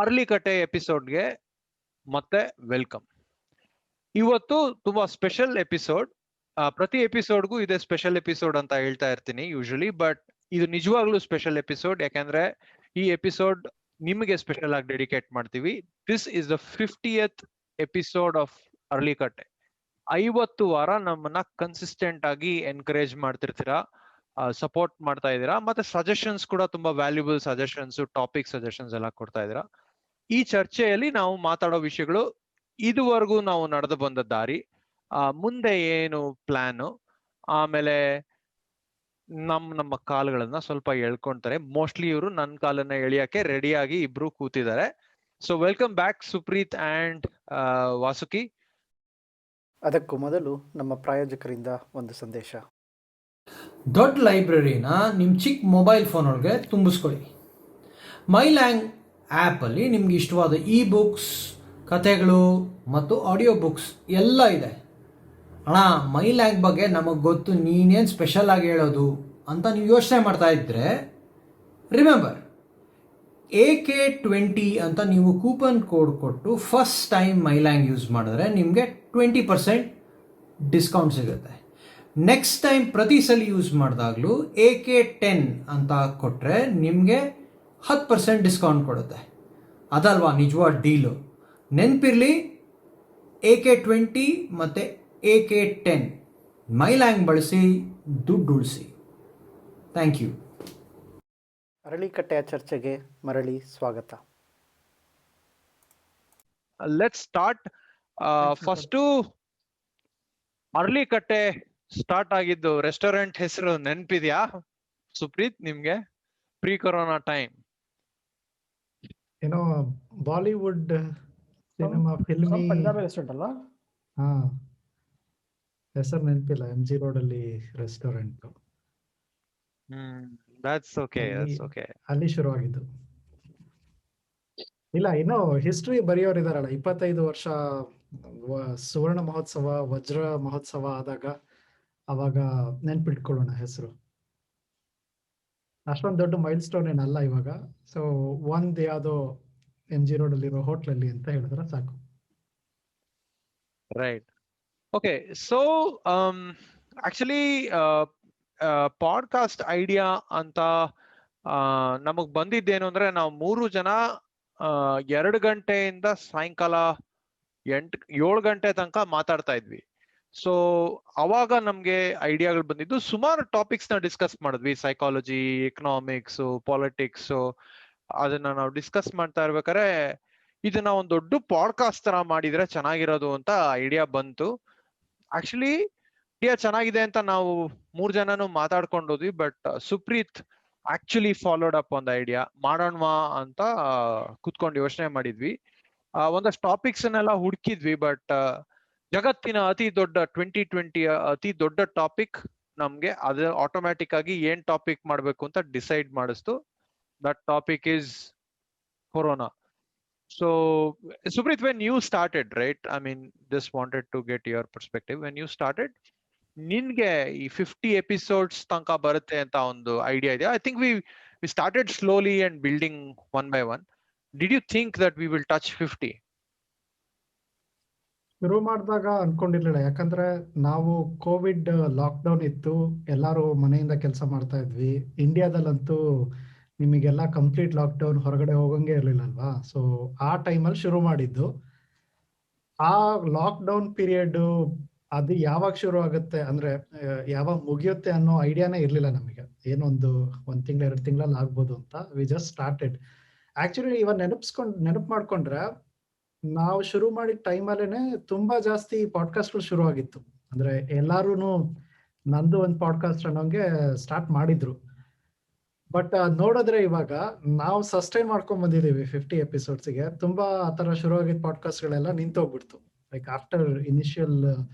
ಅರಳಿಕಟ್ಟೆ ಎಪಿಸೋಡ್ಗೆ ಮತ್ತೆ ವೆಲ್ಕಮ್. ಇವತ್ತು ತುಂಬಾ ಸ್ಪೆಷಲ್ ಎಪಿಸೋಡ್. ಪ್ರತಿ ಎಪಿಸೋಡ್ಗೂ ಇದೆ ಸ್ಪೆಷಲ್ ಎಪಿಸೋಡ್ ಅಂತ ಹೇಳ್ತಾ ಇರ್ತೀನಿ ಯೂಶಲಿ, ಬಟ್ ಇದು ನಿಜವಾಗ್ಲೂ ಸ್ಪೆಷಲ್ ಎಪಿಸೋಡ್. ಯಾಕಂದ್ರೆ ಈ ಎಪಿಸೋಡ್ ನಿಮಗೆ ಸ್ಪೆಷಲ್ ಆಗಿ ಡೆಡಿಕೇಟ್ ಮಾಡ್ತೀವಿ. This is the 50th episode of Aralikatte. 50 ವಾರ ನಮ್ಮನ್ನ ಕನ್ಸಿಸ್ಟೆಂಟ್ ಆಗಿ ಎನ್ಕರೇಜ್ ಮಾಡ್ತಿರ್ತೀರಾ, ಸಪೋರ್ಟ್ ಮಾಡ್ತಾ ಇದ್ದೀರಾ, ಮತ್ತೆ ಸಜೆಷನ್ಸ್ ಕೂಡ ತುಂಬಾ ವ್ಯಾಲ್ಯೂಬಲ್ ಸಜೆಷನ್ಸ್, ಟಾಪಿಕ್ ಸಜೆಷನ್ಸ್ ಎಲ್ಲ ಕೊಡ್ತಾ ಇದ್ದೀರಾ. ಈ ಚರ್ಚೆಯಲ್ಲಿ ನಾವು ಮಾತಾಡೋ ವಿಷಯಗಳು ಇದುವರೆಗೂ ನಾವು ನಡೆದು ಬಂದ ದಾರಿ, ಮುಂದೆ ಏನು ಪ್ಲಾನು, ಆಮೇಲೆ ನಮ್ಮ ಕಾಲುಗಳನ್ನ ಸ್ವಲ್ಪ ಎಳ್ಕೊಂತಾರೆ. ಮೋಸ್ಟ್ಲಿ ಇವರು ನನ್ನ ಕಾಲನ್ನ ಎಳಿಯಕ್ಕೆ ರೆಡಿಯಾಗಿ ಇಬ್ರು ಕೂತಿದ್ದಾರೆ. So welcome back Supreeth and Vasuki. ಅದಕ್ಕೂ ಮೊದಲು ನಮ್ಮ ಪ್ರಾಯೋಜಕರಿಂದ ಒಂದು ಸಂದೇಶ. ದೊಡ್ಡ ಲೈಬ್ರರಿನ ನಿಮ್ಮ ಚಿಕ್ಕ ಮೊಬೈಲ್ ಫೋನ್ ಒಳಗೆ ತುಂಬಿಸ್ಕೊಳ್ಳಿ. ಮೈಲ್ಯಾಂಗ್ ಆ್ಯಪಲ್ಲಿ ನಿಮ್ಗೆ ಇಷ್ಟವಾದ ಇ ಬುಕ್ಸ್, ಕಥೆಗಳು ಮತ್ತು ಆಡಿಯೋ ಬುಕ್ಸ್ ಎಲ್ಲ ಇದೆ. ಅಣ್ಣ, ಮೈಲ್ಯಾಂಗ್ ಬಗ್ಗೆ ನಮಗೆ ಗೊತ್ತು, ನೀನೇನು ಸ್ಪೆಷಲ್ ಆಗಿ ಹೇಳೋದು ಅಂತ ನೀವು ಯೋಚನೆ ಮಾಡ್ತಾ ಇದ್ದರೆ, ರಿಮೆಂಬರ್ AK20 ಅಂತ ನೀವು ಕೂಪನ್ ಕೋಡ್ ಕೊಟ್ಟು ಫಸ್ಟ್ ಟೈಮ್ ಮೈಲ್ಯಾಂಗ್ ಯೂಸ್ ಮಾಡಿದ್ರೆ ನಿಮಗೆ 20% ಡಿಸ್ಕೌಂಟ್ ಸಿಗುತ್ತೆ. ನೆಕ್ಸ್ಟ್ ಟೈಮ್ ಪ್ರತಿ ಸಲ ಯೂಸ್ ಮಾಡಿದಾಗಲೂ AK10 ಅಂತ ಕೊಟ್ಟರೆ ನಿಮಗೆ 10% ಡಿಸ್ಕೌಂಟ್ ಕೊಡುತ್ತೆ. ಅದಲ್ವಾ ನಿಜವಾದ ಡೀಲು? ನೆನಪಿರಲಿ, AK20 ಮತ್ತು AK10 ಮೈಲ್ಯಾಂಗ್ ಬಳಸಿ ದುಡ್ಡು ಉಳಿಸಿ. Thank you. ಅರಳಿಕಟ್ಟೆಯ ಚರ್ಚೆಗೆ ಮರಳಿ ಸ್ವಾಗತ. Let's start. First Aralikatte start ಆಗಿದ್ದು ರೆಸ್ಟೋರೆಂಟ್ ಹೆಸರು ನೆನಪಿದ್ಯಾ ಸುಪ್ರೀತ್ ನಿಮ್ಗೆ? ಪ್ರೀ ಕೊರೋನಾ ಟೈಮ್ ಏನೋ Bollywood cinema filmy Punjabi restaurant ಅಲ್ಲ? ಹಾ, ಹೆಸರು ನೆನಪಿಲ್ಲ. MG ರೋಡ್ ಅಲ್ಲಿ restaurant. That's okay, that's okay. ಅಲ್ಲಿ ಶುರುವಾಗಿದ್ದು. ಇಲ್ಲ, ಇನ್ನು ಹಿಸ್ಟ್ರಿ ಬರೆಯೋರಿದಾರಲ್ಲ, 25 ವರ್ಷ ಸುವರ್ಣ ಮಹೋತ್ಸವ, ವಜ್ರ ಮಹೋತ್ಸವ ಆದಾಗ ಅವಾಗ ನೆನ್ಪಿಟ್ಕೊಳ್ಳೋಣ ಹೆಸರು. ಅಷ್ಟೊಂದು ದೊಡ್ಡ ಮೈಲ್ ಸ್ಟೋನ್ ಏನಲ್ಲ ಇವಾಗ. ಸೊ ಒಂದ್ ಯಾವ್ದೋ MG ರೋಡ್ ಅಲ್ಲಿರೋ ಹೋಟ್ಲಲ್ಲಿ ಅಂತ ಹೇಳಿದ್ರೆ ಸಾಕು. Right. Okay, so actually podcast idea ಅಂತ ನಮಗ್ ಬಂದಿದ್ದೇನು ಅಂದ್ರೆ, ನಾವು 3 ಜನ 2 ಗಂಟೆಯಿಂದ ಸಾಯಂಕಾಲ 7 ಗಂಟೆ ತನಕ ಮಾತಾಡ್ತಾ ಇದ್ವಿ. ಸೊ ಅವಾಗ ನಮ್ಗೆ ಐಡಿಯಾಗಳು ಬಂದಿದ್ದು. ಸುಮಾರು ಟಾಪಿಕ್ಸ್ ನ ಡಿಸ್ಕಸ್ ಮಾಡಿದ್ವಿ. Psychology, economics, politics. ಅದನ್ನ ನಾವು ಡಿಸ್ಕಸ್ ಮಾಡ್ತಾ ಇರ್ಬೇಕಾದ್ರೆ ಇದನ್ನ ಒಂದು ದೊಡ್ಡ ಪಾಡ್ಕಾಸ್ಟ್ ತರ ಮಾಡಿದ್ರೆ ಚೆನ್ನಾಗಿರೋದು ಅಂತ ಐಡಿಯಾ ಬಂತು. ಆಕ್ಚುಲಿ ಐಡಿಯಾ ಚೆನ್ನಾಗಿದೆ ಅಂತ ನಾವು 3 ಜನನು ಮಾತಾಡ್ಕೊಂಡೋದ್ವಿ. But Supreeth actually followed up ಒಂದು ಐಡಿಯಾ ಮಾಡೋಣವಾ ಅಂತ ಕುತ್ಕೊಂಡು ಯೋಚನೆ ಮಾಡಿದ್ವಿ. ಒಂದಷ್ಟು ಟಾಪಿಕ್ಸ್ ಅನ್ನೆಲ್ಲ ಹುಡುಕಿದ್ವಿ. ಬಟ್ ಜಗತ್ತಿನ ಅತಿ ದೊಡ್ಡ 2020 ಅತಿ ದೊಡ್ಡ ಟಾಪಿಕ್ ನಮ್ಗೆ ಅದು ಆಟೋಮ್ಯಾಟಿಕ್ ಆಗಿ ಏನ್ ಟಾಪಿಕ್ ಮಾಡ್ಬೇಕು ಅಂತ ಡಿಸೈಡ್ ಮಾಡಿಸ್ತು. That topic is corona. So Supreet, when you started, right? I mean, just wanted to get your perspective. When you started, ನಿನ್ಗೆ ಈ 50 episodes ತನಕ ಬರುತ್ತೆ ಅಂತ ಒಂದು ಐಡಿಯಾ ಇದೆ. I think we started slowly and building one by one. Did you think that we will touch 50? ಶುರು ಮಾಡಿದಾಗ ಅನ್ಕೊಂಡಿರ್ಲಿಲ್ಲ. ಯಾಕಂದ್ರೆ ನಾವು ಕೋವಿಡ್ ಲಾಕ್ಡೌನ್ ಇತ್ತು, ಎಲ್ಲಾರು ಮನೆಯಿಂದ ಕೆಲಸ ಮಾಡ್ತಾ ಇದ್ವಿ. ಇಂಡಿಯಾದಲ್ಲಂತೂ ನಿಮಗೆಲ್ಲ ಕಂಪ್ಲೀಟ್ ಲಾಕ್ಡೌನ್, ಹೊರಗಡೆ ಹೋಗಂಗೆ ಇರ್ಲಿಲ್ಲ ಅಲ್ವಾ? ಸೊ ಆ ಟೈಮಲ್ಲಿ ಶುರು ಮಾಡಿದ್ದು. ಆ ಲಾಕ್ಡೌನ್ ಪೀರಿಯಡ್ ಅದು ಯಾವಾಗ ಶುರು ಆಗುತ್ತೆ ಅಂದ್ರೆ ಯಾವಾಗ ಮುಗಿಯುತ್ತೆ ಅನ್ನೋ ಐಡಿಯಾನೇ ಇರ್ಲಿಲ್ಲ ನಮಗೆ. ಏನೊಂದು 1 ತಿಂಗಳು 2 ತಿಂಗಳಲ್ಲಿ ಆಗ್ಬೋದು ಅಂತ. We just started. ಆಕ್ಚುಲಿ ಇವಾಗ ನೆನಪು ಮಾಡ್ಕೊಂಡ್ರೆ, ನಾವು ಶುರು ಮಾಡಿದ ಟೈಮಲ್ಲೇನೆ ತುಂಬಾ ಜಾಸ್ತಿ ಪಾಡ್ಕಾಸ್ಟ್ಗಳು ಶುರು ಆಗಿತ್ತು. ಅಂದ್ರೆ ಎಲ್ಲಾರು ನಂದು ಒಂದು ಪಾಡ್ಕಾಸ್ಟ್ ಅನ್ನೋಂಗೆ ಸ್ಟಾರ್ಟ್ ಮಾಡಿದ್ರು. ಬಟ್ ನೋಡಿದ್ರೆ ಇವಾಗ ನಾವು ಸಸ್ಟೈನ್ ಮಾಡ್ಕೊಂಡ್ ಬಂದಿದ್ದೀವಿ 50 ಎಪಿಸೋಡ್ಸ್ಗೆ. ತುಂಬಾ ಆತರ ಶುರುವಾಗಿದ್ದ ಪಾಡ್ಕಾಸ್ಟ್ಗಳೆಲ್ಲ ನಿಂತೋಗ್ಬಿಡ್ತು. ಲೈಕ್ ಆಫ್ಟರ್ ಇನಿಷಿಯಲ್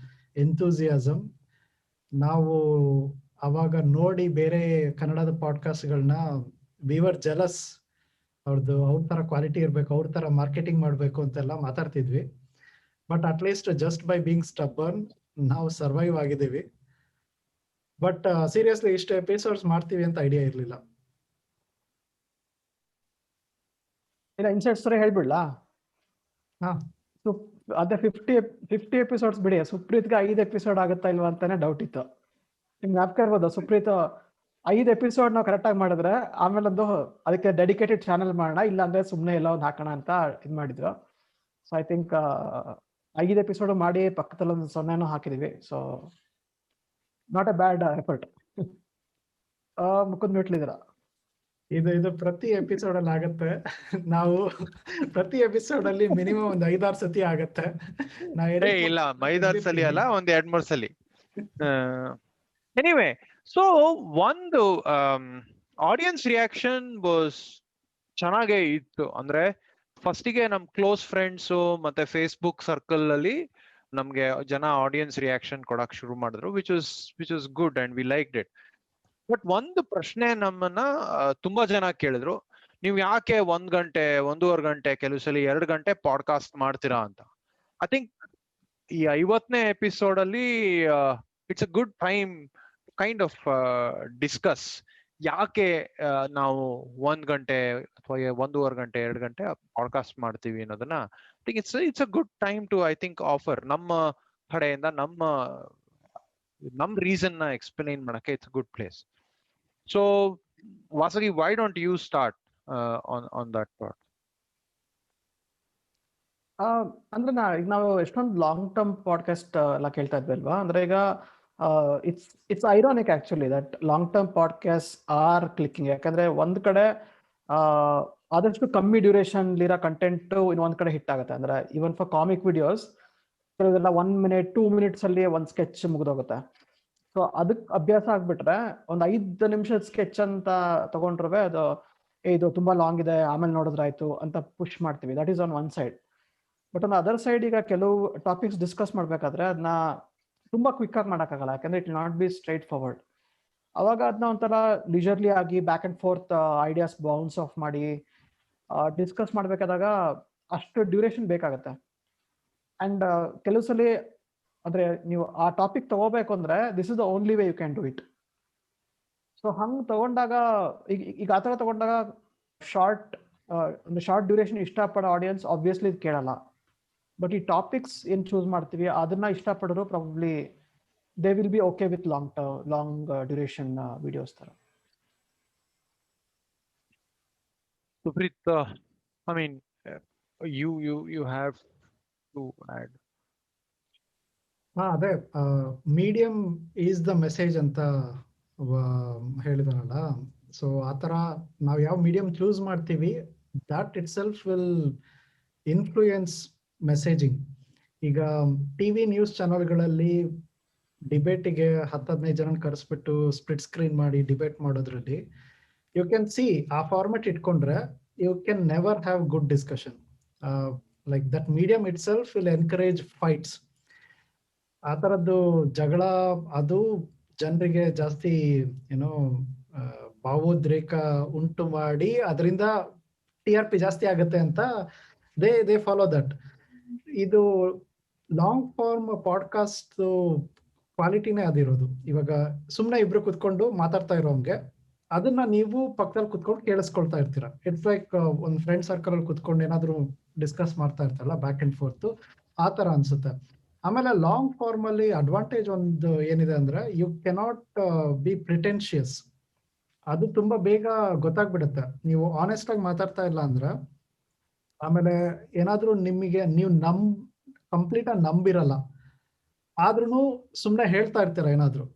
ಎಂಥೂಸಿಯಾಸಮ್, ನಾವು ಅವಾಗ ನೋಡಿ ಬೇರೆ ಕನ್ನಡದ ಪಾಡ್ಕಾಸ್ಟ್ಗಳನ್ನ ವಿ ವರ್ ಜೆಲಸ್. ಅವ್ರ ತರ ಕ್ವಾಲಿಟಿ ಇರ್ಬೇಕು, ಅವ್ರ ತರ ಮಾರ್ಕೆಟಿಂಗ್ ಮಾಡ್ಬೇಕು ಅಂತೆಲ್ಲ ಮಾತಾಡ್ತಿದ್ವಿ. But at least just by being stubborn ನಾವು ಸರ್ವೈವ್ ಆಗಿದ್ದೀವಿ. ಬಟ್ ಸೀರಿಯಸ್ಲಿ ಇಷ್ಟು ಎಪಿಸೋಡ್ಸ್ ಮಾಡ್ತೀವಿ ಅಂತ ಐಡಿಯಾ ಇರ್ಲಿಲ್ಲ. ಇಲ್ಲ ಇನ್ಸೈಡ್ ಸ್ಟೋರಿ ಹೇಳ್ಬಿಡ್ಲಾ? ಹಾ ಅದೇ 50 ಎಪಿಸೋಡ್ಸ್ ಬಿಡಿ, ಸುಪ್ರೀತ್ಗೆ 5 ಎಪಿಸೋಡ್ ಆಗುತ್ತಾ ಇಲ್ವಾ ಅಂತಾನೆ ಡೌಟ್ ಇತ್ತು. ನಿಮ್ಗೆ ಜ್ಞಾಪಕ ಇರ್ಬೋದು, ಸುಪ್ರೀತ್ 5 ಎಪಿಸೋಡ್ ನಾವು ಕರೆಕ್ಟಾಗಿ ಮಾಡಿದ್ರೆ ಆಮೇಲೆ ಒಂದು ಅದಕ್ಕೆ ಡೆಡಿಕೇಟೆಡ್ ಚಾನಲ್ ಮಾಡೋಣ, ಇಲ್ಲ ಅಂದ್ರೆ ಸುಮ್ಮನೆ ಎಲ್ಲ ಒಂದು ಹಾಕೋಣ ಅಂತ ಇದು ಮಾಡಿದ್ರು. ಸೊ ಐ ಥಿಂಕ್ 5 ಎಪಿಸೋಡ್ ಮಾಡಿ ಪಕ್ಕದಲ್ಲಿ ಒಂದು 0 ಹಾಕಿದೀವಿ. So not a bad effort. ಮುಖದ ಮ್ಯೂಟ್ಲಿದ್ದೀರಾ? ಇದು ಪ್ರತಿ ಎಪಿಸೋಡ್ ಅಲ್ಲಿ ಆಗತ್ತೆ. ನಾವು ಪ್ರತಿ ಎಪಿಸೋಡ್ ಅಲ್ಲಿ ಮಿನಿಮಮ್ ಒಂದು 5-6 ಸತಿ ಆಗತ್ತೆ. ಇಲ್ಲ 5-6 ಸಲಿ ಅಲ್ಲ, ಒಂದ್ 2-3 ಸಲಿ. ಎನಿವೆ, ಸೊ ಒಂದು ಆಡಿಯನ್ಸ್ ರಿಯಾಕ್ಷನ್ ವಾಸ್ ಚೆನ್ನಾಗೇ ಇತ್ತು. ಅಂದ್ರೆ ಫಸ್ಟಿಗೆ ನಮ್ ಕ್ಲೋಸ್ ಫ್ರೆಂಡ್ಸು ಮತ್ತೆ ಫೇಸ್ಬುಕ್ ಸರ್ಕಲ್ ಅಲ್ಲಿ ನಮ್ಗೆ ಜನ ಆಡಿಯನ್ಸ್ ರಿಯಾಕ್ಷನ್ ಕೊಡಕ್ ಶುರು ಮಾಡಿದ್ರು, which is good and we liked it. But ಒಂದು ಪ್ರಶ್ನೆ ನಮ್ಮನ್ನ ತುಂಬಾ ಜನ ಕೇಳಿದ್ರು, ನೀವು ಯಾಕೆ 1 ಗಂಟೆ 1.5 ಗಂಟೆ ಕೆಲವು ಸಲ 2 ಗಂಟೆ ಪಾಡ್ಕಾಸ್ಟ್ ಮಾಡ್ತೀರಾ ಅಂತ. ಐ ಥಿಂಕ್ ಈ 50ನೇ ಎಪಿಸೋಡ್ ಅಲ್ಲಿ it's a good time kind of discuss ಯಾಕೆ ನಾವು 1 ಗಂಟೆ ಅಥವಾ 1.5 ಗಂಟೆ 2 ಗಂಟೆ ಪಾಡ್ಕಾಸ್ಟ್ ಮಾಡ್ತೀವಿ ಅನ್ನೋದನ್ನ. I think it's a good time to I think offer ನಮ್ಮ ಕಡೆಯಿಂದ ನಮ್ ರೀಸನ್ ನ ಎಕ್ಸ್ಪ್ಲೇನ್ ಮಾಡಕ್ಕೆ it's good place. So Vasavi, why don't you start on that part? ಅಂದ್ರೆ ಈಗ ನಾವು ಎಷ್ಟೊಂದು ಲಾಂಗ್ ಟರ್ಮ್ ಪಾಡ್ಕಾಸ್ಟ್ ಎಲ್ಲ ಕೇಳ್ತಾ ಇದ್ವಿ ಅಲ್ವಾ. ಅಂದ್ರೆ ಈಗ it's ironic actually that long term podcast are clicking. ಯಾಕಂದ್ರೆ ಒಂದ್ ಕಡೆ ಆದಷ್ಟು ಕಮ್ಮಿ ಡ್ಯೂರೇಷನ್ ಇರೋ ಕಂಟೆಂಟ್ ಇನ್ನೊಂದ್ ಕಡೆ ಹಿಟ್ ಆಗುತ್ತೆ. ಅಂದ್ರೆ ಈವನ್ ಫಾರ್ ಕಾಮಿಕ್ ವಿಡಿಯೋಸ್ ಕೆಲವೆಲ್ಲ 1 minute 2 minutes ಅಲ್ಲಿ ಒಂದ್ ಸ್ಕೆಚ್ ಮುಗಿದೋಗುತ್ತೆ. ಸೊ ಅದಕ್ಕೆ ಅಭ್ಯಾಸ ಆಗ್ಬಿಟ್ರೆ ಒಂದು 5 ನಿಮಿಷದ ಸ್ಕೆಚ್ ಅಂತ ತಗೊಂಡ್ರೆ ಅದು ಇದು ತುಂಬಾ ಲಾಂಗ್ ಇದೆ ಆಮೇಲೆ ನೋಡಿದ್ರಾಯ್ತು ಅಂತ ಪುಷ್ ಮಾಡ್ತೀವಿ. That is on one side. But on other side ಈಗ ಕೆಲವು ಟಾಪಿಕ್ಸ್ ಡಿಸ್ಕಸ್ ಮಾಡ್ಬೇಕಾದ್ರೆ ಅದನ್ನ ತುಂಬಾ ಕ್ವಿಕ್ ಆಗಿ ಮಾಡೋಕ್ಕಾಗಲ್ಲ, ಯಾಕಂದ್ರೆ it will not be straight forward. ಅವಾಗ ಅದನ್ನ ಒಂಥರ ಲಿಜರ್ಲಿ ಆಗಿ back and fourth ideas bounce of ಮಾಡಿ ಡಿಸ್ಕಸ್ ಮಾಡ್ಬೇಕಾದಾಗ ಅಷ್ಟು ಡ್ಯೂರೇಷನ್ ಬೇಕಾಗತ್ತೆ. ಅಂಡ್ ಕೆಲವು ಸಲ ಅಂದ್ರೆ ನೀವು ಆ ಟಾಪಿಕ್ ತಗೋಬೇಕು ಅಂದ್ರೆ this is the only way you can do it. So ಹಂಗೆ ತಗೊಂಡಾಗ ಈಗ ಆ ಥರ ತಗೊಂಡಾಗ ಒಂದು ಶಾರ್ಟ್ ಡ್ಯೂರೇಷನ್ ಇಷ್ಟಪಡೋ ಆಡಿಯನ್ಸ್ ಆಬ್ವಿಯಸ್ಲಿ ಇದು ಕೇಳಲ್ಲ. ಬಟ್ ಈ ಟಾಪಿಕ್ಸ್ ಏನ್ ಚೂಸ್ ಮಾಡ್ತೀವಿ ಅದನ್ನ ಇಷ್ಟಪಡೋರು probably they will be okay with long duration videos ತರ. Supreeth, I mean you have to add. ಅದೇ ಮೀಡಿಯಂ ಈಸ್ ದ ಮೆಸೇಜ್ ಅಂತ ಹೇಳಿದಾರಲ್ಲ. ಸೊ ಆ ಥರ ನಾವು ಯಾವ ಮೀಡಿಯಂ ಚೂಸ್ ಮಾಡ್ತೀವಿ that itself will influence messaging. ಈಗ ಟಿವಿ ನ್ಯೂಸ್ ಚಾನಲ್ಗಳಲ್ಲಿ ಡಿಬೇಟಿಗೆ 10-15 ಜನ ಕರೆಸ್ಬಿಟ್ಟು ಸ್ಪ್ಲಿಟ್ ಸ್ಕ್ರೀನ್ ಮಾಡಿ ಡಿಬೇಟ್ ಮಾಡೋದ್ರಲ್ಲಿ ಯು ಕ್ಯಾನ್ ಸಿ ಆ ಫಾರ್ಮೆಟ್ ಇಟ್ಕೊಂಡ್ರೆ you can never have good discussion. Like that medium it self will encourage fights. ಆ ಥರದ್ದು ಜಗಳ ಅದು ಜನರಿಗೆ ಜಾಸ್ತಿ ಏನೋ ಭಾವೋದ್ರೇಕ ಉಂಟು ಮಾಡಿ ಅದರಿಂದ TRP ಜಾಸ್ತಿ ಆಗುತ್ತೆ ಅಂತ ದೇ ಫಾಲೋ ದಟ್. ಇದು ಲಾಂಗ್ ಫಾರ್ಮ್ ಪಾಡ್ಕಾಸ್ಟ್ ಕ್ವಾಲಿಟಿನೇ ಅದಿರೋದು. ಇವಾಗ ಸುಮ್ಮನೆ ಇಬ್ರು ಕುತ್ಕೊಂಡು ಮಾತಾಡ್ತಾ ಇರೋಂಗೆ ಅದನ್ನ ನೀವು ಪಕ್ಕದಲ್ಲಿ ಕುತ್ಕೊಂಡು ಕೇಳಿಸ್ಕೊಳ್ತಾ ಇರ್ತೀರಾ. ಇಟ್ಸ್ ಲೈಕ್ ಒಂದು ಫ್ರೆಂಡ್ ಸರ್ಕಲ್ ಅಲ್ಲಿ ಕುತ್ಕೊಂಡು ಏನಾದ್ರು ಡಿಸ್ಕಸ್ ಮಾಡ್ತಾ ಇರ್ತಾರಲ್ಲ ಬ್ಯಾಕ್ ಅಂಡ್ ಫೋರ್ತ್, ಆ ತರ ಅನ್ಸುತ್ತೆ. ಆಮೇಲೆ ಲಾಂಗ್ ಫಾರ್ಮ್ ಅಲ್ಲಿ ಅಡ್ವಾಂಟೇಜ್ ಒಂದು ಏನಿದೆ ಅಂದ್ರೆ ಯು ಕೆನಾಟ್ ಬಿ ಪ್ರಿಟೆನ್ಷಿಯಸ್. ಅದು ತುಂಬಾ ಬೇಗ ಗೊತ್ತಾಗ್ಬಿಡುತ್ತೆ ನೀವು ಆನೆಸ್ಟ್ ಆಗಿ ಮಾತಾಡ್ತಾ ಇಲ್ಲ ಅಂದ್ರೆ. ಆಮೇಲೆ ಏನಾದ್ರೂ ನಿಮಗೆ ನೀವು ಕಂಪ್ಲೀಟ್ ಆಗಿ ನಂಬಿರಲ್ಲ ಆದ್ರೂ ಸುಮ್ಮನೆ ಹೇಳ್ತಾ ಇರ್ತೀರ ಏನಾದ್ರು,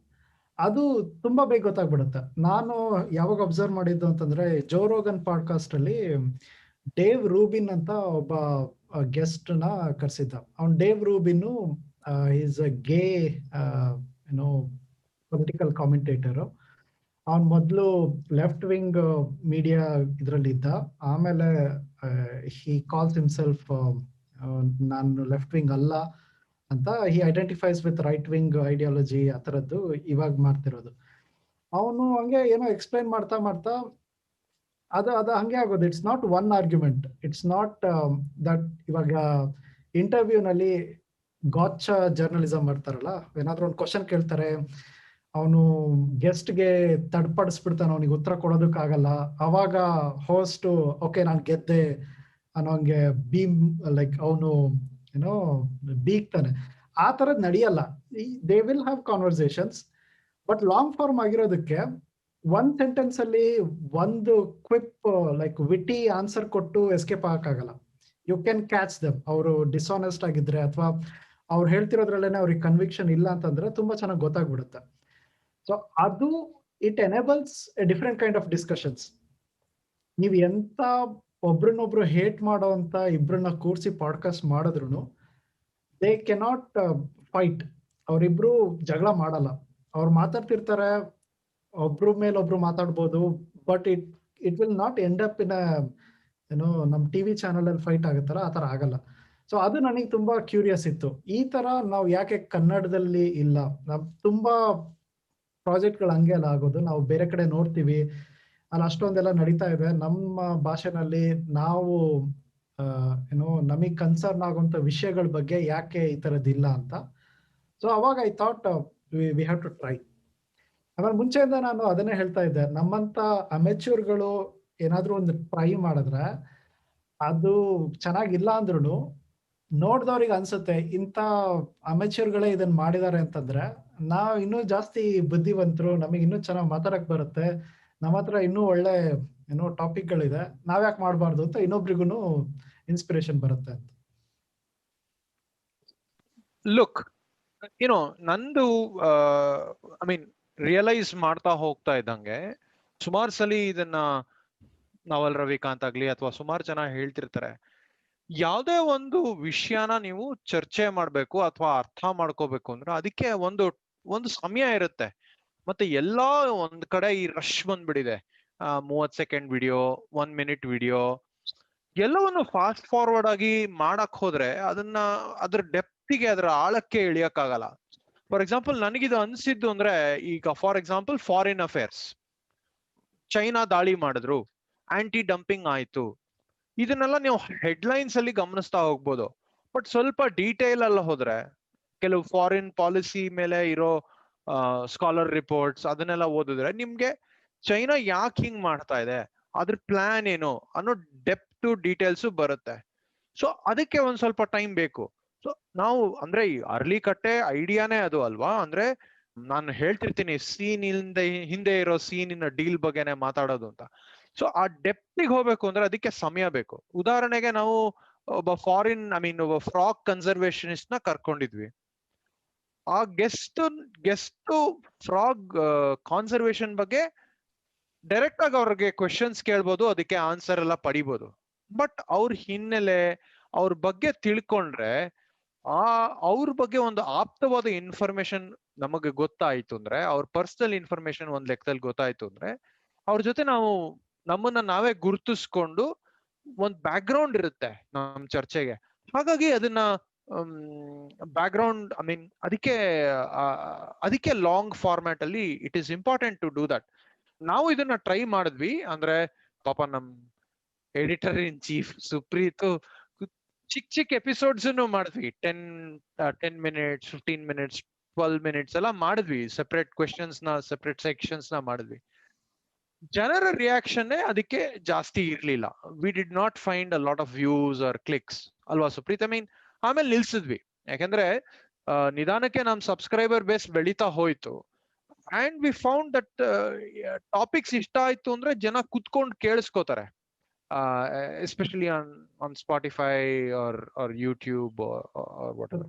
ಅದು ತುಂಬಾ ಬೇಗ ಗೊತ್ತಾಗ್ಬಿಡುತ್ತೆ. ನಾನು ಯಾವಾಗ ಅಬ್ಸರ್ವ್ ಮಾಡಿದ್ದು ಅಂತಂದ್ರೆ ಜೋ ರೋಗನ್ ಪಾಡ್ಕಾಸ್ಟ್ ಅಲ್ಲಿ ಡೇವ್ ರೂಬಿನ್ ಅಂತ ಒಬ್ಬ ಗೆಸ್ಟ್ ನ ಕರೆಸಿದ್ದ. ಅವ್ನು ಡೇವ್ ರೂಬಿನ್ ಈಸ್ ಅ ಗೇ ಏನೋ ಪೊಲಿಟಿಕಲ್ ಕಾಮೆಂಟೇಟರ್. ಅವ್ನು ಮೊದಲು ಲೆಫ್ಟ್ ವಿಂಗ್ ಮೀಡಿಯಾ ಇದರಲ್ಲಿ ಇದ್ದ. ಆಮೇಲೆ ಹಿ ಕಾಲ್ಸ್ ಹಿಮ್ಸೆಲ್ಫ್ ನಾನು ಲೆಫ್ಟ್ ವಿಂಗ್ ಅಲ್ಲ ಅಂತ he identifies with right wing ideology. ಆ ಥರದ್ದು ಇವಾಗ ಮಾಡ್ತಿರೋದು. ಅವನು ಹಂಗೆ ಏನೋ ಎಕ್ಸ್ಪ್ಲೈನ್ ಮಾಡ್ತಾ ಮಾಡ್ತಾ ಅದು ಹಂಗೆ ಆಗೋದು. It's not one argument, it's not that. ಇವಾಗ ಇಂಟರ್ವ್ಯೂನಲ್ಲಿ ಗಾಚ ಜರ್ನಲಿಸಮ್ ಮಾಡ್ತಾರಲ್ಲ, ಏನಾದ್ರೂ ಒಂದು ಕ್ವಶನ್ ಕೇಳ್ತಾರೆ, ಅವನು ಗೆಸ್ಟ್ಗೆ ತಡ್ಪಡಿಸ್ಬಿಡ್ತಾನೆ, ಅವನಿಗೆ ಉತ್ತರ ಕೊಡೋದಕ್ಕಾಗಲ್ಲ. ಅವಾಗ ಹೋಸ್ಟ್ ಓಕೆ ನಾನು ಗೆದ್ದೆ ಅನ್ನೋಂಗೆ ಬೀಮ್ ಲೈಕ್ ಅವನು ಏನೋ ಬೀಗ್ತಾನೆ. ಆ ತರದ್ ನಡೆಯಲ್ಲ. They will have conversations, but long form ಆಗಿರೋದಕ್ಕೆ ಒಂದ್ ಸೆಂಟೆನ್ಸ್ ಅಲ್ಲಿ ಒಂದು ಕ್ವಿಪ್ ಲೈಕ್ ವಿಟಿ ಆನ್ಸರ್ ಕೊಟ್ಟು ಎಸ್ಕೇಪ್ ಆಗಕ್ಕಾಗಲ್ಲ. You can catch them. ಅವರು ಡಿಸಾನೆಸ್ಟ್ ಆಗಿದ್ರೆ ಅಥವಾ ಅವ್ರು ಹೇಳ್ತಿರೋದ್ರಲ್ಲೇನೆ ಅವ್ರಿಗೆ ಕನ್ವಿಕ್ಷನ್ ಇಲ್ಲ ಅಂತಂದ್ರೆ ತುಂಬಾ ಚೆನ್ನಾಗಿ ಗೊತ್ತಾಗ್ಬಿಡುತ್ತೆ. ಸೊ ಅದು it enables A different kind of discussions. ನೀವು ಎಂತ ಒಬ್ರನ್ನೊಬ್ರು ಹೇಟ್ ಮಾಡೋ ಅಂತ ಇಬ್ರನ್ನ ಕೂರಿಸಿ ಪಾಡ್ಕಾಸ್ಟ್ ಮಾಡಿದ್ರು ದೇ ಕೆನಾಟ್ ಫೈಟ್. ಅವರಿಬ್ರು ಜಗಳ ಮಾಡಲ್ಲ. ಅವ್ರು ಮಾತಾಡ್ತಿರ್ತಾರೆ, ಒಬ್ರು ಮೇಲೆ ಒಬ್ರು ಮಾತಾಡ್ಬೋದು, but it will not end up in ಏನೋ ನಮ್ ಟಿವಿ ಚಾನಲ್ ಅಲ್ಲಿ ಫೈಟ್ ಆಗುತ್ತಲ್ಲ ಆ ತರ ಆಗಲ್ಲ. ಸೊ ಅದು ನನಗೆ ತುಂಬಾ ಕ್ಯೂರಿಯಸ್ ಇತ್ತು. ಈ ತರ ನಾವು ಯಾಕೆ ಕನ್ನಡದಲ್ಲಿ ಇಲ್ಲ? ನಮ್ ತುಂಬಾ ಪ್ರಾಜೆಕ್ಟ್ಗಳು ಹಂಗೆ ಅಲ್ಲ ಆಗೋದು. ನಾವು ಬೇರೆ ಕಡೆ ನೋಡ್ತೀವಿ, ಅಲ್ಲಿ ಅಷ್ಟೊಂದೆಲ್ಲ ನಡೀತಾ ಇದೆ. ನಮ್ಮ ಭಾಷೆನಲ್ಲಿ ನಾವು ಏನೋ ನಮಗ್ ಕನ್ಸರ್ನ್ ಆಗುವಂತ ವಿಷಯಗಳ ಬಗ್ಗೆ ಯಾಕೆ ಈ ತರದ್ದಿಲ್ಲ ಅಂತ. ಸೊ ಅವಾಗ I thought we have to try. ಆಮೇಲೆ ಮುಂಚೆಯಿಂದ ನಾನು ಅದನ್ನೇ ಹೇಳ್ತಾ ಇದ್ದೆ, ನಮ್ಮಂತ ಅಮೆಚ್ಯೂರ್ಗಳು ಏನಾದ್ರೂ ಒಂದು ಟ್ರೈ ಮಾಡಿದ್ರೆ ಅದು ಚೆನ್ನಾಗಿಲ್ಲ ಅಂದ್ರೂ ನೋಡ್ದವ್ರಿಗೆ ಅನ್ಸುತ್ತೆ ಇಂಥ ಅಮೆಚ್ಯೂರ್ಗಳೇ ಇದನ್ನ ಮಾಡಿದ್ದಾರೆ ಅಂತಂದ್ರೆ ನಾವ್ ಇನ್ನೂ ಜಾಸ್ತಿ ಬುದ್ಧಿವಂತರು, ನಮಗೆ ಇನ್ನೂ ಚೆನ್ನಾಗಿ ಮಾತಾಡಕ್ ಬರುತ್ತೆ, ನಮ್ಮ ಹತ್ರ ಇನ್ನೂ ಒಳ್ಳೆ ಏನೋ ಟಾಪಿಕ್ಗಳಿದೆ, ನಾವ್ಯಾಕೆ ಮಾಡಬಾರ್ದು ಅಂತ ಇನ್ನೊಬ್ರಿಗೂ ಇನ್ಸ್ಪಿರೇಷನ್ ಬರುತ್ತೆ ಅಂತ. ಲುಕ್, ನಂದು ಐ ಮೀನ್ ರಿಯಲೈಸ್ ಮಾಡ್ತಾ ಹೋಗ್ತಾ ಇದ್ದಂಗೆ ಸುಮಾರು ಸಲ ಇದನ್ನ ನಾವಲ್ ರವಿಕಾಂತ್ ಆಗ್ಲಿ ಅಥವಾ ಸುಮಾರು ಜನ ಹೇಳ್ತಿರ್ತಾರೆ, ಯಾವ್ದೇ ಒಂದು ವಿಷಯನ ನೀವು ಚರ್ಚೆ ಮಾಡ್ಬೇಕು ಅಥವಾ ಅರ್ಥ ಮಾಡ್ಕೋಬೇಕು ಅಂದ್ರೆ ಅದಕ್ಕೆ ಒಂದು ಸಮಯ ಇರುತ್ತೆ. ಮತ್ತೆ ಎಲ್ಲಾ ಒಂದ್ ಕಡೆ ಈ ರಶ್ ಬಂದ್ಬಿಟ್ಟಿದೆ. 30 ಸೆಕೆಂಡ್ ವಿಡಿಯೋ, 1 ಮಿನಿಟ್ ವಿಡಿಯೋ, ಎಲ್ಲವನ್ನು ಫಾಸ್ಟ್ ಫಾರ್ವರ್ಡ್ ಆಗಿ ಮಾಡಕ್ ಹೋದ್ರೆ ಅದ್ರ ಡೆಪ್ತಿಗೆ, ಅದರ ಆಳಕ್ಕೆ ಇಳಿಯಕ್ಕಾಗಲ್ಲ. ಫಾರ್ ಎಕ್ಸಾಂಪಲ್ ನನಗಿದು ಅನ್ಸಿದ್ದು ಅಂದ್ರೆ, ಈಗ for example foreign affairs, China ದಾಳಿ ಮಾಡಿದ್ರು, ಆಂಟಿ ಡಂಪಿಂಗ್ ಆಯ್ತು, ಇದನ್ನೆಲ್ಲ ನೀವು ಹೆಡ್ಲೈನ್ಸ್ ಅಲ್ಲಿ ಗಮನಿಸ್ತಾ ಹೋಗ್ಬೋದು. ಬಟ್ ಸ್ವಲ್ಪ ಡೀಟೇಲ್ ಅಲ್ಲಿ ಹೋದ್ರೆ ಕೆಲವು ಫಾರಿನ್ ಪಾಲಿಸಿ ಮೇಲೆ ಇರೋ ಸ್ಕಾಲರ್ ರಿಪೋರ್ಟ್ಸ್ ಅದನ್ನೆಲ್ಲ ಓದಿದ್ರೆ ನಿಮ್ಗೆ ಚೈನಾ ಯಾಕೆ ಹಿಂಗ್ ಮಾಡ್ತಾ ಇದೆ, ಅದ್ರ ಪ್ಲಾನ್ ಏನು ಅನ್ನೋ ಡೆಪ್ತ್ ಡೀಟೇಲ್ಸ್ ಬರುತ್ತೆ. ಸೊ ಅದಕ್ಕೆ ಒಂದ್ ಸ್ವಲ್ಪ ಟೈಮ್ ಬೇಕು. ಸೊ ನಾವು ಅಂದ್ರೆ ಈ ಅರ್ಲಿಕಟ್ಟೆ ಐಡಿಯಾನೇ ಅದು ಅಲ್ವಾ. ಅಂದ್ರೆ ನಾನು ಹೇಳ್ತಿರ್ತೀನಿ, ಹಿಂದೆ ಇರೋ ಸೀನಿನ ಡೀಲ್ ಬಗ್ಗೆನೆ ಮಾತಾಡೋದು ಅಂತ. ಸೊ ಆ ಡೆಪ್ತಿಗೆ ಹೋಗ್ಬೇಕು ಅಂದ್ರೆ ಅದಕ್ಕೆ ಸಮಯ ಬೇಕು. ಉದಾಹರಣೆಗೆ ನಾವು ಒಬ್ಬ ಒಬ್ಬ ಫ್ರಾಗ್ ಕನ್ಸರ್ವೇಷನಿಸ್ಟ್ ನ ಕರ್ಕೊಂಡಿದ್ವಿ. ಆ ಗೆಸ್ಟ್ ಫ್ರಾಗ್ ಕಾನ್ಸರ್ವೇಷನ್ ಬಗ್ಗೆ ಡೈರೆಕ್ಟ್ ಆಗಿ ಅವ್ರಿಗೆ ಕ್ವೆಶನ್ಸ್ ಕೇಳ್ಬೋದು, ಅದಕ್ಕೆ ಆನ್ಸರ್ ಎಲ್ಲ ಪಡಿಬೋದು. ಬಟ್ ಅವ್ರ ಹಿನ್ನೆಲೆ, ಅವ್ರ ಬಗ್ಗೆ ತಿಳ್ಕೊಂಡ್ರೆ, ಅವ್ರ ಬಗ್ಗೆ ಒಂದು ಆಪ್ತವಾದ ಇನ್ಫಾರ್ಮೇಶನ್ ನಮಗೆ ಗೊತ್ತಾಯ್ತು ಅಂದ್ರೆ, ಅವ್ರ ಪರ್ಸನಲ್ ಇನ್ಫಾರ್ಮೇಶನ್ ಒಂದ್ ಲೆಕ್ಕದಲ್ಲಿ ಗೊತ್ತಾಯ್ತು ಅಂದ್ರೆ, ಅವ್ರ ಜೊತೆ ನಮ್ಮನ್ನ ನಾವೇ ಗುರುತಿಸ್ಕೊಂಡು ಒಂದ್ ಬ್ಯಾಕ್ ಗ್ರೌಂಡ್ ಇರುತ್ತೆ ನಮ್ ಚರ್ಚೆಗೆ. ಹಾಗಾಗಿ ಅದನ್ನ ಬ್ಯಾಕ್ಗ್ರೌಂಡ್ ಅದಕ್ಕೆ ಲಾಂಗ್ ಫಾರ್ಮ್ಯಾಟ್ ಅಲ್ಲಿ it is important to do that. ನಾವು ಇದನ್ನ ಟ್ರೈ ಮಾಡಿದ್ವಿ. ಅಂದ್ರೆ ಪಾಪ ನಮ್ ಎಡಿಟರ್ ಇನ್ ಚೀಫ್ ಸುಪ್ರೀತ್ ಚಿಕ್ಕ ಎಪಿಸೋಡ್ಸ್ ಮಾಡಿದ್ವಿ. 10 ಮಿನಿಟ್ಸ್, 15 ಮಿನಿಟ್ಸ್, 12 ಮಿನಿಟ್ಸ್ ಎಲ್ಲ ಮಾಡಿದ್ವಿ. ಸೆಪರೇಟ್ ಕ್ವೆಶನ್ಸ್ ನ, ಸೆಪರೇಟ್ ಸೆಕ್ಷನ್ಸ್ ನ ಮಾಡಿದ್ವಿ. ಜನರ ರಿಯಾಕ್ಷನ್ ಅದಕ್ಕೆ ಜಾಸ್ತಿ ಇರ್ಲಿಲ್ಲ. We did not find a lot of views or clicks ಅಲ್ವಾ ಸುಪ್ರೀತ್? ಆಮೇಲೆ ನಿಲ್ಸಿದ್ವಿ. ಯಾಕಂದ್ರೆ ನಿಧಾನಕ್ಕೆ ನಮ್ ಸಬ್ಸ್ಕ್ರೈಬರ್ ಬೇಸ್ ಬೆಳೀತಾ ಹೋಯ್ತು. And we found that topics ಇಷ್ಟ ಆಯ್ತು ಅಂದ್ರೆ ಜನ ಕುತ್ಕೊಂಡು ಕೇಳಿಸ್ಕೋತಾರೆ, especially on Spotify or YouTube.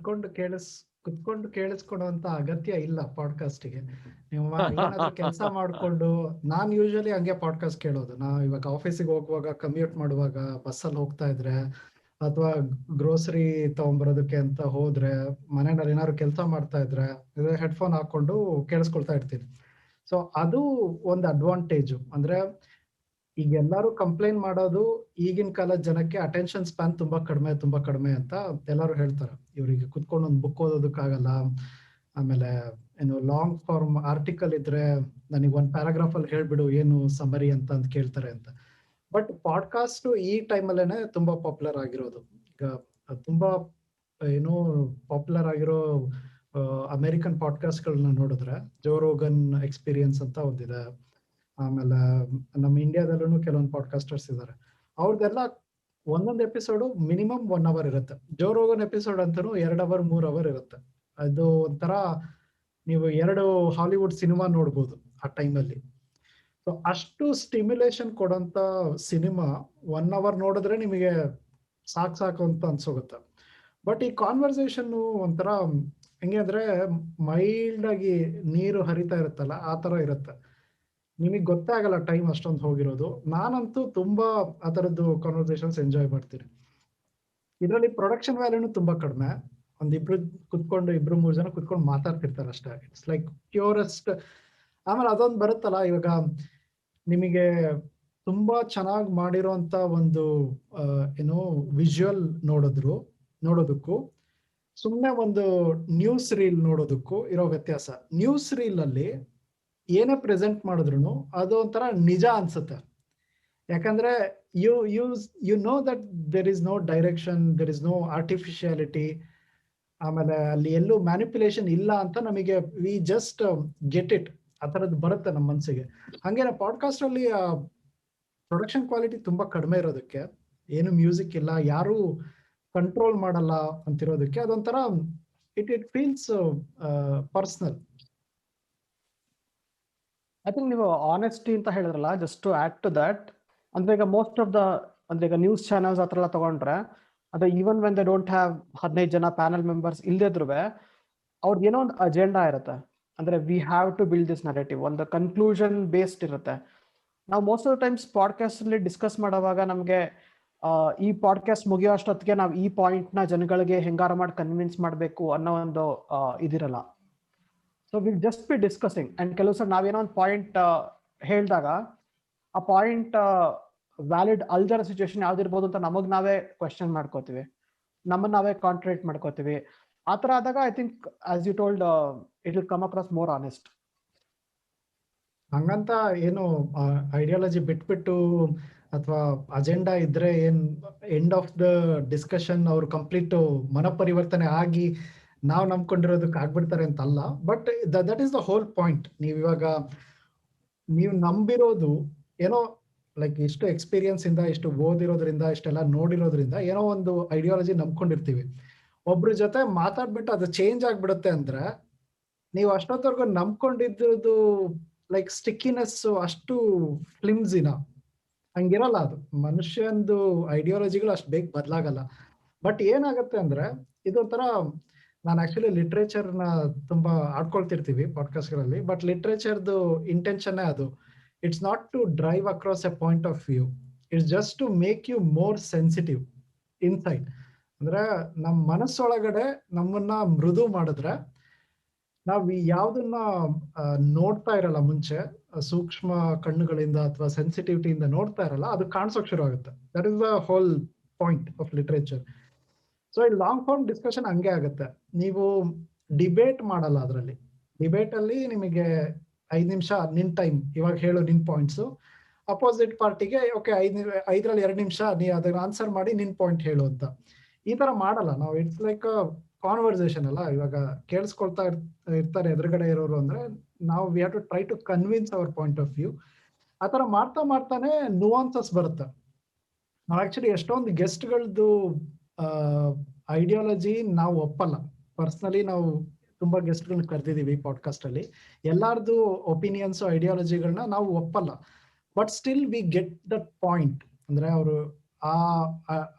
ಕುತ್ಕೊಂಡು ಕೇಳಿಸ್ಕೊಡುವಂತ ಅಗತ್ಯ ಇಲ್ಲ ಪಾಡ್ಕಾಸ್ಟ್ಗೆ. ನೀವು ಏನಾದ್ರೂ ಕೆಲಸ ಮಾಡ್ಕೊಂಡು, ನಾನ್ ಯೂಶಲಿ ಹಂಗೆ ಪಾಡ್ಕಾಸ್ಟ್ ಕೇಳೋದು. ನಾ ಇವಾಗ ಆಫೀಸಿಗೆ ಹೋಗುವಾಗ, ಕಮ್ಯೂಟ್ ಮಾಡುವಾಗ, ಬಸ್ಸಲ್ಲಿ ಹೋಗ್ತಾ ಇದ್ರೆ, ಅಥವಾ ಗ್ರೋಸರಿ ತಗೊಂಬರೋದಕ್ಕೆ ಅಂತ ಹೋದ್ರೆ, ಮನೆಯಲ್ಲಿ ಏನಾದ್ರು ಕೆಲಸ ಮಾಡ್ತಾ ಇದ್ರೆ ಹೆಡ್ಫೋನ್ ಹಾಕೊಂಡು ಕೇಳಿಸ್ಕೊಳ್ತಾ ಇರ್ತೀನಿ. ಸೊ ಅದು ಒಂದು ಅಡ್ವಾಂಟೇಜು. ಅಂದ್ರೆ ಈಗ ಎಲ್ಲರೂ ಕಂಪ್ಲೇಂಟ್ ಮಾಡೋದು ಈಗಿನ ಕಾಲದ ಜನಕ್ಕೆ ಅಟೆನ್ಷನ್ ಸ್ಪ್ಯಾನ್ ತುಂಬಾ ಕಡಿಮೆ ಅಂತ ಎಲ್ಲರೂ ಹೇಳ್ತಾರೆ. ಇವರಿಗೆ ಕುತ್ಕೊಂಡು ಒಂದು ಬುಕ್ ಓದೋದಕ್ಕಾಗಲ್ಲ. ಆಮೇಲೆ ಏನು ಲಾಂಗ್ ಫಾರ್ಮ್ ಆರ್ಟಿಕಲ್ ಇದ್ರೆ ನನಗೆ ಒಂದು ಪ್ಯಾರಾಗ್ರಾಫ್ ಅಲ್ಲಿ ಹೇಳ್ಬಿಡು ಏನು ಸಮರಿ ಅಂತ ಕೇಳ್ತಾರೆ ಅಂತ. ಬಟ್ ಪಾಡ್ಕಾಸ್ಟ್ ಈ ಟೈಮಲ್ಲೇನೆ ತುಂಬಾ ಪಾಪ್ಯುಲರ್ ಆಗಿರೋದು. ಈಗ ತುಂಬಾ ಏನೋ ಪಾಪ್ಯುಲರ್ ಆಗಿರೋ ಅಮೆರಿಕನ್ ಪಾಡ್ಕಾಸ್ಟ್ಗಳನ್ನ ನೋಡಿದ್ರೆ, ಜೋ ರೋಗನ್ ಎಕ್ಸ್ಪೀರಿಯನ್ಸ್ ಅಂತ ಒಂದಿದೆ. ಆಮೇಲೆ ನಮ್ಮ ಇಂಡಿಯಾದಲ್ಲೂ ಕೆಲವೊಂದು ಪಾಡ್ಕಾಸ್ಟರ್ಸ್ ಇದ್ದಾರೆ. ಅವ್ರದ್ದೆಲ್ಲ ಒಂದೊಂದು ಎಪಿಸೋಡು ಮಿನಿಮಮ್ 1 ಅವರ್ ಇರುತ್ತೆ. ಜೋ ರೋಗನ್ ಎಪಿಸೋಡ್ ಅಂತೂ 2 ಅವರ್ 3 ಅವರ್ ಇರುತ್ತೆ. ಅದು ಒಂಥರ ನೀವು 2 ಹಾಲಿವುಡ್ ಸಿನಿಮಾ ನೋಡ್ಬೋದು ಆ ಟೈಮಲ್ಲಿ. ಸೊ ಅಷ್ಟು ಸ್ಟಿಮ್ಯುಲೇಷನ್ ಕೊಡೋಂಥ ಸಿನಿಮಾ 1 ಅವರ್ ನೋಡಿದ್ರೆ ನಿಮಗೆ ಸಾಕು ಅಂತ ಅನ್ಸೋಗುತ್ತೆ. ಬಟ್ ಈ ಕಾನ್ವರ್ಸೇಷನ್ ಒಂಥರ ಹೆಂಗೆ ಅಂದ್ರೆ ಮೈಲ್ಡ್ ಆಗಿ ನೀರು ಹರಿತಾ ಇರುತ್ತಲ್ಲ, ಆ ತರ ಇರುತ್ತೆ. ನಿಮಗೆ ಗೊತ್ತೇ ಆಗಲ್ಲ ಟೈಮ್ ಅಷ್ಟೊಂದು ಹೋಗಿರೋದು. ನಾನಂತೂ ತುಂಬಾ ಆ ಥರದ್ದು ಕಾನ್ವರ್ಸೇಷನ್ಸ್ ಎಂಜಾಯ್ ಮಾಡ್ತೀನಿ. ಇದರಲ್ಲಿ ಪ್ರೊಡಕ್ಷನ್ ವ್ಯಾಲ್ಯೂನು ತುಂಬಾ ಕಡಿಮೆ. ಒಂದಿಬ್ರು ಕುತ್ಕೊಂಡು 2-3 ಜನ ಕುತ್ಕೊಂಡು ಮಾತಾಡ್ತಿರ್ತಾರೆ ಅಷ್ಟೇ. It's like purest. ಆಮೇಲೆ ಅದೊಂದು ಬರುತ್ತಲ್ಲ, ಇವಾಗ ನಿಮಗೆ ತುಂಬಾ ಚೆನ್ನಾಗಿ ಮಾಡಿರೋಂಥ ಒಂದು ಏನೋ ವಿಜುವಲ್ ನೋಡೋದಕ್ಕೂ ಸುಮ್ಮನೆ ಒಂದು ನ್ಯೂಸ್ ರೀಲ್ ನೋಡೋದಕ್ಕೂ ಇರೋ ವ್ಯತ್ಯಾಸ. ನ್ಯೂಸ್ ರೀಲ್ ಅಲ್ಲಿ ಏನೇ ಪ್ರೆಸೆಂಟ್ ಮಾಡಿದ್ರು ಅದು ಒಂಥರ ನಿಜ ಅನ್ಸುತ್ತೆ. ಯಾಕಂದ್ರೆ you know that there is no direction, there is no artificiality, ಆಮೇಲೆ ಅಲ್ಲಿ ಎಲ್ಲೂ ಮ್ಯಾನಿಪ್ಯುಲೇಷನ್ ಇಲ್ಲ ಅಂತ ನಮಗೆ ವಿ ಜಸ್ಟ್ ಗೆಟ್ ಇಟ್, ಆ ಥರದ್ದು ಬರುತ್ತೆ ನಮ್ಮ ಮನಸ್ಸಿಗೆ. ಹಂಗೇನೆ ಪಾಡ್ಕಾಸ್ಟ್ ಅಲ್ಲಿ ಪ್ರೊಡಕ್ಷನ್ ಕ್ವಾಲಿಟಿ ತುಂಬಾ ಕಡಿಮೆ ಇರೋದಕ್ಕೆ, ಏನು ಮ್ಯೂಸಿಕ್ ಇಲ್ಲ, ಯಾರು ಕಂಟ್ರೋಲ್ ಮಾಡಲ್ಲ ಅಂತಿರೋದಕ್ಕೆ ಅದೊಂಥರ it feels personal. I think ನೀವು ಆನೆಸ್ಟಿ ಅಂತ ಹೇಳಿದ್ರಲ್ಲ, just to add to that, ಅಂದ್ರೆ ಈಗ ಮೋಸ್ಟ್ ಆಫ್ ದ ಅಂದ್ರೆ ಈಗ ನ್ಯೂಸ್ ಚಾನಲ್ಸ್ ಆ ಥರ ಎಲ್ಲ ತಗೊಂಡ್ರೆ, ಅದು even when they don't have 15 ಜನ ಪ್ಯಾನಲ್ ಮೆಂಬರ್ಸ್ ಇಲ್ದಿದ್ರು ಅವ್ರದ್ದು ಏನೋ ಒಂದು ಅಜೆಂಡಾ ಇರುತ್ತೆ. ಅಂದ್ರೆ we have to build this narrative, ಒಂದು ಕನ್ಕ್ಲೂಷನ್ ಬೇಸ್ಡ್ ಇರುತ್ತೆ. ನಾವು most of the times podcast ಅಲ್ಲಿ ಡಿಸ್ಕಸ್ ಮಾಡುವಾಗ ನಮಗೆ ಈ ಪಾಡ್ಕಾಸ್ಟ್ ಮುಗಿಯೋ ಅಷ್ಟೊತ್ತಿಗೆ ನಾವು ಈ ಪಾಯಿಂಟ್ ನ ಜನಗಳಿಗೆ ಹೆಂಗಾರ ಮಾಡಿ ಕನ್ವಿನ್ಸ್ ಮಾಡಬೇಕು ಅನ್ನೋ ಒಂದು ಇದಿರಲ್ಲ. So will just be discussing, and ಕೆಲವು ಸಲ ನಾವೇನೋ ಒಂದು ಪಾಯಿಂಟ್ ಹೇಳಿದಾಗ ಆ ಪಾಯಿಂಟ್ ವ್ಯಾಲಿಡ್ ಅಲ್ದರ ಸಿಚುವೇಶನ್ ಯಾವ್ದಿರ್ಬೋದು ಅಂತ ನಮಗ್ ನಾವೇ ಕ್ವೆಶ್ಚನ್ ಮಾಡ್ಕೋತೀವಿ, ನಮ್ಮನ್ನ ನಾವೇ ಕಾಂಟ್ರಾಡಿಕ್ಟ್ ಮಾಡ್ಕೋತೀವಿ. ಆ ಥರ ಆದಾಗ I think as you told it will come across more honest. ಹಂಗಂತ ಏನು ಐಡಿಯಾಲಜಿ ಬಿಟ್ಬಿಟ್ಟು ಅಥವಾ ಅಜೆಂಡಾ ಇದ್ರೆ ಏನ್ ಎಂಡ್ ಆಫ್ ದ ಡಿಸ್ಕಷನ್ ಅವ್ರು ಕಂಪ್ಲೀಟ್ ಮನಪರಿವರ್ತನೆ ಆಗಿ ನಾವು ನಂಬ್ಕೊಂಡಿರೋದಕ್ಕೆ ಆಗ್ಬಿಡ್ತಾರೆ ಅಂತಲ್ಲ. But that is the whole point. ನೀವು ನಂಬಿರೋದು ಏನೋ ಲೈಕ್ ಇಷ್ಟು ಎಕ್ಸ್ಪೀರಿಯನ್ಸ್ ಇಂದ, ಇಷ್ಟು ಓದಿರೋದ್ರಿಂದ, ಇಷ್ಟೆಲ್ಲ ನೋಡಿರೋದ್ರಿಂದ ಏನೋ ಒಂದು ಐಡಿಯಾಲಜಿ ನಂಬ್ಕೊಂಡಿರ್ತೀವಿ. ಒಬ್ರ ಜೊತೆ ಮಾತಾಡ್ಬಿಟ್ಟು ಅದು ಚೇಂಜ್ ಆಗ್ಬಿಡುತ್ತೆ ಅಂದ್ರೆ ನೀವು ಅಷ್ಟೊತ್ತವರೆಗೂ ನಂಬ್ಕೊಂಡಿದ್ದು ಲೈಕ್ ಸ್ಟಿಕ್ಕಿನೆಸ್ ಅಷ್ಟು ಫ್ಲಿಮ್ಸಿನ ಹಂಗಿರಲ್ಲ. ಅದು ಮನುಷ್ಯಂದು ಐಡಿಯಾಲಜಿಗಳು ಅಷ್ಟು ಬೇಗ ಬದಲಾಗಲ್ಲ. ಬಟ್ ಏನಾಗುತ್ತೆ ಅಂದ್ರೆ ಇದೊಂಥರ, ನಾನು ಆಕ್ಚುಲಿ ಲಿಟ್ರೇಚರ್ನ ತುಂಬಾ ಆಡ್ಕೊಳ್ತಿರ್ತೀವಿ ಪಾಡ್ಕಾಸ್ಟ್ಗಳಲ್ಲಿ, ಬಟ್ ಲಿಟ್ರೇಚರ್ದು ಇಂಟೆನ್ಷನ್ನೇ ಅದು. It's not to drive across a point of view, it's just to make you more sensitive inside. ಅಂದ್ರೆ ನಮ್ಮ ಮನಸ್ಸೊಳಗಡೆ ನಮ್ಮನ್ನ ಮೃದು ಮಾಡಿದ್ರೆ ನಾವು ಯಾವ್ದನ್ನ ನೋಡ್ತಾ ಇರಲ್ಲ ಮುಂಚೆ ಸೂಕ್ಷ್ಮ ಕಣ್ಣುಗಳಿಂದ ಅಥವಾ ಸೆನ್ಸಿಟಿವಿಟಿಯಿಂದ ನೋಡ್ತಾ ಇರಲ್ಲ, ಅದು ಕಾಣಿಸೋಕ್ ಶುರು ಆಗುತ್ತೆ. That is the whole point of literature. So ಈ ಲಾಂಗ್ ಫಾರ್ಮ್ ಡಿಸ್ಕಷನ್ ಹಂಗೆ ಆಗುತ್ತೆ. ನೀವು ಡಿಬೇಟ್ ಮಾಡಲ್ಲ. ಅದರಲ್ಲಿ ಡಿಬೇಟ್ ಅಲ್ಲಿ ನಿಮಗೆ 5 ನಿಮಿಷ ನಿನ್ ಟೈಮ್, ಇವಾಗ ಹೇಳು ನಿನ್ ಪಾಯಿಂಟ್ಸು. ಅಪೋಸಿಟ್ ಪಾರ್ಟಿಗೆ ಓಕೆ 5ರಲ್ಲಿ 2 ನಿಮಿಷ ನೀ ಅದನ್ನ ಆನ್ಸರ್ ಮಾಡಿ ನಿನ್ ಪಾಯಿಂಟ್ ಹೇಳು ಅಂತ. ಈ ತರ ಮಾಡಲ್ಲ ನಾವು. ಇಟ್ಸ್ ಲೈಕ್ ಕಾನ್ವರ್ಸೇಷನ್ ಅಲ್ಲ. ಇವಾಗ ಕೇಳಿಸ್ಕೊಳ್ತಾ ಇರ್ತಾರೆ ಎದುರುಗಡೆ ಇರೋರು ಅಂದ್ರೆ ನಾವು we have to try to convince our point of view. ಆ ತರ ಮಾಡ್ತಾನೆ ನುವಾನ್ಸಸ್ ಬರುತ್ತೆ. ನಾವು ಆಕ್ಚುಲಿ ಎಷ್ಟೊಂದು ಗೆಸ್ಟ್ಗಳದ್ದು ಐಡಿಯಾಲಜಿ ನಾವು ಒಪ್ಪಲ್ಲ. ಪರ್ಸನಲಿ ನಾವು ತುಂಬಾ ಗೆಸ್ಟ್ಗಳನ್ನ ಕರೆದಿದ್ದೀವಿ ಪಾಡ್ಕಾಸ್ಟ್ ಅಲ್ಲಿ. ಎಲ್ಲಾರ್ದು ಒಪಿನಿಯನ್ಸ್ ಐಡಿಯಾಲಜಿಗಳನ್ನ ನಾವು ಒಪ್ಪಲ್ಲ. But still we get that point. ಅಂದ್ರೆ ಅವರು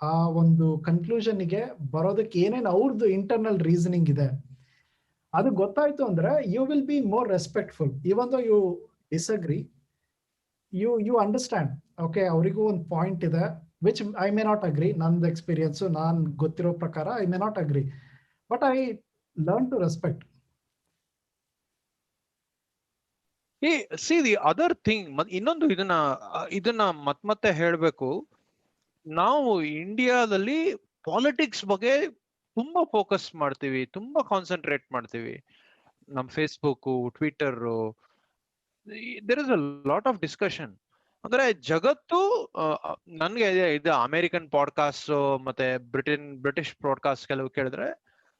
ಆ ಒಂದು ಕನ್ಕ್ಲೂಷನ್ಗೆ ಬರೋದಕ್ಕೆ ಏನೇನು ಅವ್ರದ್ದು ಇಂಟರ್ನಲ್ ರೀಸನಿಂಗ್ ಇದೆ ಅದು ಗೊತ್ತಾಯ್ತು ಅಂದ್ರೆ you will be more respectful. Even though you disagree, you understand okay ಅವರಿಗೂ ಒಂದು ಪಾಯಿಂಟ್ ಇದೆ which I may not agree. ನಂದು ಎಕ್ಸ್ಪೀರಿಯನ್ಸು ನಾನು ಗೊತ್ತಿರೋ ಪ್ರಕಾರ I may not agree, but I learn to respect. See the other thing, ಇನ್ನೊಂದು ಇದನ್ನ ಮತ್ತೆ ಹೇಳ್ಬೇಕು. ನಾವು ಇಂಡಿಯಾದಲ್ಲಿ ಪಾಲಿಟಿಕ್ಸ್ ಬಗ್ಗೆ ತುಂಬಾ ಫೋಕಸ್ ಮಾಡ್ತೀವಿ, ತುಂಬಾ ಕಾನ್ಸಂಟ್ರೇಟ್ ಮಾಡ್ತೀವಿ. ನಮ್ Facebook, Twitter, there is a lot of discussion. ಅಂದ್ರೆ ಜಗತ್ತು ನನ್ಗೆ ಇದು ಅಮೆರಿಕನ್ ಪಾಡ್ಕಾಸ್ಟ್ ಮತ್ತೆ ಬ್ರಿಟಿಷ್ ಪಾಡ್ಕಾಸ್ಟ್ ಕೆಲವು ಕೇಳಿದ್ರೆ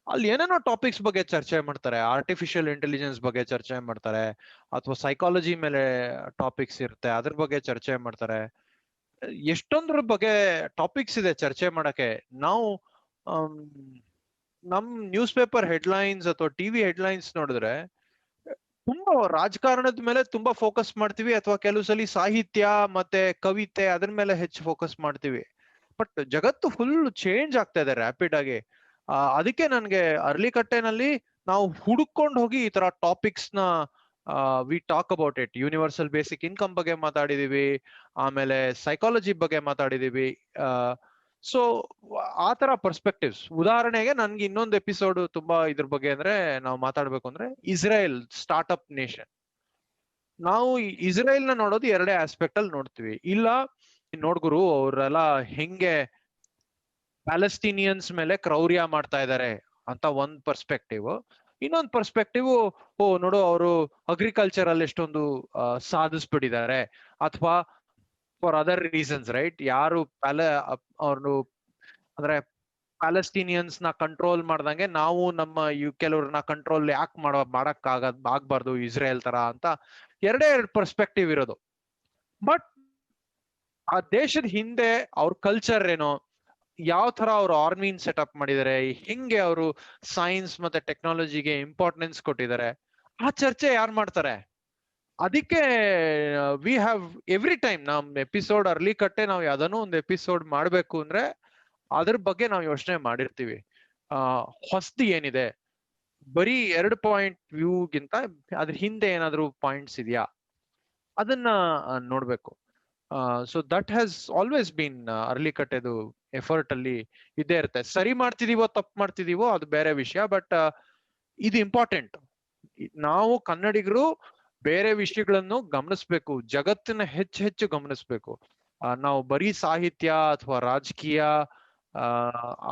ಅಲ್ಲಿ ಏನೇನೋ ಟಾಪಿಕ್ಸ್ ಬಗ್ಗೆ ಚರ್ಚೆ ಮಾಡ್ತಾರೆ. ಆರ್ಟಿಫಿಷಿಯಲ್ ಇಂಟೆಲಿಜೆನ್ಸ್ ಬಗ್ಗೆ ಚರ್ಚೆ ಮಾಡ್ತಾರೆ, ಅಥವಾ ಸೈಕಾಲಜಿ ಮೇಲೆ ಟಾಪಿಕ್ಸ್ ಇರುತ್ತೆ ಅದ್ರ ಬಗ್ಗೆ ಚರ್ಚೆ ಮಾಡ್ತಾರೆ. ಎಷ್ಟೊಂದ್ರ ಬಗ್ಗೆ ಟಾಪಿಕ್ಸ್ ಇದೆ ಚರ್ಚೆ ಮಾಡಕ್ಕೆ. ನಾವು ನಮ್ ನ್ಯೂಸ್ ಪೇಪರ್ ಹೆಡ್ಲೈನ್ಸ್ ಅಥವಾ ಟಿವಿ ಹೆಡ್ಲೈನ್ಸ್ ನೋಡಿದ್ರೆ ತುಂಬಾ ರಾಜಕಾರಣದ ಮೇಲೆ ತುಂಬಾ ಫೋಕಸ್ ಮಾಡ್ತೀವಿ, ಅಥವಾ ಕೆಲವು ಸಲ ಸಾಹಿತ್ಯ ಮತ್ತೆ ಕವಿತೆ ಅದ್ರ ಮೇಲೆ ಹೆಚ್ಚು ಫೋಕಸ್ ಮಾಡ್ತೀವಿ. ಬಟ್ ಜಗತ್ತು ಫುಲ್ ಚೇಂಜ್ ಆಗ್ತಾ ಇದೆ ರ್ಯಾಪಿಡ್ ಆಗಿ. ಅದಕ್ಕೆ ನನ್ಗೆ ಅರ್ಲಿಕಟ್ಟೆನಲ್ಲಿ ನಾವು ಹುಡುಕೊಂಡು ಹೋಗಿ ಈ ತರ ಟಾಪಿಕ್ಸ್ ನ we talk about it. Universal basic income ಬಗ್ಗೆ ಮಾತಾಡಿದೀವಿ, ಆಮೇಲೆ ಸೈಕಾಲಜಿ ಬಗ್ಗೆ ಮಾತಾಡಿದೀವಿ. ಸೊ ಆ ತರ ಪರ್ಸ್ಪೆಕ್ಟಿವ್ಸ್. ಉದಾಹರಣೆಗೆ ನನ್ಗೆ ಇನ್ನೊಂದು ಎಪಿಸೋಡ್ ತುಂಬಾ ಇದ್ರ ಬಗ್ಗೆ ಅಂದ್ರೆ ನಾವು ಮಾತಾಡ್ಬೇಕು ಅಂದ್ರೆ ಇಸ್ರೇಲ್ ಸ್ಟಾರ್ಟ್ಅಪ್ ನೇಷನ್. ನಾವು ಇಸ್ರೇಲ್ ನ ನೋಡೋದು ಎರಡೇ ಆಸ್ಪೆಕ್ಟ್ ಅಲ್ಲಿ ನೋಡ್ತೀವಿ. ಇಲ್ಲ ನೋಡ್ಗುರು ಅವರೆಲ್ಲ ಹೆಂಗೆ ಪ್ಯಾಲೆಸ್ಟೀನಿಯನ್ಸ್ ಮೇಲೆ ಕ್ರೌರ್ಯ ಮಾಡ್ತಾ ಇದ್ದಾರೆ ಅಂತ ಒಂದ್ ಪರ್ಸ್ಪೆಕ್ಟಿವ್. ಇನ್ನೊಂದು ಪರ್ಸ್ಪೆಕ್ಟಿವ್, ಓ ನೋಡು ಅವರು ಅಗ್ರಿಕಲ್ಚರ್ ಅಲ್ಲಿ ಎಷ್ಟೊಂದು ಸಾಧಿಸ್ಬಿಟ್ಟಿದ್ದಾರೆ, ಅಥವಾ ಫಾರ್ ಅದರ್ ರೀಸನ್ಸ್, ರೈಟ್? ಯಾರು ಅವ್ರು ಅಂದ್ರೆ ಪ್ಯಾಲೆಸ್ಟೀನಿಯನ್ಸ್ ನ ಕಂಟ್ರೋಲ್ ಮಾಡ್ದಂಗೆ ನಾವು ನಮ್ಮ ಕೆಲವ್ರನ್ನ ಕಂಟ್ರೋಲ್ ಯಾಕೆ ಆಗ್ಬಾರ್ದು ಇಸ್ರೇಲ್ ತರ ಅಂತ ಎರಡೇ ಎರಡು ಪರ್ಸ್ಪೆಕ್ಟಿವ್ ಇರೋದು. ಬಟ್ ಆ ದೇಶದ ಹಿಂದೆ ಅವ್ರ ಕಲ್ಚರ್ ಏನೋ, ಯಾವ ತರ ಅವ್ರು ಆರ್ಮಿನ್ ಸೆಟಪ್ ಮಾಡಿದ್ದಾರೆ, ಹೆಂಗೆ ಅವರು ಸೈನ್ಸ್ ಮತ್ತೆ ಟೆಕ್ನಾಲಜಿಗೆ ಇಂಪಾರ್ಟೆನ್ಸ್ ಕೊಟ್ಟಿದ್ದಾರೆ, ಆ ಚರ್ಚೆ ಯಾರು ಮಾಡ್ತಾರೆ? ಅದಕ್ಕೆ ವಿ ಹ್ಯಾವ್ ಎವ್ರಿ ಟೈಮ್ ನಮ್ ಎಪಿಸೋಡ್ ಅರ್ಲಿ ಕಟ್ಟೆ ನಾವು ಯಾವ್ದಾನು ಒಂದು ಎಪಿಸೋಡ್ ಮಾಡ್ಬೇಕು ಅಂದ್ರೆ ಅದ್ರ ಬಗ್ಗೆ ನಾವು ಯೋಚನೆ ಮಾಡಿರ್ತೀವಿ. ಹೊಸದು ಏನಿದೆ, ಬರೀ 2 ಪಾಯಿಂಟ್ ವ್ಯೂಗಿಂತ ಅದ್ರ ಹಿಂದೆ ಏನಾದ್ರು ಪಾಯಿಂಟ್ಸ್ ಇದೆಯಾ ಅದನ್ನ ನೋಡ್ಬೇಕು. So that has always been ಅರ್ಲಿ ಕಟ್ಟೆದು ಎಫರ್ಟ್ ಅಲ್ಲಿ ಇದ್ದೇ ಇರುತ್ತೆ. ಸರಿ ಮಾಡ್ತಿದೀವೋ ತಪ್ಪು ಮಾಡ್ತಿದೀವೋ ಅದು ಬೇರೆ ವಿಷಯ, ಬಟ್ ಇದು ಇಂಪಾರ್ಟೆಂಟ್. ನಾವು ಕನ್ನಡಿಗರು ಬೇರೆ ವಿಷಯಗಳನ್ನು ಗಮನಿಸ್ಬೇಕು, ಜಗತ್ತನ್ನ ಹೆಚ್ಚು ಗಮನಿಸ್ಬೇಕು. ನಾವು ಬರೀ ಸಾಹಿತ್ಯ ಅಥವಾ ರಾಜಕೀಯ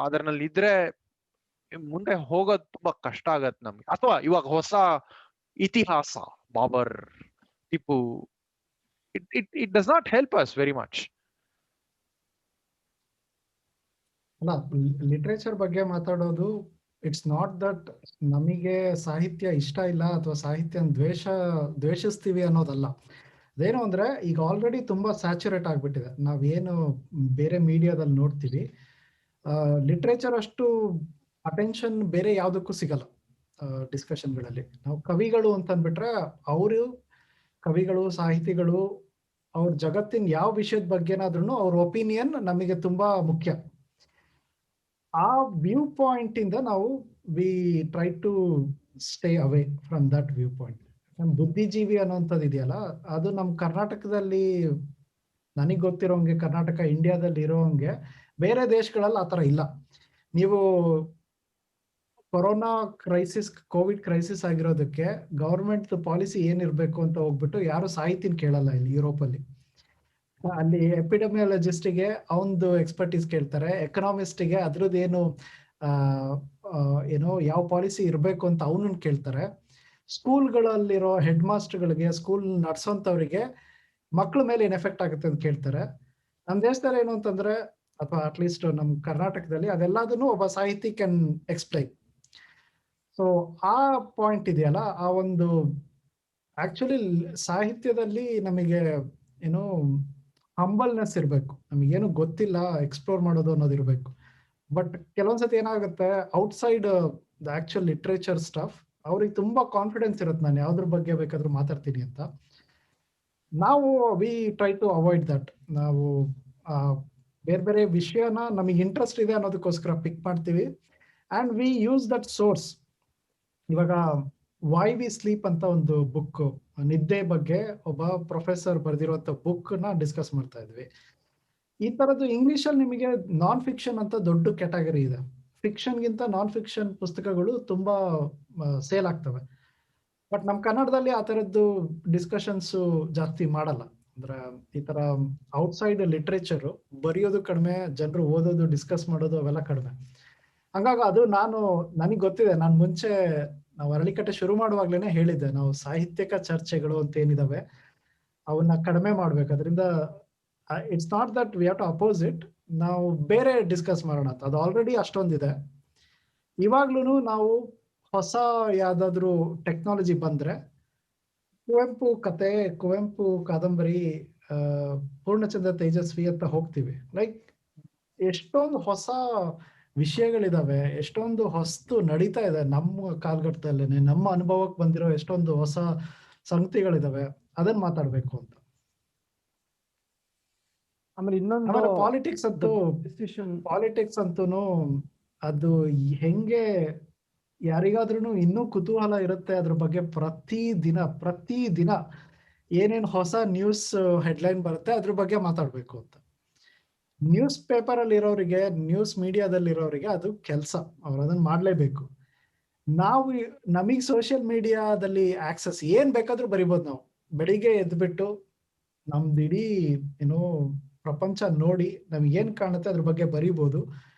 ಅದರಲ್ಲಿ ಇದ್ರೆ ಮುಂದೆ ಹೋಗೋದು ತುಂಬಾ ಕಷ್ಟ ಆಗತ್ ನಮ್ಗೆ. ಅಥವಾ ಇವಾಗ ಹೊಸ ಇತಿಹಾಸ, Babar, Tipu, it does not help us very much. ಅಲ್ಲ, ಲಿಟ್ರೇಚರ್ ಬಗ್ಗೆ ಮಾತಾಡೋದು, ಇಟ್ಸ್ ನಾಟ್ ದಟ್ ನಮಗೆ ಸಾಹಿತ್ಯ ಇಷ್ಟ ಇಲ್ಲ ಅಥವಾ ಸಾಹಿತ್ಯ ದ್ವೇಷಿಸ್ತೀವಿ ಅನ್ನೋದಲ್ಲ. ಅದೇನು ಅಂದ್ರೆ ಈಗ ಆಲ್ರೆಡಿ ತುಂಬಾ ಸ್ಯಾಚುರೇಟ್ ಆಗ್ಬಿಟ್ಟಿದೆ. ನಾವೇನು ಬೇರೆ ಮೀಡಿಯಾದಲ್ಲಿ ನೋಡ್ತೀವಿ, ಲಿಟ್ರೇಚರ್ ಅಷ್ಟು ಅಟೆನ್ಷನ್ ಬೇರೆ ಯಾವುದಕ್ಕೂ ಸಿಗಲ್ಲ ಡಿಸ್ಕಷನ್ಗಳಲ್ಲಿ. ನಾವು ಕವಿಗಳು ಅಂತಂದ್ಬಿಟ್ರೆ ಅವರು ಕವಿಗಳು, ಸಾಹಿತಿಗಳು, ಅವ್ರ ಜಗತ್ತಿನ ಯಾವ ವಿಷಯದ ಬಗ್ಗೆನಾದ್ರೂ ಅವ್ರ ಒಪಿನಿಯನ್ ನಮಗೆ ತುಂಬಾ ಮುಖ್ಯ. ಆ ವ್ಯೂ ಪಾಯಿಂಟ್ ಇಂದ ನಾವು we try to stay away from that view point. ನಮ್ ಬುದ್ಧಿಜೀವಿ ಅನ್ನೋಂಥದ್ದು ಇದೆಯಲ್ಲ, ಅದು ನಮ್ಮ ಕರ್ನಾಟಕದಲ್ಲಿ ನನಗೆ ಗೊತ್ತಿರೋಂಗೆ, ಕರ್ನಾಟಕ ಇಂಡಿಯಾದಲ್ಲಿ ಇರೋಂಗೆ ಬೇರೆ ದೇಶಗಳಲ್ಲಿ ಆ ಥರ ಇಲ್ಲ. ನೀವು ಕೊರೋನಾ ಕ್ರೈಸಿಸ್, ಕೋವಿಡ್ ಕ್ರೈಸಿಸ್ ಆಗಿರೋದಕ್ಕೆ ಗವರ್ಮೆಂಟ್ ಪಾಲಿಸಿ ಏನಿರ್ಬೇಕು ಅಂತ ಹೋಗ್ಬಿಟ್ಟು ಯಾರು ಸಾಹಿತಿನ ಕೇಳಲ್ಲ ಇಲ್ಲಿ ಯುರೋಪಲ್ಲಿ. ಅಲ್ಲಿ ಎಪಿಡೆಮಿಯಾಲಜಿಸ್ಟಿಗೆ ಅವನದು ಎಕ್ಸ್ಪರ್ಟೀಸ್ ಕೇಳ್ತಾರೆ, ಎಕನಾಮಿಸ್ಟಿಗೆ ಅದ್ರದ್ದೇನು ಏನೋ ಯಾವ ಪಾಲಿಸಿ ಇರಬೇಕು ಅಂತ ಅವನನ್ನ ಕೇಳ್ತಾರೆ, ಸ್ಕೂಲ್ಗಳಲ್ಲಿರೋ ಹೆಡ್ ಮಾಸ್ಟರ್ಗಳಿಗೆ, ಸ್ಕೂಲ್ ನಡೆಸೋಂಥವ್ರಿಗೆ ಮಕ್ಳ ಮೇಲೆ ಏನ್ ಎಫೆಕ್ಟ್ ಆಗುತ್ತೆ ಅಂತ ಕೇಳ್ತಾರೆ. ನಮ್ಮ ದೇಶದಲ್ಲಿ ಏನು ಅಂತಂದ್ರೆ, ಅಥವಾ ಅಟ್ಲೀಸ್ಟ್ ನಮ್ಮ ಕರ್ನಾಟಕದಲ್ಲಿ ಅದೆಲ್ಲದನ್ನು ಒಬ್ಬ ಸಾಹಿತಿ ಕ್ಯಾನ್ ಎಕ್ಸ್ಪ್ಲೈನ್. ಸೊ ಆ ಪಾಯಿಂಟ್ ಇದೆಯಲ್ಲ, ಆ ಒಂದು ಆಕ್ಚುಲಿ ಸಾಹಿತ್ಯದಲ್ಲಿ ನಮಗೆ ಏನೋ ಹಂಬಲ್ನೆಸ್ ಇರಬೇಕು, ನಮಗೇನು ಗೊತ್ತಿಲ್ಲ ಎಕ್ಸ್ಪ್ಲೋರ್ ಮಾಡೋದು ಅನ್ನೋದು ಇರಬೇಕು. ಬಟ್ ಕೆಲವೊಂದ್ಸತಿ ಏನಾಗುತ್ತೆ, outside the actual literature stuff ಅವ್ರಿಗೆ ತುಂಬಾ ಕಾನ್ಫಿಡೆನ್ಸ್ ಇರುತ್ತೆ, ನಾನು ಯಾವ್ದ್ರ ಬಗ್ಗೆ ಬೇಕಾದ್ರೂ ಮಾತಾಡ್ತೀನಿ ಅಂತ. ನಾವು we try to avoid that. ನಾವು ಬೇರೆ ಬೇರೆ ವಿಷಯನ ನಮಗೆ ಇಂಟ್ರೆಸ್ಟ್ ಇದೆ ಅನ್ನೋದಕ್ಕೋಸ್ಕರ ಪಿಕ್ ಮಾಡ್ತೀವಿ, and we use that source. ಇವಾಗ ವೈ ವಿ ಸ್ಲೀಪ್ ಅಂತ ಒಂದು ಬುಕ್, ನಿದ್ದೆ ಬಗ್ಗೆ ಒಬ್ಬ ಪ್ರೊಫೆಸರ್ ಬರೆದಿರುವಂತ ಬುಕ್ ನ ಡಿಸ್ಕಸ್ ಮಾಡ್ತಾ ಇದ್ವಿ. ಈ ತರದ್ದು ಇಂಗ್ಲಿಷಲ್ಲಿ ನಿಮಗೆ ನಾನ್ ಫಿಕ್ಷನ್ ಅಂತ ದೊಡ್ಡ ಕ್ಯಾಟಗರಿ ಇದೆ. ಫಿಕ್ಷನ್ಗಿಂತ ನಾನ್ ಫಿಕ್ಷನ್ ಪುಸ್ತಕಗಳು ತುಂಬಾ ಸೇಲ್ ಆಗ್ತವೆ. ಬಟ್ ನಮ್ಮ ಕನ್ನಡದಲ್ಲಿ ಆ ತರದ್ದು ಡಿಸ್ಕಷನ್ಸ್ ಜಾಸ್ತಿ ಮಾಡಲ್ಲ. ಅಂದ್ರೆ ಈ ತರ ಔಟ್ಸೈಡ್ ಲಿಟ್ರೇಚರ್ ಬರೆಯೋದು ಕಡಿಮೆ, ಜನರು ಓದೋದು, ಡಿಸ್ಕಸ್ ಮಾಡೋದು ಅವೆಲ್ಲ ಕಡಿಮೆ. ಹಂಗಾಗಿ ಅದು ನನಗೆ ಗೊತ್ತಿದೆ. ನಾನು ಮುಂಚೆ ನಾವು ಅರಳಿಕಟ್ಟೆ ಶುರು ಮಾಡುವಾಗ್ಲೇನೆ ಹೇಳಿದ್ದೆ, ನಾವು ಸಾಹಿತ್ಯಿಕ ಚರ್ಚೆಗಳು ಅಂತ ಏನಿದಾವೆ ಅವನ್ನ ಕಡಿಮೆ ಮಾಡ್ಬೇಕು. ಅದರಿಂದ it's not that we have to oppose it, ನಾವು ಬೇರೆ ಡಿಸ್ಕಸ್ ಮಾಡೋಣ ಅಂತ. ಅದು ಆಲ್ರೆಡಿ ಅಷ್ಟೊಂದಿದೆ. ಇವಾಗ್ಲೂ ನಾವು ಹೊಸ ಯಾವ್ದಾದ್ರು ಟೆಕ್ನಾಲಜಿ ಬಂದ್ರೆ, ಕುವೆಂಪು ಕತೆ, ಕುವೆಂಪು ಕಾದಂಬರಿ ಪೂರ್ಣಚಂದ್ರ ತೇಜಸ್ವಿ ಅಂತ ಹೋಗ್ತೀವಿ, ಲೈಕ್ ಎಷ್ಟೊಂದು ಹೊಸ ವಿಷಯಗಳಿದಾವೆ, ಎಷ್ಟೊಂದು ಹೊಸ್ತು ನಡೀತಾ ಇದೆ ನಮ್ಮ ಕಾಲಘಟ್ಟದಲ್ಲೇನೆ, ನಮ್ಮ ಅನುಭವಕ್ಕೆ ಬಂದಿರೋ ಎಷ್ಟೊಂದು ಹೊಸ ಸಂಗತಿಗಳಿದಾವೆ, ಅದನ್ನ ಮಾತಾಡ್ಬೇಕು ಅಂತ. ಆಮೇಲೆ ಇನ್ನೊಂದು ಆಮೇಲೆ ಪಾಲಿಟಿಕ್ಸ್ ಅಂತೂ ಅದು ಹೆಂಗೆ ಯಾರಿಗಾದ್ರೂ ಇನ್ನೂ ಕುತೂಹಲ ಇರುತ್ತೆ ಅದ್ರ ಬಗ್ಗೆ. ಪ್ರತಿದಿನ ಏನೇನು ಹೊಸ ನ್ಯೂಸ್ ಹೆಡ್ಲೈನ್ ಬರುತ್ತೆ ಅದ್ರ ಬಗ್ಗೆ ಮಾತಾಡ್ಬೇಕು ಅಂತ. ನ್ಯೂಸ್ ಪೇಪರ್ ಅಲ್ಲಿ ಇರೋರಿಗೆ, ನ್ಯೂಸ್ ಮೀಡಿಯಾದಲ್ಲಿ ಇರೋರಿಗೆ ಅದು ಕೆಲಸ, ಅವ್ರು ಅದನ್ನ ಮಾಡ್ಲೇಬೇಕು. ನಮಗ್ ಸೋಷಿಯಲ್ ಮೀಡಿಯಾದಲ್ಲಿ ಆಕ್ಸೆಸ್ ಏನ್ ಬೇಕಾದ್ರೂ ಬರಿಬೋದು. ನಾವು ಬೆಳಿಗ್ಗೆ ಎದ್ಬಿಟ್ಟು ನಮ್ದಿಡೀ ಪ್ರಪಂಚ ನೋಡಿ ನಮ್ಗೆ ಏನ್ ಕಾಣುತ್ತೆ ಅದ್ರ ಬಗ್ಗೆ ಬರಿಬೋದು.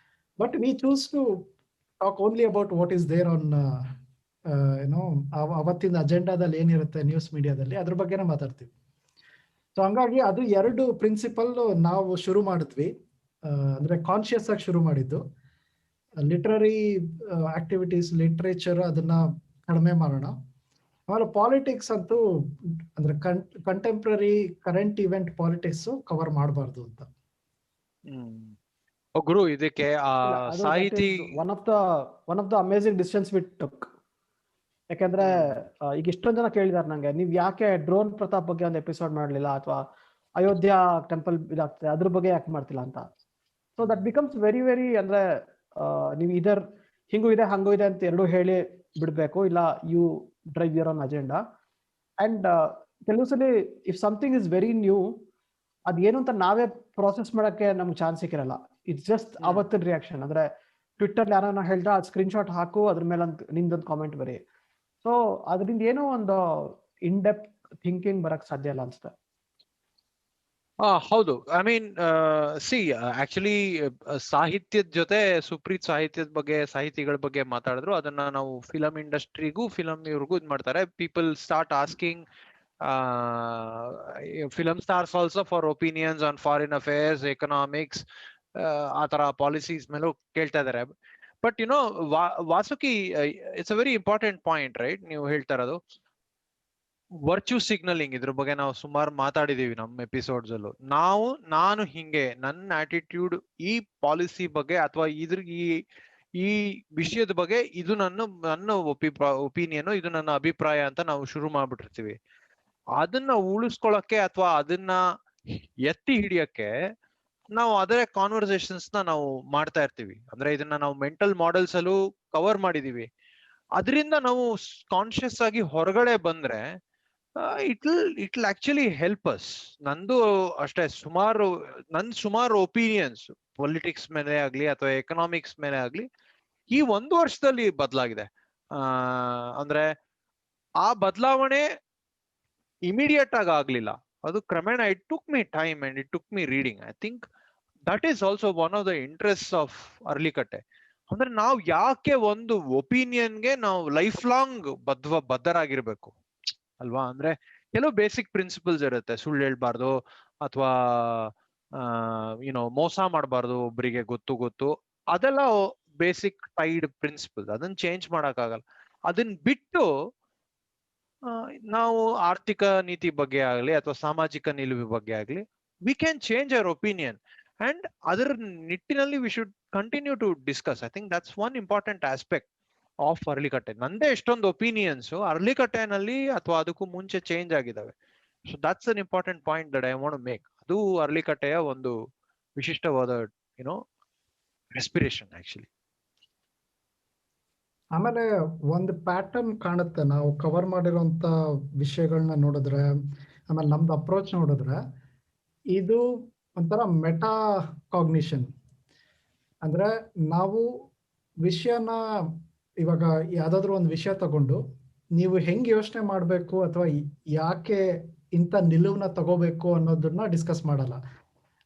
But we choose to talk only about what is there on ಅವತ್ತಿನ ಅಜೆಂಡಾದಲ್ಲಿ ಏನಿರುತ್ತೆ ನ್ಯೂಸ್ ಮೀಡಿಯಾದಲ್ಲಿ, ಅದ್ರ ಬಗ್ಗೆನೇ ಮಾತಾಡ್ತೀವಿ. ಸೊ ಹಂಗಾಗಿ ಅದು 2 ಪ್ರಿನ್ಸಿಪಲ್ ನಾವು ಶುರು ಮಾಡಿದ್ವಿ. ಅಂದ್ರೆ ಕಾನ್ಶಿಯಸ್ ಆಗಿ ಶುರು ಮಾಡಿದ್ದು. ಲಿಟ್ರರಿ ಆಕ್ಟಿವಿಟೀಸ್, ಲಿಟ್ರೇಚರ್ ಅದನ್ನ ಕಡಿಮೆ ಮಾಡೋಣ. ಆಮೇಲೆ ಪಾಲಿಟಿಕ್ಸ್ ಅಂತೂ ಅಂದ್ರೆ contemporary current event politics cover ಮಾಡಬಾರ್ದು ಅಂತ. ಗುರು, ಇದಕ್ಕೆ ಸಾಹಿತಿ one of the amazing decisions we took. ಯಾಕಂದ್ರೆ ಈಗ ಇಷ್ಟೊಂದ್ ಜನ ಕೇಳಿದಾರೆ ನಂಗೆ, ನೀವ್ ಯಾಕೆ ಡ್ರೋನ್ ಪ್ರತಾಪ್ ಬಗ್ಗೆ ಒಂದು ಎಪಿಸೋಡ್ ಮಾಡ್ಲಿಲ್ಲ, ಅಥವಾ ಅಯೋಧ್ಯ ಟೆಂಪಲ್ ಇದಾಗ್ತದೆ ಅದ್ರ ಬಗ್ಗೆ ಯಾಕೆ ಮಾಡ್ತಿಲ್ಲ ಅಂತ. So that becomes very very, ಅಂದ್ರೆ ನೀವು ಇದರ್ ಹಿಂಗೂ ಇದೆ ಹಂಗೂ ಇದೆ ಅಂತ ಎರಡೂ ಹೇಳಿ ಬಿಡ್ಬೇಕು, ಇಲ್ಲ you drive your own agenda. And ಕೆಲವು ಸಲ if something is very new, ಅದೇನು ಅಂತ ನಾವೇ ಪ್ರಾಸೆಸ್ ಮಾಡಕ್ಕೆ ನಮ್ಗೆ ಚಾನ್ಸ್ ಸಿಕ್ಕಿರಲ್ಲ. ಇಟ್ಸ್ ಜಸ್ಟ್ ಅವತ್ತಿನ ರಿಯಾಕ್ಷನ್. ಅಂದ್ರೆ ಟ್ವಿಟ್ಟರ್ ಯಾರನ್ನ ಹೇಳ್ದ ಅದು ಸ್ಕ್ರೀನ್ಶಾಟ್ ಹಾಕು, ಅದ್ರ ಮೇಲೆ ನಿಂದೊಂದು ಕಾಮೆಂಟ್ ಬರೀ. ಸೊ ಅದರಿಂದ ಏನೋ ಒಂದು ಇನ್ ಡೆಪ್ತ್ ಥಿಂಕಿಂಗ್ ಬರಕ್ ಸಾಧ್ಯ ಇಲ್ಲ ಅನ್ಸುತ್ತೆ. ಹೌದು. ಐ ಮೀನ್ ಆಕ್ಚುಲಿ ಸಾಹಿತ್ಯದ ಜೊತೆ ಸುಪ್ರೀತ್ ಸಾಹಿತ್ಯದ ಬಗ್ಗೆ, ಸಾಹಿತಿಗಳ ಬಗ್ಗೆ ಮಾತಾಡಿದ್ರು. ಅದನ್ನ ನಾವು ಫಿಲಂ ಇಂಡಸ್ಟ್ರಿಗೂ, ಫಿಲಂ ಇವ್ರಿಗೂ ಇದು ಮಾಡ್ತಾರೆ. People start asking film stars also for opinions on foreign affairs, economics, ಆ ತರ ಪಾಲಿಸೀಸ್ ಮೇಲೂ ಕೇಳ್ತಾ ಇದಾರೆ. But Vasuki, it's a very important point, right? ನೀವು ಹೇಳ್ತಾ ಇರೋದು ವರ್ಚ್ಯೂ ಸಿಗ್ನಲಿಂಗ್. ಇದ್ರ ಬಗ್ಗೆ ನಾವು ಸುಮಾರು ಮಾತಾಡಿದೀವಿ ನಮ್ಮ ಎಪಿಸೋಡ್ಸ್ ಅಲ್ಲೂ. ನಾನು ಹಿಂಗೆ ನನ್ನ ಆಟಿಟ್ಯೂಡ್ ಈ ಪಾಲಿಸಿ ಬಗ್ಗೆ ಅಥವಾ ಈ ವಿಷಯದ ಬಗ್ಗೆ, ಇದು ನನ್ನ ಒಪಿನಿಯನ್, ಇದು ನನ್ನ ಅಭಿಪ್ರಾಯ ಅಂತ ನಾವು ಶುರು ಮಾಡ್ಬಿಟ್ಟಿರ್ತೀವಿ. ಅದನ್ನ ಉಳಿಸ್ಕೊಳಕ್ಕೆ ಅಥವಾ ಅದನ್ನ ಎತ್ತಿ ಹಿಡಿಯಕ್ಕೆ ನಾವು ಅದರ ಕಾನ್ವರ್ಸೇಷನ್ಸ್ ನಾವು ಮಾಡ್ತಾ ಇರ್ತೀವಿ. ಅಂದ್ರೆ ಇದನ್ನ ನಾವು ಮೆಂಟಲ್ ಮಾಡೆಲ್ಸ್ ಅಲ್ಲೂ ಕವರ್ ಮಾಡಿದೀವಿ. ಅದರಿಂದ ನಾವು ಕಾನ್ಶಿಯಸ್ ಆಗಿ ಹೊರಗಡೆ ಬಂದ್ರೆ it will actually help us. ನಂದು ಅಷ್ಟೇ, ಸುಮಾರು ಒಪಿನಿಯನ್ಸ್ ಪೊಲಿಟಿಕ್ಸ್ ಮೇಲೆ ಆಗ್ಲಿ ಅಥವಾ ಎಕನಾಮಿಕ್ಸ್ ಮೇಲೆ ಆಗ್ಲಿ ಈ 1 ವರ್ಷದಲ್ಲಿ ಬದಲಾಗಿದೆ. ಅಂದ್ರೆ ಆ ಬದಲಾವಣೆ ಇಮಿಡಿಯೇಟ್ ಆಗಿ ಆಗ್ಲಿಲ್ಲ, ಅದು ಕ್ರಮೇಣ. It took me time and it took me reading. I think that is also one of the interest of Aralikatte. ಅಂದ್ರೆ ನಾವು ಯಾಕೆ ಒಂದು ಒಪಿನಿಯನ್ಗೆ ನಾವು ಲೈಫ್ ಲಾಂಗ್ ಬದ್ಧರಾಗಿರ್ಬೇಕು ಅಲ್ವಾ? ಅಂದ್ರೆ ಕೆಲವು ಬೇಸಿಕ್ ಪ್ರಿನ್ಸಿಪಲ್ಸ್ ಇರುತ್ತೆ. ಸುಳ್ಳು ಹೇಳ್ಬಾರ್ದು, ಅಥವಾ ಮೋಸ ಮಾಡಬಾರ್ದು ಒಬ್ಬರಿಗೆ ಗೊತ್ತು. ಅದೆಲ್ಲ ಬೇಸಿಕ್ ಟೈಡ್ ಪ್ರಿನ್ಸಿಪಲ್, ಅದನ್ನ ಚೇಂಜ್ ಮಾಡಕ್ ಆಗಲ್ಲ. ಅದನ್ನ ಬಿಟ್ಟು ನಾವು ಆರ್ಥಿಕ ನೀತಿ ಬಗ್ಗೆ ಆಗ್ಲಿ ಅಥವಾ ಸಾಮಾಜಿಕ ನಿಲುವು ಬಗ್ಗೆ ಆಗ್ಲಿ, we can change our opinion and ಅದರ ನಿಟ್ಟಿನಲ್ಲಿ we should continue to discuss. I think that's one important aspect of Aralikatte. ನಂದೇ ಎಷ್ಟೊಂದು ಒಪಿನಿಯನ್ಸ್ ಅರ್ಲಿಕಟ್ಟೆನಲ್ಲಿ ಅಥವಾ ಅದಕ್ಕೂ ಮುಂಚೆ ಚೇಂಜ್ ಆಗಿದಾವೆ. So that's an important point that I want to make. ಅದು ಅರ್ಲಿಕಟ್ಟೆಯ ಒಂದು ವಿಶಿಷ್ಟವಾದ ರೆಸ್ಪಿರೇಷನ್ ಆಕ್ಚುಲಿ. ಆಮೇಲೆ ಒಂದು ಪ್ಯಾಟರ್ನ್ ಕಾಣುತ್ತೆ ನಾವು ಕವರ್ ಮಾಡಿರೋಂಥ ವಿಷಯಗಳನ್ನ ನೋಡಿದ್ರೆ, ಆಮೇಲೆ ನಮ್ದು ಅಪ್ರೋಚ್ ನೋಡಿದ್ರೆ, ಇದು ಒಂಥರ ಮೆಟಾ ಕಾಗ್ನಿಷನ್. ಅಂದ್ರೆ ನಾವು ವಿಷಯನ ಇವಾಗ ಯಾವ್ದಾದ್ರು ಒಂದು ವಿಷಯ ತಗೊಂಡು ನೀವು ಹೆಂಗೆ ಯೋಚನೆ ಮಾಡಬೇಕು ಅಥವಾ ಯಾಕೆ ಇಂಥ ನಿಲುವನ್ನ ತಗೋಬೇಕು ಅನ್ನೋದನ್ನ ಡಿಸ್ಕಸ್ ಮಾಡಲ್ಲ.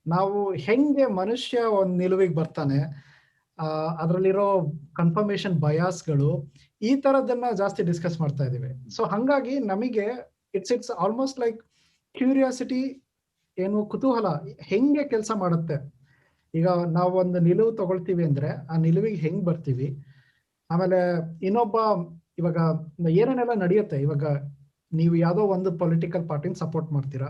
ನಾವು ಹೆಂಗೆ ಮನುಷ್ಯ ಒಂದು ನಿಲುವಿಗೆ ಬರ್ತಾನೆ, ಅದರಲ್ಲಿರೋ ಕನ್ಫರ್ಮೇಶನ್ ಬಯಾಸ್ಗಳು, ಈ ತರದನ್ನ ಜಾಸ್ತಿ ಡಿಸ್ಕಸ್ ಮಾಡ್ತಾ ಇದೀವಿ. ಸೊ ಹಂಗಾಗಿ ನಮಗೆ ಇಟ್ಸ್ ಆಲ್ಮೋಸ್ಟ್ ಲೈಕ್ ಕ್ಯೂರಿಯಾಸಿಟಿ, ಏನು ಕುತೂಹಲ, ಹೆಂಗೆ ಕೆಲಸ ಮಾಡುತ್ತೆ. ಈಗ ನಾವು ಒಂದು ನಿಲುವು ತಗೊಳ್ತೀವಿ ಅಂದ್ರೆ ಆ ನಿಲುವಿಗೆ ಹೆಂಗ್ ಬರ್ತೀವಿ, ಆಮೇಲೆ ಇನ್ನೊಬ್ಬ ಇವಾಗ ಏನೇನೆಲ್ಲ ನಡೆಯುತ್ತೆ. ಇವಾಗ ನೀವು ಯಾವುದೋ ಒಂದು ಪೊಲಿಟಿಕಲ್ ಪಾರ್ಟಿನ ಸಪೋರ್ಟ್ ಮಾಡ್ತೀರಾ,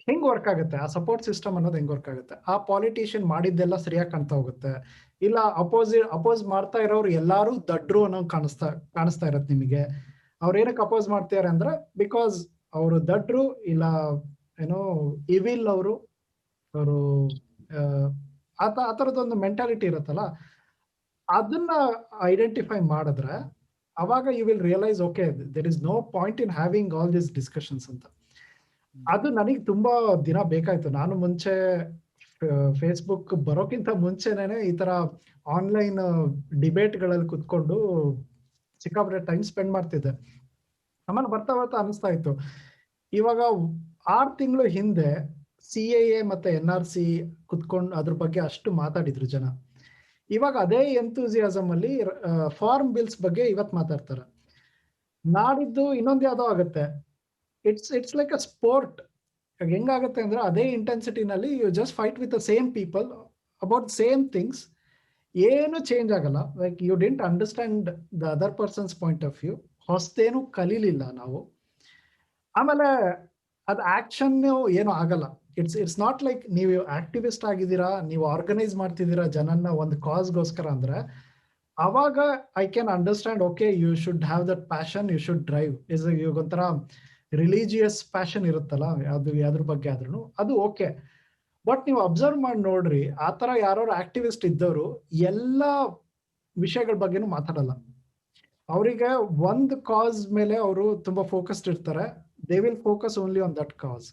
ಹೆಂಗ್ ವರ್ಕ್ ಆಗುತ್ತೆ ಆ ಸಪೋರ್ಟ್ ಸಿಸ್ಟಮ್ ಅನ್ನೋದು, ಹೆಂಗ್ ವರ್ಕ್ ಆಗುತ್ತೆ, ಆ ಪಾಲಿಟಿಷಿಯನ್ ಮಾಡಿದ್ದೆಲ್ಲ ಸರಿಯಾಗಿ ಕಾಣ್ತಾ ಹೋಗುತ್ತೆ, ಇಲ್ಲ ಅಪೋಸ್ ಮಾಡ್ತಾ ಇರೋರು ಎಲ್ಲಾರು ದಡ್ರು ಅನ್ನೋದು ಕಾಣಿಸ್ತಾ ಇರತ್ತೆ ನಿಮಗೆ. ಅವ್ರ ಏನಕ್ಕೆ ಅಪೋಸ್ ಮಾಡ್ತಾರೆ ಅಂದ್ರೆ ಬಿಕಾಸ್ ಅವರು ದಡ್ರು, ಇಲ್ಲ ಏನೋ ಇವಿಲ್ ಅವರು ಆ ತರದೊಂದು ಮೆಂಟಾಲಿಟಿ ಇರುತ್ತಲ್ಲ, ಅದನ್ನ ಐಡೆಂಟಿಫೈ ಮಾಡಿದ್ರೆ ಅವಾಗ you will realise okay there is no point in having all this discussions ಅಂತ. ಅದು ನನಗೆ ತುಂಬಾ ದಿನ ಬೇಕಾಯ್ತು. ನಾನು ಮುಂಚೆ ಫೇಸ್ಬುಕ್ ಬರೋಕ್ಕಿಂತ ಮುಂಚೆನೇ ಈ ತರ ಆನ್ಲೈನ್ ಡಿಬೇಟ್ಗಳಲ್ಲಿ ಕುತ್ಕೊಂಡು ಸಿಕ್ಕಾಪಟ್ಟೆ ಟೈಮ್ ಸ್ಪೆಂಡ್ ಮಾಡ್ತಿದ್ದೆ. ಆಮೇಲೆ ಬರ್ತಾ ಬರ್ತಾ ಅನಿಸ್ತಾ ಇತ್ತು, ಇವಾಗ 6 ತಿಂಗಳು ಹಿಂದೆ CAA ಮತ್ತೆ NRC ಕುತ್ಕೊಂಡು ಅದ್ರ ಬಗ್ಗೆ ಅಷ್ಟು ಮಾತಾಡಿದ್ರು ಜನ. ಇವಾಗ ಅದೇ ಎಂತೂಸಿಯಾಸಮ್ ಅಲ್ಲಿ ಫಾರ್ಮ್ ಬಿಲ್ಸ್ ಬಗ್ಗೆ ಇವತ್ತು ಮಾತಾಡ್ತಾರೆ. ನಾಡಿದ್ದು ಇನ್ನೊಂದು ಯಾವ್ದೋ ಆಗುತ್ತೆ. It's like a sport. ಹೆಂಗಾಗುತ್ತೆ ಅಂದ್ರೆ ಅದೇ ಇಂಟೆನ್ಸಿಟಿನಲ್ಲಿ you just fight with the same people about same things. ಏನು ಚೇಂಜ್ ಆಗಲ್ಲ. Like you didn't understand the other person's point of view. ಹೊಸದೇನು ಕಲೀಲಿಲ್ಲ ನಾವು. ಆಮೇಲೆ ಅದು ಆಕ್ಷನ್ ಏನು ಆಗಲ್ಲ. ಇಟ್ಸ್ ನಾಟ್ ಲೈಕ್ ನೀವು ಆಕ್ಟಿವಿಸ್ಟ್ ಆಗಿದ್ದೀರಾ, ನೀವು ಆರ್ಗನೈಸ್ ಮಾಡ್ತಿದ್ದೀರಾ ಜನನ್ನ ಒಂದು ಕಾಸ್ಗೋಸ್ಕರ ಅಂದ್ರೆ ಅವಾಗ I can understand, okay you should have that passion, you should drive. ಇವಾಗ ಒಂಥರ ರಿಲಿಜಿಯಸ್ ಪ್ಯಾಷನ್ ಇರುತ್ತಲ್ಲ, ಯಾವ್ದ್ರ ಬಗ್ಗೆ ಆದ್ರೂ ಅದು ಓಕೆ. ಬಟ್ ನೀವು ಅಬ್ಸರ್ವ್ ಮಾಡಿ ನೋಡ್ರಿ, ಆ ತರ ಯಾರು ಆಕ್ಟಿವಿಸ್ಟ್ ಇದ್ದವರು ಎಲ್ಲ ವಿಷಯಗಳ ಬಗ್ಗೆನೂ ಮಾತಾಡಲ್ಲ. ಅವರಿಗೆ ಒಂದು ಕಾಸ್ ಮೇಲೆ ಅವರು ತುಂಬಾ ಫೋಕಸ್ಡ್ ಇರ್ತಾರೆ. They will focus only on that cause.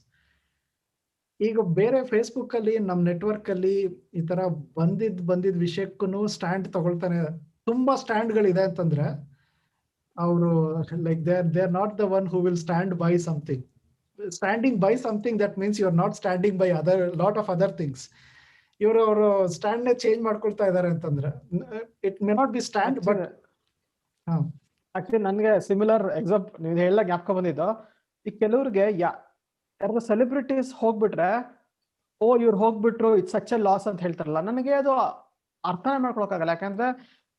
ಈಗ ಬೇರೆ ಫೇಸ್ಬುಕ್ ಅಲ್ಲಿ, ನಮ್ ನೆಟ್ವರ್ಕ್ ಅಲ್ಲಿ ಈ ತರ ಬಂದಿದ್ ವಿಷಯಕ್ಕೂ ಸ್ಟ್ಯಾಂಡ್ ತಗೊಳ್ತಾನೆ. ತುಂಬಾ ಸ್ಟ್ಯಾಂಡ್ಗಳಿದೆ ಅಂತಂದ್ರೆ ಅವರು like they are not the one who will stand by something. Standing by something that means you are not standing by lot of other things. ಅವರು ಸ್ಟ್ಯಾಂಡ್ ನೇ ಚೇಂಜ್ ಮಾಡ್ಕೊಳ್ತಾ ಇದಾರೆ ಅಂತಂದ್ರೆ it may not be stand. But actually ನನ್ಗೆ similar example ನೀವು ಹೇಳ ಜ್ಞಾಪಕ ಬಂದಿದ್ದು. ಈಗ ಕೆಲವ್ರಿಗೆ ಯಾರು ಸೆಲೆಬ್ರಿಟೀಸ್ ಹೋಗ್ಬಿಟ್ರೆ, ಓ ಇವ್ರು ಹೋಗ್ಬಿಟ್ರು, ಇಟ್ಸ್ ಸಚ್ ಎ ಲಾಸ್ ಅಂತ ಹೇಳ್ತಾರಲ್ಲ, ನನಗೆ ಅದು ಅರ್ಥನೇ ಮಾಡ್ಕೊಳಕ್ಕಾಗಲ್ಲ. ಯಾಕಂದ್ರೆ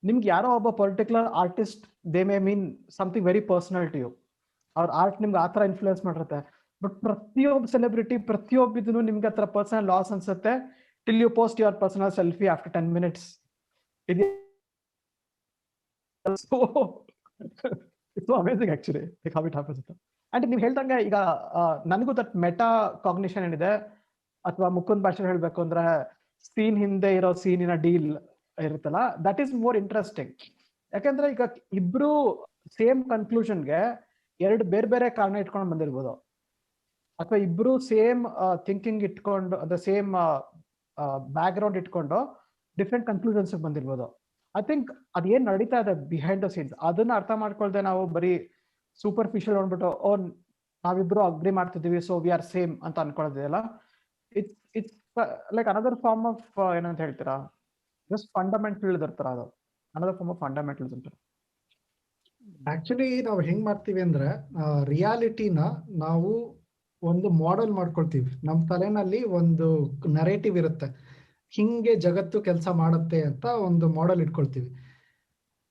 ನಿಮ್ಗೆ ಯಾರೋ ಒಬ್ಬ particular artist, they may mean something very personal to you. ಅವ್ರ ಆರ್ಟ್ ನಿಮ್ಗೆ ಆ ತರ ಇನ್ಫ್ಲೂಯೆನ್ಸ್ ಮಾಡಿರುತ್ತೆ. ಬಟ್ ಪ್ರತಿಯೊಬ್ಬ ಸೆಲೆಬ್ರಿಟಿ, ಪ್ರತಿಯೊಬ್ಬಿದೂ ನಿಮ್ಗೆ ಆ ತರ ಪರ್ಸನಲ್ ಲಾಸ್ ಅನ್ಸುತ್ತೆ till you post your personal selfie after 10 minutes. It's amazing actually how it happens. And ನೀವು ಹೇಳ್ದಂಗೆ ಈಗ ನನಗೂ ದಟ್ ಮೆಟಾ ಕಾಗ್ನಿಷನ್ ಏನಿದೆ, ಅಥವಾ ಮುಕುಂದ್ ಭಾಷೆ ಹೇಳ್ಬೇಕು ಅಂದ್ರೆ ಸೀನ್ ಹಿಂದೆ ಇರೋ ಸೀನಿನ ಡೀಲ್ ಇರುತ್ತಲ್ಲ, ದಟ್ ಈಸ್ ಮೋರ್ ಇಂಟ್ರೆಸ್ಟಿಂಗ್. ಯಾಕಂದ್ರೆ ಈಗ ಇಬ್ರು ಸೇಮ್ ಕನ್ಕ್ಲೂಷನ್ಗೆ ಎರಡು ಬೇರೆ ಬೇರೆ ಕಾರಣ ಇಟ್ಕೊಂಡು ಬಂದಿರ್ಬೋದು, ಅಥವಾ ಇಬ್ರು ಸೇಮ್ ಥಿಂಕಿಂಗ್ ಇಟ್ಕೊಂಡು, ಅದ ಸೇಮ್ ಬ್ಯಾಕ್ ಗ್ರೌಂಡ್ ಇಟ್ಕೊಂಡು ಡಿಫ್ರೆಂಟ್ ಕನ್ಕ್ಲೂಷನ್ಸ್ ಬಂದಿರ್ಬೋದು. ಐ ಥಿಂಕ್ ಅದೇನ್ ನಡೀತಾ ಇದೆ ಬಿಹೈಂಡ್ ದ ಸೀನ್ಸ್, ಅದನ್ನ ಅರ್ಥ ಮಾಡ್ಕೊಳ್ದೆ ನಾವು ಬರೀ ಸೂಪರ್ಫಿಷಿಯಲ್ ಅಂದ್ಬಿಟ್ಟು ಓ ನಾವಿಬ್ರು ಅಗ್ರಿ ಮಾಡ್ತಿದೀವಿ ಸೊ ವಿ ಆರ್ ಸೇಮ್ ಅಂತ ಅನ್ಕೊಳ್ಳೋದಿಲ್ಲ. It's like another form of ಏನಂತ ಹೇಳ್ತೀರಾ, ಜಸ್ಟ್ ಫಂಡಮೆಂಟಲ್ ಇರ್ತಾರ, ಅದು ಅನದರ್ ಫಾರ್ಮ್ ಆಫ್ ಫಂಡಮೆಂಟಲ್ಸ್ ಅಂತ. ಆಕ್ಚುಲಿ ನಾವು ಹೆಂಗ್ ಮಾಡ್ತೀವಿ ಅಂದ್ರೆ ರಿಯಾಲಿಟಿನ ನಾವು ಒಂದು ಮಾಡೆಲ್ ಮಾಡ್ಕೊಳ್ತೀವಿ. ನಮ್ಮ ತಲೆನಲ್ಲಿ ಒಂದು ನರೇಟಿವ್ ಇರುತ್ತೆ, ಹಿಂಗೆ ಜಗತ್ತು ಕೆಲಸ ಮಾಡುತ್ತೆ ಅಂತ ಒಂದು ಮಾಡೆಲ್ ಇಟ್ಕೊಳ್ತೀವಿ.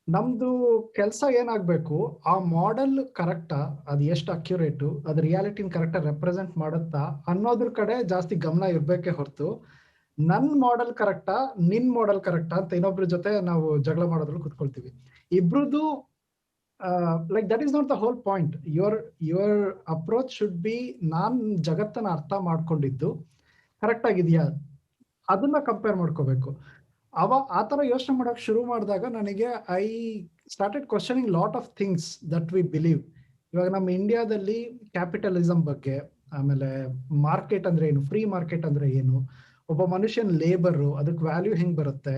ನಮ್ದು ಕೆಲಸ ಏನಾಗ್ಬೇಕು, ಆ ಮಾಡೆಲ್ ಕರೆಕ್ಟಾ, ಅದು ಎಷ್ಟು ಅಕ್ಯುರೇಟು, ಅದು ರಿಯಾಲಿಟಿನ ಕರೆಕ್ಟಾಗಿ ರೆಪ್ರೆಸೆಂಟ್ ಮಾಡುತ್ತಾ ಅನ್ನೋದ್ರ ಕಡೆ ಜಾಸ್ತಿ ಗಮನ ಇರ್ಬೇಕೇ ಹೊರತು ನನ್ ಮಾಡೆಲ್ ಕರೆಕ್ಟಾ ನಿನ್ ಮಾಡೆಲ್ ಕರೆಕ್ಟಾ ಅಂತ ಇನ್ನೊಬ್ರ ಜೊತೆ ನಾವು ಜಗಳ ಮಾಡೋದ್ರಲ್ಲಿ ಕುತ್ಕೊಳ್ತೀವಿ. ಇಬ್ರದ್ದು like that is not the whole point. Your approach should be, ನಾನ್ ಜಗತ್ತನ್ನ ಅರ್ಥ ಮಾಡ್ಕೊಂಡಿದ್ದು ಕರೆಕ್ಟ್ ಆಗಿದೆಯಾ ಅದನ್ನ ಕಂಪೇರ್ ಮಾಡ್ಕೋಬೇಕು. ಆ ತರ ಯೋಚನೆ ಮಾಡಕ್ ಶುರು ಮಾಡಿದಾಗ ನನಗೆ I started questioning lot of things that we believe. ಇವಾಗ ನಮ್ಮ ಇಂಡಿಯಾದಲ್ಲಿ ಕ್ಯಾಪಿಟಲಿಸಮ್ ಬಗ್ಗೆ, ಆಮೇಲೆ ಮಾರ್ಕೆಟ್ ಅಂದ್ರೆ ಏನು, ಫ್ರೀ ಮಾರ್ಕೆಟ್ ಅಂದ್ರೆ ಏನು, ಒಬ್ಬ ಮನುಷ್ಯನ್ ಲೇಬರ್, ಅದಕ್ಕೆ ವ್ಯಾಲ್ಯೂ ಹೆಂಗ್ ಬರುತ್ತೆ,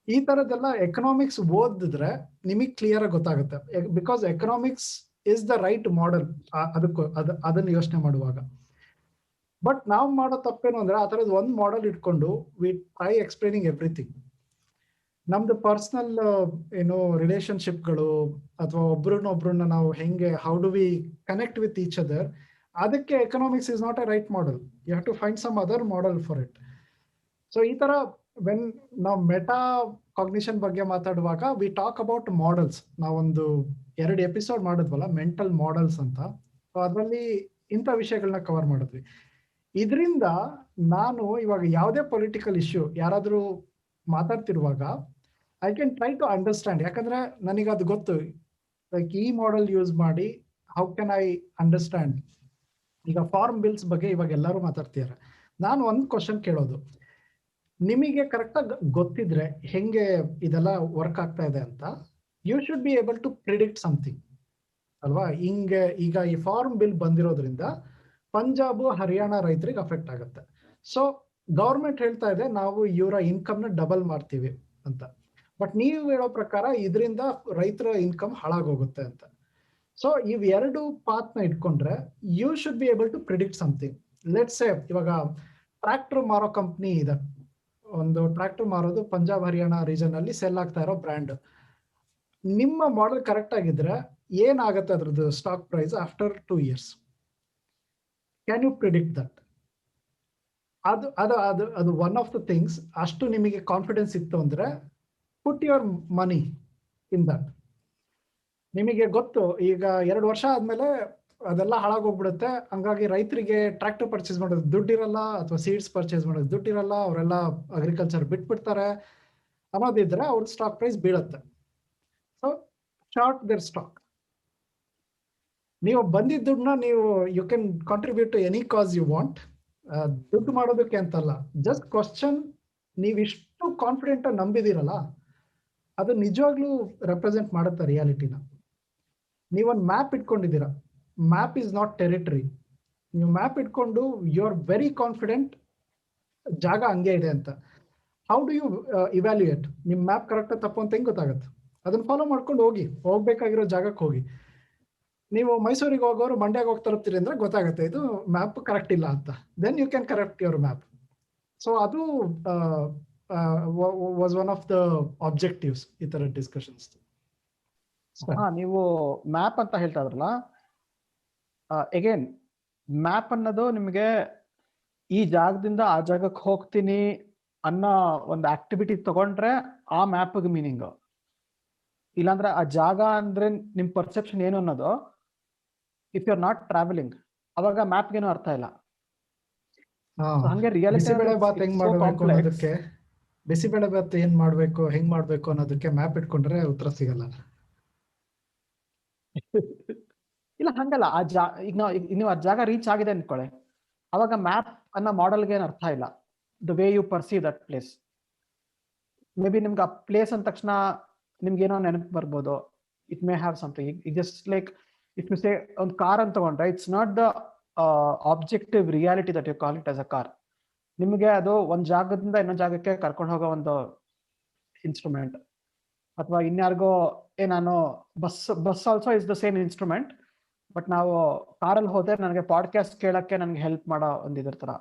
ಈ ತರದೆಲ್ಲ ಎಕನಾಮಿಕ್ಸ್ ಓದಿದ್ರೆ ನಿಮಗೆ ಕ್ಲಿಯರ್ ಆಗಿ ಗೊತ್ತಾಗುತ್ತೆ. Because economics is the right model ಅದನ್ನ ಯೋಚನೆ ಮಾಡುವಾಗ. ಬಟ್ ನಾವು ಮಾಡೋ ತಪ್ಪೇನು ಅಂದ್ರೆ ಆ ತರದ್ ಒಂದ್ ಮಾಡೆಲ್ ಇಟ್ಕೊಂಡು ವಿ ಟ್ರೈ ಎಕ್ಸ್ಪ್ಲೈನಿಂಗ್ ಎವ್ರಿಥಿಂಗ್. ನಮ್ದು ಪರ್ಸನಲ್ ಏನು ರಿಲೇಶನ್ಶಿಪ್ಗಳು, ಅಥವಾ ಒಬ್ರನ್ನ ನಾವು ಹೆಂಗೆ, how do we connect with each other, ಅದಕ್ಕೆ economics is not a right model. You have to find some other model for it. So ಈ ತರ ವೆನ್ ನಾವು ಮೆಟಾ ಕಾಗ್ನಿಷನ್ ಬಗ್ಗೆ ಮಾತಾಡುವಾಗ ವಿ ಟಾಕ್ ಅಬೌಟ್ ಮಾಡೆಲ್ಸ್. ನಾವೊಂದು 2 ಎಪಿಸೋಡ್ ಮಾಡಿದ್ವಲ್ಲ ಮೆಂಟಲ್ ಮಾಡೆಲ್ಸ್ ಅಂತ. So ಅದರಲ್ಲಿ ಇಂಥ ವಿಷಯಗಳನ್ನ ಕವರ್ ಮಾಡಿದ್ವಿ. ಇದರಿಂದ ನಾನು ಇವಾಗ ಯಾವುದೇ ಪೊಲಿಟಿಕಲ್ ಇಶ್ಯೂ ಯಾರಾದರೂ ಮಾತಾಡ್ತಿರುವಾಗ I can try to understand. ಯಾಕಂದ್ರೆ ನನಗೆ ಅದು ಗೊತ್ತು, ಲೈಕ್ ಈ ಮಾಡೆಲ್ ಯೂಸ್ ಮಾಡಿ ಹೌ ಕ್ಯಾನ್ ಐ ಅಂಡರ್ಸ್ಟ್ಯಾಂಡ್. ಈಗ ಫಾರ್ಮ್ ಬಿಲ್ಸ್ ಬಗ್ಗೆ ಇವಾಗ ಎಲ್ಲರೂ ಮಾತಾಡ್ತಿದ್ದಾರೆ. ನಾನು ಒಂದು ಕ್ವಶನ್ ಕೇಳೋದು, ನಿಮಗೆ ಕರೆಕ್ಟಾಗಿ ಗೊತ್ತಿದ್ರೆ ಹೆಂಗೆ ಇದೆಲ್ಲ ವರ್ಕ್ ಆಗ್ತಾ ಇದೆ ಅಂತ, you should be able to predict something ಅಲ್ವಾ? ಹಿಂಗೆ ಈಗ ಈ ಫಾರ್ಮ್ ಬಿಲ್ ಬಂದಿರೋದ್ರಿಂದ ಪಂಜಾಬ್ ಹರಿಯಾಣ ರೈತರಿಗೆ ಅಫೆಕ್ಟ್ ಆಗುತ್ತೆ. ಸೊ ಗೌರ್ಮೆಂಟ್ ಹೇಳ್ತಾ ಇದೆ ನಾವು ಇವರ ಇನ್ಕಮ್ನ ಡಬಲ್ ಮಾಡ್ತೀವಿ ಅಂತ. ಬಟ್ ನೀವು ಹೇಳೋ ಪ್ರಕಾರ ಇದರಿಂದ ರೈತರ ಇನ್ಕಮ್ ಹಾಳಾಗೋಗುತ್ತೆ ಅಂತ. ಸೊ ಇವೆರಡು ಪಾತ್ನ ಇಟ್ಕೊಂಡ್ರೆ you should be able to predict something. Let's say ಇವಾಗ ಟ್ರ್ಯಾಕ್ಟರ್ ಮಾರೋ ಕಂಪ್ನಿ ಇದೆ, ಒಂದು ಟ್ರ್ಯಾಕ್ಟರ್ ಮಾರೋದು ಪಂಜಾಬ್ ಹರಿಯಾಣ ರೀಜನ್ ಅಲ್ಲಿ ಸೆಲ್ ಆಗ್ತಾ ಇರೋ ಬ್ರ್ಯಾಂಡ್. ನಿಮ್ಮ ಮಾಡೆಲ್ ಕರೆಕ್ಟ್ ಆಗಿದ್ರೆ ಏನಾಗುತ್ತೆ ಅದ್ರದ್ದು stock price after 2 years? Can you predict that? ಅದು ಅದು ಅದು ಅದು ಒನ್ ಆಫ್ ದ ಥಿಂಗ್ಸ್. ಅಷ್ಟು ನಿಮಗೆ ಕಾನ್ಫಿಡೆನ್ಸ್ ಇತ್ತು ಅಂದ್ರೆ put your money in that. ನಿಮಗೆ ಗೊತ್ತು ಈಗ 2 ವರ್ಷ ಆದ್ಮೇಲೆ ಅದೆಲ್ಲ ಹಾಳಾಗೋಗ್ಬಿಡುತ್ತೆ, ಹಂಗಾಗಿ ರೈತರಿಗೆ ಟ್ರ್ಯಾಕ್ಟರ್ ಪರ್ಚೇಸ್ ಮಾಡೋದು ದುಡ್ಡಿರಲ್ಲ, ಅಥವಾ ಸೀಡ್ಸ್ ಪರ್ಚೇಸ್ ಮಾಡೋದು ದುಡ್ಡಿರಲ್ಲ, ಅವರೆಲ್ಲ ಅಗ್ರಿಕಲ್ಚರ್ ಬಿಟ್ಬಿಡ್ತಾರೆ ಅನ್ನೋದಿದ್ರೆ ಅವ್ರ ಸ್ಟಾಕ್ ಪ್ರೈಸ್ ಬೀಳುತ್ತೆ. So short their stock. ನೀವು ಬಂದಿದ್ದ ದುಡ್ಡನ್ನ ನೀವು you can contribute to any cause you want. ದುಡ್ಡು ಮಾಡೋದಕ್ಕೆ ಅಂತಲ್ಲ, ಜಸ್ಟ್ ಕ್ವಶನ್, ನೀವಿಷ್ಟು ಕಾನ್ಫಿಡೆಂಟ್ ನಂಬಿದಿರಲ್ಲ ಅದು ನಿಜವಾಗ್ಲೂ ರೆಪ್ರೆಸೆಂಟ್ ಮಾಡುತ್ತೆ ರಿಯಾಲಿಟಿನ. ನೀವೊಂದು ಮ್ಯಾಪ್ ಇಟ್ಕೊಂಡಿದ್ದೀರಾ, ಮ್ಯಾಪ್ ಇಸ್ ನಾಟ್ ಟೆರಿಟರಿ. ನೀವು ಮ್ಯಾಪ್ ಇಟ್ಕೊಂಡು ಯು ಆರ್ ವೆರಿ ಕಾನ್ಫಿಡೆಂಟ್ ಜಾಗ ಹಂಗೆ ಇದೆ ಅಂತ. How do you evaluate? ನಿಮ್ಮ ಮ್ಯಾಪ್ ಕರೆಕ್ಟ್ ತಪ್ಪು ಅಂತ ಹೆಂಗೆ ಗೊತ್ತಾಗುತ್ತೆ? ಅದನ್ನ ಫಾಲೋ ಮಾಡ್ಕೊಂಡು ಹೋಗ್ಬೇಕಾಗಿರೋ ಜಾಗಕ್ಕೆ ಹೋಗಿ. ನೀವು ಮೈಸೂರಿಗೆ ಹೋಗೋರು ಮಂಡ್ಯಕ್ಕೆ ಹೋಗಿ ತಲುಪ್ತೀರಿ ಅಂದ್ರೆ ಗೊತ್ತಾಗುತ್ತೆ ಇದು ಮ್ಯಾಪ್ ಕರೆಕ್ಟ್ ಇಲ್ಲ ಅಂತ. Then you can correct your map. So ಅದು was one of the objectives ಈ ತರ ಡಿಸ್ಕಷನ್ಸ್. ನೀವು ಮ್ಯಾಪ್ ಅಂತ ಹೇಳ್ತಾ ಇದ್ರಲ್ಲ, ಅಗೇನ್ ಮ್ಯಾಪ್ ಅನ್ನೋದು ನಿಮಗೆ ಈ ಜಾಗದಿಂದ ಆ ಜಾಗಕ್ಕೆ ಹೋಗ್ತೀನಿ ಅನ್ನೋ ಒಂದು ಆಕ್ಟಿವಿಟಿ ತಗೊಂಡ್ರೆ ಆ ಮ್ಯಾಪ್ಗೆ ಮೀನಿಂಗ್. ಇಲ್ಲಾಂದ್ರೆ ಆ ಜಾಗ ಅಂದ್ರೆ ನಿಮ್ ಪರ್ಸೆಪ್ಷನ್ ಏನು ಅನ್ನೋದು, if you are not travelling, ಅವಾಗ ಮ್ಯಾಪ್ಗೇನು ಅರ್ಥ ಇಲ್ಲ. ಹಂಗೆ ರಿಯಾಲಿಟಿ ಬಿಸಿಬೇಳೆ ಬಾತ್ ಹೆಂಗ್ ಮಾಡ್ಬೇಕು ಅನ್ನೋದಕ್ಕೆ, ಬಿಸಿಬೇಳೆ ಬಾತ್ ಏನ್ ಮಾಡ್ಬೇಕು ಹೆಂಗ್ ಮಾಡ್ಬೇಕು ಅನ್ನೋದಕ್ಕೆ ಮ್ಯಾಪ್ ಇಟ್ಕೊಂಡ್ರೆ ಉತ್ತರ ಸಿಗಲ್ಲ. ಇಲ್ಲ ಹಂಗಲ್ಲ. ಈಗ ನೀವು ಆ ಜಾಗ ರೀಚ್ ಆಗಿದೆ ಅನ್ಕೊಳ್ಳಿ, ಅವಾಗ ಮ್ಯಾಪ್ ಅನ್ನೋ ಮಾಡೆಲ್ಗೆ ಏನು ಅರ್ಥ ಇಲ್ಲ. The way you perceive that place. Maybe ನಿಮ್ಗೆ ಆ ಪ್ಲೇಸ್ ಅಂದ ತಕ್ಷಣ ನಿಮ್ಗೆ ಏನೋ ನೆನಪು ಬರ್ಬೋದು. It may have something. ಈಗ just like if you say ಒಂದು ಕಾರ್ ಅಂತ ತಗೊಂಡ್ರೆ, it's not the objective reality that you call it as a car. ನಿಮಗೆ ಅದು ಒಂದ್ ಜಾಗದಿಂದ ಇನ್ನೊಂದು ಜಾಗಕ್ಕೆ ಕರ್ಕೊಂಡು ಹೋಗೋ ಒಂದು ಇನ್ಸ್ಟ್ರೂಮೆಂಟ್. ಅಥವಾ ಇನ್ಯಾರಿಗೋ ನಾನು bus also is the same instrument. But ನಾವು ಕಾರಲ್ಲಿ ಹೋದ್ರೆ ನನಗೆ ಪಾಡ್ಕಾಸ್ಟ್ ಕೇಳಕ್ಕೆ ನನಗೆ ಹೆಲ್ಪ್ ಮಾಡೋ ಒಂದು ಇದ್ರ ತರ.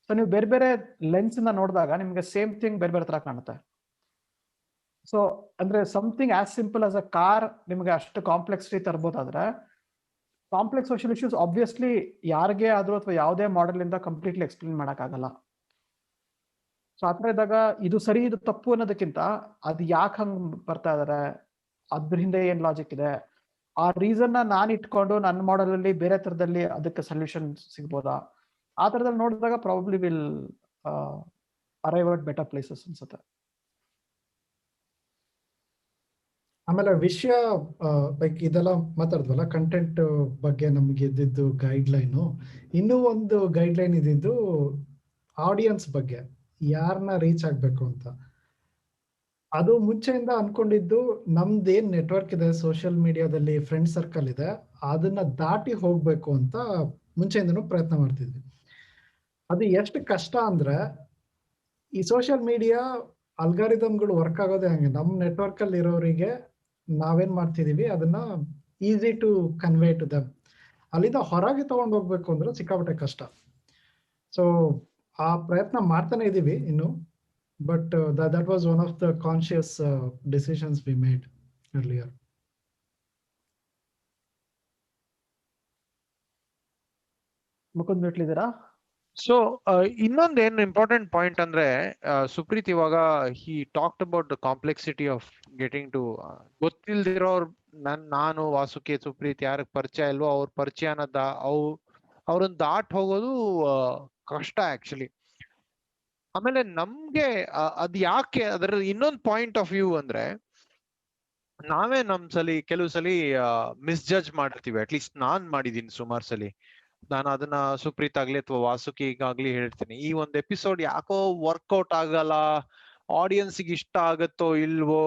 ಸೊ ನೀವು ಬೇರೆ ಬೇರೆ ಲೆನ್ಸ್ ಇಂದ ನೋಡಿದಾಗ ನಿಮ್ಗೆ ಸೇಮ್ ಥಿಂಗ್ ಬೇರೆ ಬೇರೆ ತರ ಕಾಣುತ್ತೆ. ಸೊ ಅಂದ್ರೆ something as simple as a car ನಿಮಗೆ ಅಷ್ಟು ಕಾಂಪ್ಲೆಕ್ಸಿಟಿ ತರ್ಬೋದಾದ್ರೆ, ಕಾಂಪ್ಲೆಕ್ಸ್ ಸೋಷಿಯಲ್ ಇಶ್ಯೂಸ್ ಆಬ್ವಿಯಸ್ಲಿ ಯಾರಿಗೆ ಆದ್ರೂ ಅಥವಾ ಯಾವುದೇ ಮಾಡೆಲ್ ಇಂದ ಕಂಪ್ಲೀಟ್ಲಿ ಎಕ್ಸ್ಪ್ಲೇನ್ ಮಾಡಕ್ಕಾಗಲ್ಲ. ಸೊ ಆತರ ಇದ್ದಾಗ ಇದು ಸರಿ ಇದು ತಪ್ಪು ಅನ್ನೋದಕ್ಕಿಂತ ಅದು ಯಾಕೆ ಹಂಗ್ ಬರ್ತಾ ಇದಾರೆ, ಅದ್ರ ಹಿಂದೆ ಏನ್ ಲಾಜಿಕ್ ಇದೆ, ಆ ರೀಸನ್ ನಾನು ಇಟ್ಕೊಂಡು ನನ್ನ ಮಾಡೆಲ್ ಅಲ್ಲಿ ಬೇರೆ ತರದಲ್ಲಿ ಅದಕ್ಕೆ ಸೊಲ್ಯೂಷನ್ ಸಿಗ್ಬೋದಾ, ಆ ತರದಲ್ಲಿ ನೋಡಿದಾಗ probably will arrive at better places ಅನ್ಸುತ್ತೆ. ಆಮೇಲೆ ವಿಷಯ ಲೈಕ್ ಇದೆಲ್ಲ ಮಾತಾಡಿದ್ವಲ್ಲ, ಕಂಟೆಂಟ್ ಬಗ್ಗೆ ನಮ್ಗೆ ಇದ್ದಿದ್ದು ಗೈಡ್ ಲೈನು. ಇನ್ನೂ ಒಂದು ಗೈಡ್ ಲೈನ್ ಇದ್ದಿದ್ದು ಆಡಿಯನ್ಸ್ ಬಗ್ಗೆ, ಯಾರನ್ನ ರೀಚ್ ಆಗ್ಬೇಕು ಅಂತ. ಅದು ಮುಂಚೆಯಿಂದ ಅನ್ಕೊಂಡಿದ್ದು ನಮ್ದೇನ್ ನೆಟ್ವರ್ಕ್ ಇದೆ, ಸೋಷಿಯಲ್ ಮೀಡಿಯಾದಲ್ಲಿ ಫ್ರೆಂಡ್ ಸರ್ಕಲ್ ಇದೆ, ಅದನ್ನ ದಾಟಿ ಹೋಗ್ಬೇಕು ಅಂತ ಮುಂಚೆಯಿಂದನೂ ಪ್ರಯತ್ನ ಮಾಡ್ತಿದ್ವಿ. ಅದು ಎಷ್ಟು ಕಷ್ಟ ಅಂದ್ರೆ, ಈ ಸೋಷಿಯಲ್ ಮೀಡಿಯಾ ಅಲ್ಗಾರಿದಮ್ಗಳು ವರ್ಕ್ ಆಗೋದೇ ಹಂಗೆ. ನಮ್ಮ ನೆಟ್ವರ್ಕ್ ಅಲ್ಲಿ ಇರೋರಿಗೆ ನಾವೇನ್ ಮಾಡ್ತಿದೀವಿ ಅದನ್ನ easy to convey to them. ಅಲ್ಲಿಂದ ಹೊರಗೆ ತಗೊಂಡು ಹೋಗ್ಬೇಕು ಅಂದ್ರೆ ಸಿಕ್ಕಾಪಟ್ಟೆ ಕಷ್ಟ. ಸೊ ಆ ಪ್ರಯತ್ನ ಮಾಡ್ತಾನೆ ಇದೀವಿ ಇನ್ನು. But that was one of the conscious decisions we made earlier. Mukund ಬಿಟ್ಲಿದ್ದೀರಾ? ಸೊ ಇನ್ನೊಂದು ಏನು ಇಂಪಾರ್ಟೆಂಟ್ ಪಾಯಿಂಟ್ ಅಂದ್ರೆ, ಸುಪ್ರೀತ್ ಇವಾಗ he talked about the complexity of getting to, ಗೊತ್ತಿಲ್ದಿರೋರು ನಾನು ವಾಸುಕಿ ಸುಪ್ರೀತ್ ಯಾರಿಗೆ ಪರಿಚಯ ಇಲ್ವೋ ಅವ್ರ ಪರಿಚಯನ ಅವ್ರನ್ನ ದಾಟ್ ಹೋಗೋದು ಕಷ್ಟ ಆಕ್ಚುಲಿ. ಆಮೇಲೆ ನಮ್ಗೆ ಅದ್ ಯಾಕೆ ಅದರ ಇನ್ನೊಂದು ಪಾಯಿಂಟ್ ಆಫ್ ವ್ಯೂ ಅಂದ್ರೆ, ನಾವೇ ಕೆಲವು ಸಲಿ ಮಿಸ್ಜಡ್ಜ್ ಮಾಡಿರ್ತೀವಿ. ಅಟ್ಲೀಸ್ಟ್ ನಾನ್ ಮಾಡಿದೀನಿ ಸುಮಾರು ಸಲಿ. ನಾನು ಅದನ್ನ ಸುಪ್ರೀತ್ ಆಗ್ಲಿ ಅಥವಾ ವಾಸುಕಿಗಾಗ್ಲಿ ಹೇಳ್ತೀನಿ, ಈ ಒಂದ್ ಎಪಿಸೋಡ್ ಯಾಕೋ ವರ್ಕೌಟ್ ಆಗಲ್ಲ, ಆಡಿಯನ್ಸ್ಗೆ ಇಷ್ಟ ಆಗತ್ತೋ ಇಲ್ವೋ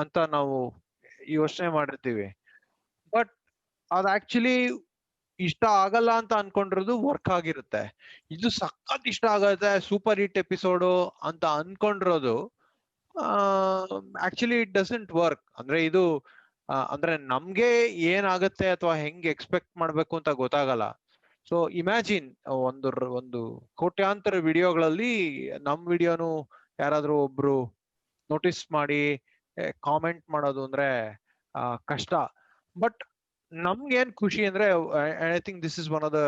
ಅಂತ ನಾವು ಯೋಚನೆ ಮಾಡಿರ್ತೀವಿ. ಬಟ್ ಅದ್ ಆಕ್ಚುಲಿ ಇಷ್ಟ ಆಗಲ್ಲ ಅಂತ ಅನ್ಕೊಂಡಿರೋದು ವರ್ಕ್ ಆಗಿರುತ್ತೆ. ಇದು ಸಖತ್ ಇಷ್ಟ ಆಗತ್ತೆ, ಸೂಪರ್ ಹಿಟ್ ಎಪಿಸೋಡು ಅಂತ ಅನ್ಕೊಂಡಿರೋದು ಆಕ್ಚುಲಿ ಇಟ್ ಡಸಂಟ್ ವರ್ಕ್. ಅಂದ್ರೆ ಇದು ಅಂದ್ರೆ ನಮ್ಗೆ ಏನಾಗತ್ತೆ ಅಥವಾ ಹೆಂಗ್ ಎಕ್ಸ್ಪೆಕ್ಟ್ ಮಾಡ್ಬೇಕು ಅಂತ ಗೊತ್ತಾಗಲ್ಲ. ಸೊ ಇಮ್ಯಾಜಿನ್ ಒಂದು ಕೋಟ್ಯಾಂತರ ವಿಡಿಯೋಗಳಲ್ಲಿ ನಮ್ ವಿಡಿಯೋನು ಯಾರಾದ್ರೂ ಒಬ್ರು ನೋಟಿಸ್ ಮಾಡಿ ಕಾಮೆಂಟ್ ಮಾಡೋದು ಅಂದ್ರೆ ಕಷ್ಟ. ಬಟ್ ನಮ್ಗೇನ್ ಖುಷಿ ಅಂದ್ರೆ, I think this is one of the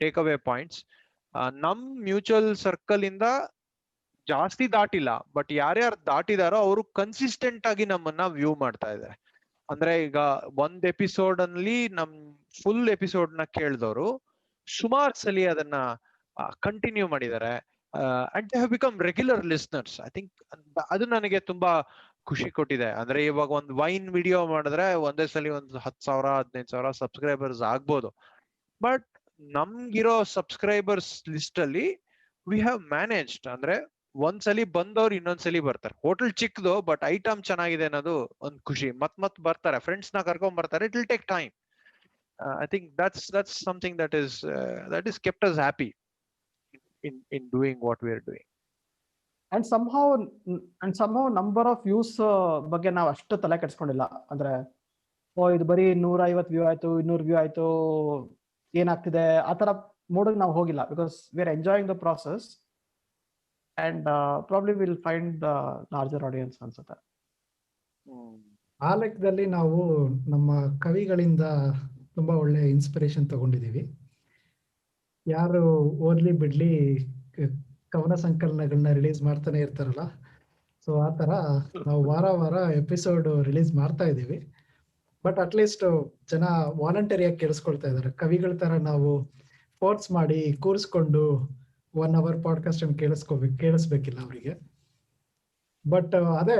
take away points, ನಮ್ ಮ್ಯೂಚುವಲ್ ಸರ್ಕಲ್ ಇಂದ ಜಾಸ್ತಿ ದಾಟಿಲ್ಲ, ಬಟ್ ಯಾರ್ಯಾರು ದಾಟಿದಾರೋ ಅವರು ಕನ್ಸಿಸ್ಟೆಂಟ್ ಆಗಿ ನಮ್ಮನ್ನ ವ್ಯೂ ಮಾಡ್ತಾ ಇದ್ದಾರೆ. ಅಂದ್ರೆ ಈಗ ಒಂದ್ ಎಪಿಸೋಡ್ ಅಲ್ಲಿ ನಮ್ ಫುಲ್ ಎಪಿಸೋಡ್ ನ ಕೇಳಿದವರು ಸುಮಾರು ಸಲಿ ಅದನ್ನ ಕಂಟಿನ್ಯೂ ಮಾಡಿದ್ದಾರೆ. And they have become regular listeners. I think ಅದು ನನಗೆ ತುಂಬಾ ಖುಷಿ ಕೊಟ್ಟಿದೆ. ಅಂದ್ರೆ ಇವಾಗ ಒಂದು ವೈನ್ ವಿಡಿಯೋ ಮಾಡಿದ್ರೆ ಒಂದೇ ಸಲಿ ಒಂದು 10,000 15,000 ಸಬ್ಸ್ಕ್ರೈಬರ್ಸ್ ಆಗ್ಬೋದು. ಬಟ್ ನಮ್ಗಿರೋ ಸಬ್ಸ್ಕ್ರೈಬರ್ಸ್ ಲಿಸ್ಟ್ ಅಲ್ಲಿ ವಿ ಹ್ಯಾವ್ ಮ್ಯಾನೇಜ್ಡ್, ಅಂದ್ರೆ ಒಂದ್ಸಲಿ ಬಂದವ್ರು ಇನ್ನೊಂದ್ಸಲಿ ಬರ್ತಾರೆ. ಹೋಟೆಲ್ ಚಿಕ್ಕದು ಬಟ್ ಐಟಮ್ ಚೆನ್ನಾಗಿದೆ ಅನ್ನೋದು ಒಂದ್ ಖುಷಿ. ಮತ್ ಬರ್ತಾರೆ, ಫ್ರೆಂಡ್ಸ್ ನ ಕರ್ಕೊಂಡ್ ಬರ್ತಾರೆ. It will take time. I think that's something that is kept us happy in doing what we are doing. And somehow number of views ಬಗ್ಗೆ ನಾವು ಅಷ್ಟು ತಲೆ ಕೆಡ್ಸ್ಕೊಂಡಿಲ್ಲ. ಅಂದ್ರೆ ಇದು ಬರೀ 150 ವ್ಯೂ ಆಯ್ತು, 200 ವ್ಯೂ ಆಯ್ತು, ಏನಾಗ್ತಿದೆ ಆ ತರ ಮೂಡಿಗೆ ನಾವು ಹೋಗಿಲ್ಲ. Because we are enjoying the process and probably will find larger audience ಅನ್ಸುತ್ತೆ. ಆ ಲೆಕ್ಕದಲ್ಲಿ ನಾವು ನಮ್ಮ ಕವಿಗಳಿಂದ ತುಂಬಾ ಒಳ್ಳೆ ಇನ್ಸ್ಪಿರೇಷನ್ ತಗೊಂಡಿದೀವಿ. ಯಾರು ಓದ್ಲಿ ಬಿಡ್ಲಿ ಕವನ ಸಂಕಲನಗಳನ್ನ ರಿಲೀಸ್ ಮಾಡ್ತಾನೆ ಇರ್ತಾರಲ್ಲ, ಸೊ ಆ ತರ ನಾವು ವಾರ ಎಪಿಸೋಡ್ ರಿಲೀಸ್ ಮಾಡ್ತಾ ಇದೀವಿ. ಬಟ್ ಅಟ್ಲೀಸ್ಟ್ ಜನ ವಾಲಂಟರಿಯಾಗಿ ಕೇಳಿಸ್ಕೊಳ್ತಾ ಇದಾರೆ. ಕವಿಗಳ ತರ ನಾವು ಫೋರ್ಸ್ ಮಾಡಿ ಕೂರಿಸ್ಕೊಂಡು 1 hour ಪಾಡ್ಕಾಸ್ಟ್ ಅನ್ನು ಕೇಳಿಸ್ಬೇಕಿಲ್ಲ ಅವರಿಗೆ. ಬಟ್ ಅದೇ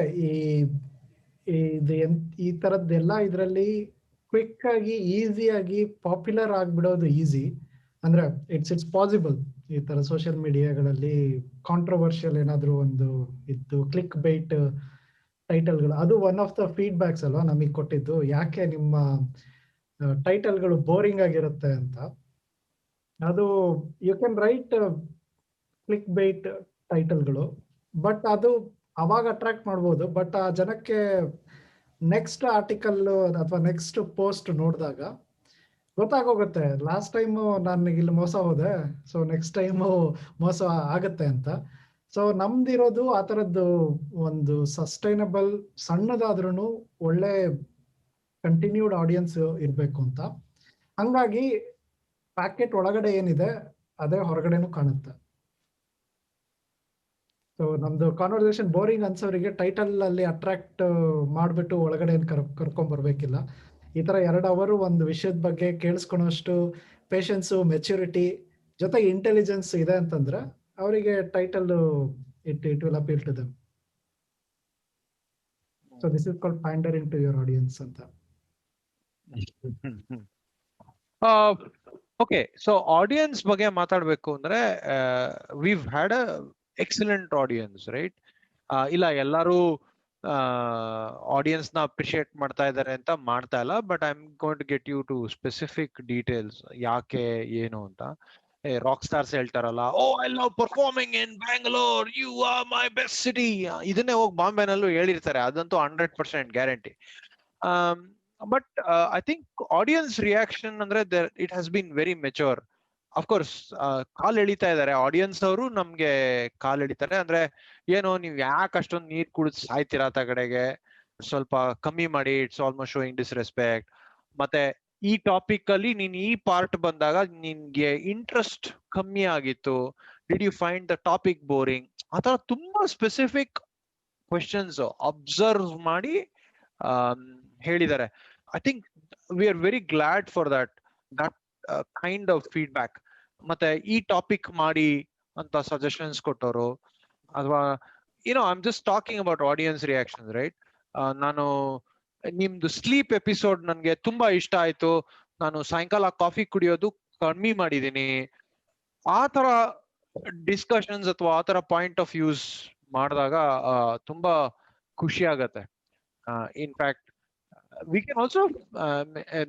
ಈ ತರದ್ದೆಲ್ಲ ಇದರಲ್ಲಿ ಕ್ವಿಕ್ ಆಗಿ ಈಸಿಯಾಗಿ ಪಾಪ್ಯುಲರ್ ಆಗ್ಬಿಡೋದು ಈಸಿ. ಅಂದ್ರೆ ಇಟ್ಸ್ ಪಾಸಿಬಲ್. ಈ ತರ ಸೋಷಿಯಲ್ ಮೀಡಿಯಾಗಳಲ್ಲಿ ಕಾಂಟ್ರವರ್ಷಿಯಲ್ ಏನಾದ್ರು ಒಂದು ಇದ್ದು ಕ್ಲಿಕ್ ಬೈಟ್ ಟೈಟಲ್ಗಳು, ಅದು ಒನ್ ಆಫ್ ದ ಫೀಡ್ಬ್ಯಾಕ್ಸ್ ಅಲ್ವಾ ನಮಗೆ ಕೊಟ್ಟಿದ್ದು, ಯಾಕೆ ನಿಮ್ಮ ಟೈಟಲ್ಗಳು ಬೋರಿಂಗ್ ಆಗಿರುತ್ತೆ ಅಂತ. ಅದು you can write click bait ಟೈಟಲ್ಗಳು, ಬಟ್ ಅದು ಅವಾಗ ಅಟ್ರಾಕ್ಟ್ ಮಾಡ್ಬೋದು. ಬಟ್ ಆ ಜನಕ್ಕೆ ನೆಕ್ಸ್ಟ್ ಆರ್ಟಿಕಲ್ ಅಥವಾ ನೆಕ್ಸ್ಟ್ ಪೋಸ್ಟ್ ನೋಡಿದಾಗ ಗೊತ್ತಾಗೋಗುತ್ತೆ, ಲಾಸ್ಟ್ ಟೈಮು ನನಗೆ ಇಲ್ಲಿ ಮೋಸ ಹೋದೆ, ಸೊ ನೆಕ್ಸ್ಟ್ ಟೈಮು ಮೋಸ ಆಗತ್ತೆ ಅಂತ. ಸೊ ನಮ್ದಿರೋದು ಆ ಥರದ್ದು ಒಂದು ಸಸ್ಟೈನಬಲ್, ಸಣ್ಣದಾದ್ರೂ ಒಳ್ಳೆ ಕಂಟಿನ್ಯೂಡ್ ಆಡಿಯನ್ಸ್ ಇರಬೇಕು ಅಂತ. ಹಂಗಾಗಿ ಪ್ಯಾಕೆಟ್ ಒಳಗಡೆ ಏನಿದೆ ಅದೇ ಹೊರಗಡೆನೂ ಕಾಣುತ್ತೆ. ಸೊ ನಮ್ದು ಕಾನ್ವರ್ಸೇಷನ್ ಬೋರಿಂಗ್ ಅನ್ಸೋರಿಗೆ ಟೈಟಲ್ ಅಲ್ಲಿ ಅಟ್ರಾಕ್ಟ್ ಮಾಡಿಬಿಟ್ಟು ಒಳಗಡೆ ಏನು ಕರ್ಕೊಂಡ್ಬರ್ಬೇಕಿಲ್ಲ. ಈ ಥರ 2 hour ಒಂದು ವಿಷಯದ ಬಗ್ಗೆ ಕೇಳಿಸ್ಕೊಳೋಷ್ಟು ಪೇಷನ್ಸು, ಮೆಚ್ಯೂರಿಟಿ ಜೊತೆಗೆ ಇಂಟೆಲಿಜೆನ್ಸ್ ಇದೆ ಅಂತಂದ್ರೆ ಅವರಿಗೆ title it will appeal to them. So this is called pandering to your audience ಅಂತ. ಓಕೆ, ಸೊ ಆಡಿಯನ್ಸ್ ಬಗ್ಗೆ ಮಾತಾಡ್ಬೇಕು ಅಂದ್ರೆ we've had a excellent audience, right? ಇಲ್ಲ ಎಲ್ಲರೂ ಆಡಿಯನ್ಸ್ ನ ಅಪ್ರಿಶಿಯೇಟ್ ಮಾಡ್ತಾ ಇದ್ದಾರೆ ಅಂತ ಮಾಡ್ತಾ ಇಲ್ಲ. But I am going to get you to specific details, ಯಾಕೆ ಏನು ಅಂತ. ರಾಕ್ ಸ್ಟಾರ್ಸ್ ಹೇಳ್ತಾರಲ್ಲ, oh I love performing in Bangalore, you are my best city. ಇದನ್ನೇ ಹೋಗಿ ಬಾಂಬೆನಲ್ಲೂ ಹೇಳಿರ್ತಾರೆ, ಅದಂತೂ 100% guarantee. But I think audience reaction ಅಂದ್ರೆ it has been very mature. Of course ಕಾಲ್ ಎಳಿತಾ ಇದಾರೆ ಆಡಿಯನ್ಸ್ ಅವರು, ನಮ್ಗೆ ಕಾಲ್ ಎಳಿತಾರೆ. ಅಂದ್ರೆ ಏನು, ನೀವ್ ಯಾಕೆ ಅಷ್ಟೊಂದು ನೀರ್ ಕುಡಿದ್ ಸಾಯ್ತೀರಾ ಕಡೆಗೆ, ಸ್ವಲ್ಪ ಕಮ್ಮಿ ಮಾಡಿ, ಇಟ್ಸ್ ಆಲ್ಮೋಸ್ಟ್ ಶೋಯಿಂಗ್ ಡಿಸ್ರೆಸ್ಪೆಕ್ಟ್. ಮತ್ತೆ ಈ ಟಾಪಿಕ್ ಅಲ್ಲಿ ನೀನ್ ಈ ಪಾರ್ಟ್ ಬಂದಾಗ ನಿನ್ಗೆ ಇಂಟ್ರೆಸ್ಟ್ ಕಮ್ಮಿ ಆಗಿತ್ತು, did you find the topic boring? ಆತರ ತುಂಬಾ ಸ್ಪೆಸಿಫಿಕ್ ಕ್ವೆಶನ್ಸ್ ಅಬ್ಸರ್ವ್ ಮಾಡಿ ಹೇಳಿದ್ದಾರೆ. I think we are very glad for that kind of feedback, ಮತ್ತೆ ಈ ಟಾಪಿಕ್ ಮಾಡಿ ಅಂತ ಸಜೆಷನ್ಸ್ ಕೊಟ್ಟವರು, ಅಥವಾ I am just talking about audience reactions, right? ನಾನು ನಿಮ್ದು ಸ್ಲೀಪ್ ಎಪಿಸೋಡ್ ನನ್ಗೆ ತುಂಬಾ ಇಷ್ಟ ಆಯ್ತು, ನಾನು ಸಾಯಂಕಾಲ ಕಾಫಿ ಕುಡಿಯೋದು ಕಮ್ಮಿ ಮಾಡಿದೀನಿ, ಆ ತರ ಡಿಸ್ಕಷನ್ಸ್ ಅಥವಾ ಆ ತರ ಪಾಯಿಂಟ್ ಆಫ್ ವ್ಯೂಸ್ ಮಾಡಿದಾಗ ತುಂಬಾ ಖುಷಿ ಆಗತ್ತೆ. ಇನ್ಫ್ಯಾಕ್ಟ್ ವಿ ಕ್ಯಾನ್ ಆಲ್ಸೋ,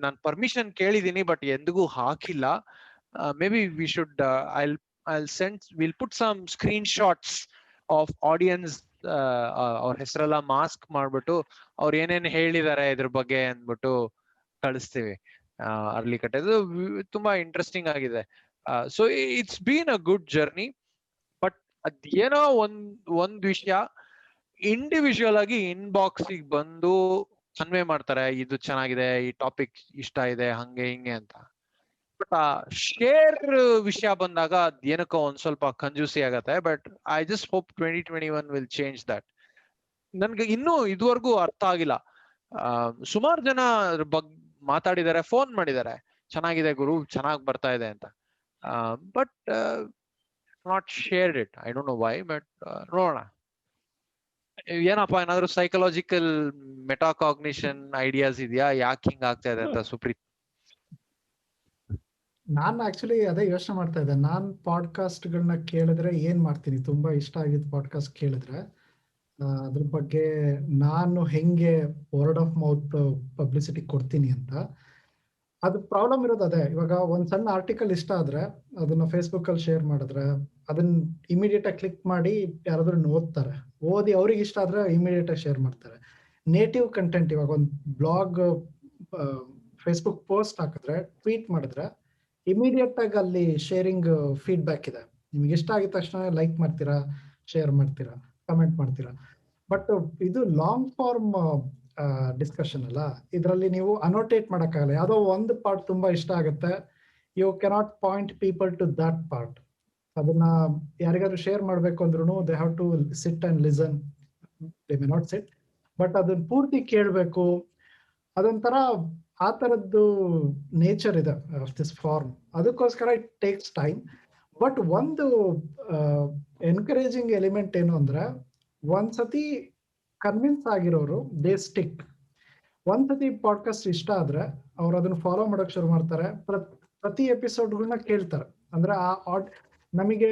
ನಾನು ಪರ್ಮಿಷನ್ ಕೇಳಿದೀನಿ ಬಟ್ ಎಂದಿಗೂ ಹಾಕಿಲ್ಲ. Maybe we should, will put some screenshots of audience, ಅವ್ರ ಹೆಸರೆಲ್ಲ ಮಾಸ್ಕ್ ಮಾಡ್ಬಿಟ್ಟು ಅವ್ರು ಏನೇನ್ ಹೇಳಿದಾರೆ ಇದ್ರ ಬಗ್ಗೆ ಅಂದ್ಬಿಟ್ಟು ಕಳಿಸ್ತೀವಿ. ಅರ್ಲಿ ಕಟ್ ಇದು ತುಂಬಾ ಇಂಟ್ರೆಸ್ಟಿಂಗ್ ಆಗಿದೆ. So it's been a good journey. But ಅದೇನೋ ಒಂದ್ ವಿಷಯ, ಇಂಡಿವಿಜುವಲ್ ಆಗಿ ಇನ್ಬಾಕ್ಸಿಗೆ ಬಂದು ಕನ್ವೆ ಮಾಡ್ತಾರೆ, ಇದು ಚೆನ್ನಾಗಿದೆ, ಈ ಟಾಪಿಕ್ ಇಷ್ಟ ಇದೆ, ಹಂಗೆ ಹಿಂಗೆ ಅಂತ. ಬಟ್ ಆ ಶೇರ್ ವಿಷಯ ಬಂದಾಗ ಏನಕ್ಕೋ ಒಂದ್ ಸ್ವಲ್ಪ ಕಂಜೂಸಿ ಆಗತ್ತೆ. But I just hope 2021 will change that. ನನ್ಗೆ ಇನ್ನೂ ಇದುವರೆಗೂ ಅರ್ಥ ಆಗಿಲ್ಲ. ಸುಮಾರು ಜನ ಅದ್ರ ಬಗ್ಗೆ ಮಾತಾಡಿದ್ದಾರೆ, ಫೋನ್ ಮಾಡಿದ್ದಾರೆ, ಚೆನ್ನಾಗಿದೆ ಗುರು, ಚೆನ್ನಾಗ್ ಬರ್ತಾ ಇದೆ ಅಂತ. But not shared it. I don't know why, but ನೋಡೋಣ ಏನಪ್ಪಾ, ಏನಾದ್ರು ಸೈಕಲಾಜಿಕಲ್ ಮೆಟಾಕಾಗ್ನಿಷನ್ ಐಡಿಯಾಸ್ ಇದೆಯಾ, ಯಾಕೆ ಹಿಂಗ್ ಆಗ್ತಾ ಇದೆ ಅಂತ ಸುಪ್ರೀತ್? ನಾನು ಆಕ್ಚುಲಿ ಅದೇ ಯೋಚನೆ ಮಾಡ್ತಾ ಇದ್ದೆ. ನಾನು ಪಾಡ್ಕಾಸ್ಟ್ಗಳನ್ನ ಕೇಳಿದ್ರೆ ಏನ್ ಮಾಡ್ತೀನಿ, ತುಂಬಾ ಇಷ್ಟ ಆಗಿದ್ ಪಾಡ್ಕಾಸ್ಟ್ ಕೇಳಿದ್ರೆ ಅದ್ರ ಬಗ್ಗೆ ನಾನು ಹೆಂಗೆ ವರ್ಡ್ ಆಫ್ ಮೌತ್ ಪಬ್ಲಿಸಿಟಿ ಕೊಡ್ತೀನಿ ಅಂತ. ಅದು ಪ್ರಾಬ್ಲಮ್ ಇರೋದು ಅದೇ. ಇವಾಗ ಒಂದ್ ಸಣ್ಣ ಆರ್ಟಿಕಲ್ ಇಷ್ಟ ಆದ್ರೆ ಅದನ್ನ ಫೇಸ್ಬುಕ್ ಅಲ್ಲಿ ಶೇರ್ ಮಾಡಿದ್ರೆ ಅದನ್ನ ಇಮಿಡಿಯೇಟ್ ಆಗಿ ಕ್ಲಿಕ್ ಮಾಡಿ ಯಾರಾದ್ರೂ ಓದ್ತಾರೆ, ಓದಿ ಅವ್ರಿಗೆ ಇಷ್ಟ ಆದ್ರೆ ಇಮಿಡಿಯೇಟ್ ಆಗಿ ಶೇರ್ ಮಾಡ್ತಾರೆ. ನೇಟಿವ್ ಕಂಟೆಂಟ್, ಇವಾಗ ಒಂದು ಬ್ಲಾಗ್ ಫೇಸ್ಬುಕ್ ಪೋಸ್ಟ್ ಹಾಕಿದ್ರೆ, ಟ್ವೀಟ್ ಮಾಡಿದ್ರೆ ಇಮಿಡಿಯೇಟ್ ಆಗಿ ಅಲ್ಲಿ ಶೇರಿಂಗ್ ಫೀಡ್ಬ್ಯಾಕ್ ಇದೆ. ನಿಮ್ಗೆ ಇಷ್ಟ ಆಗಿದ ತಕ್ಷಣ ಲೈಕ್ ಮಾಡ್ತೀರಾ, ಶೇರ್ ಮಾಡ್ತೀರಾ, ಕಮೆಂಟ್ ಮಾಡ್ತೀರಾ. ಬಟ್ ಇದು ಲಾಂಗ್ ಫಾರ್ಮ್ ಡಿಸ್ಕಷನ್ ಅಲ್ಲ, ಇದರಲ್ಲಿ ನೀವು ಅನೋಟೇಟ್ ಮಾಡೋಕ್ಕಾಗಲ್ಲ. ಯಾವುದೋ ಒಂದು ಪಾರ್ಟ್ ತುಂಬಾ ಇಷ್ಟ ಆಗುತ್ತೆ, you cannot point people to that part. ಅದನ್ನ ಯಾರಿಗಾದ್ರೂ ಶೇರ್ ಮಾಡ್ಬೇಕು ಅಂದ್ರೂ they have to sit and listen. They may not sit, but ಅದನ್ನ ಪೂರ್ತಿ ಕೇಳಬೇಕು. ಅದೊಂಥರ ಆ ಥರದ್ದು ನೇಚರ್ ಇದೆ ಆಫ್ ದಿಸ್ ಫಾರ್ಮ್. ಅದಕ್ಕೋಸ್ಕರ ಇಟ್ ಟೇಕ್ಸ್ ಟೈಮ್. ಬಟ್ ಒಂದು ಎನ್ಕರೇಜಿಂಗ್ ಎಲಿಮೆಂಟ್ ಏನು ಅಂದ್ರೆ, ಒಂದ್ಸತಿ ಕನ್ವಿನ್ಸ್ ಆಗಿರೋರು ದೇ ಸ್ಟಿಕ್. ಒಂದ್ಸತಿ ಪಾಡ್ಕಾಸ್ಟ್ ಇಷ್ಟ ಆದ್ರೆ ಅವ್ರು ಅದನ್ನ ಫಾಲೋ ಮಾಡಕ್ ಶುರು ಮಾಡ್ತಾರೆ, ಪ್ರತಿ ಎಪಿಸೋಡ್ಗಳನ್ನ ಕೇಳ್ತಾರೆ. ಅಂದ್ರೆ ನಮಗೆ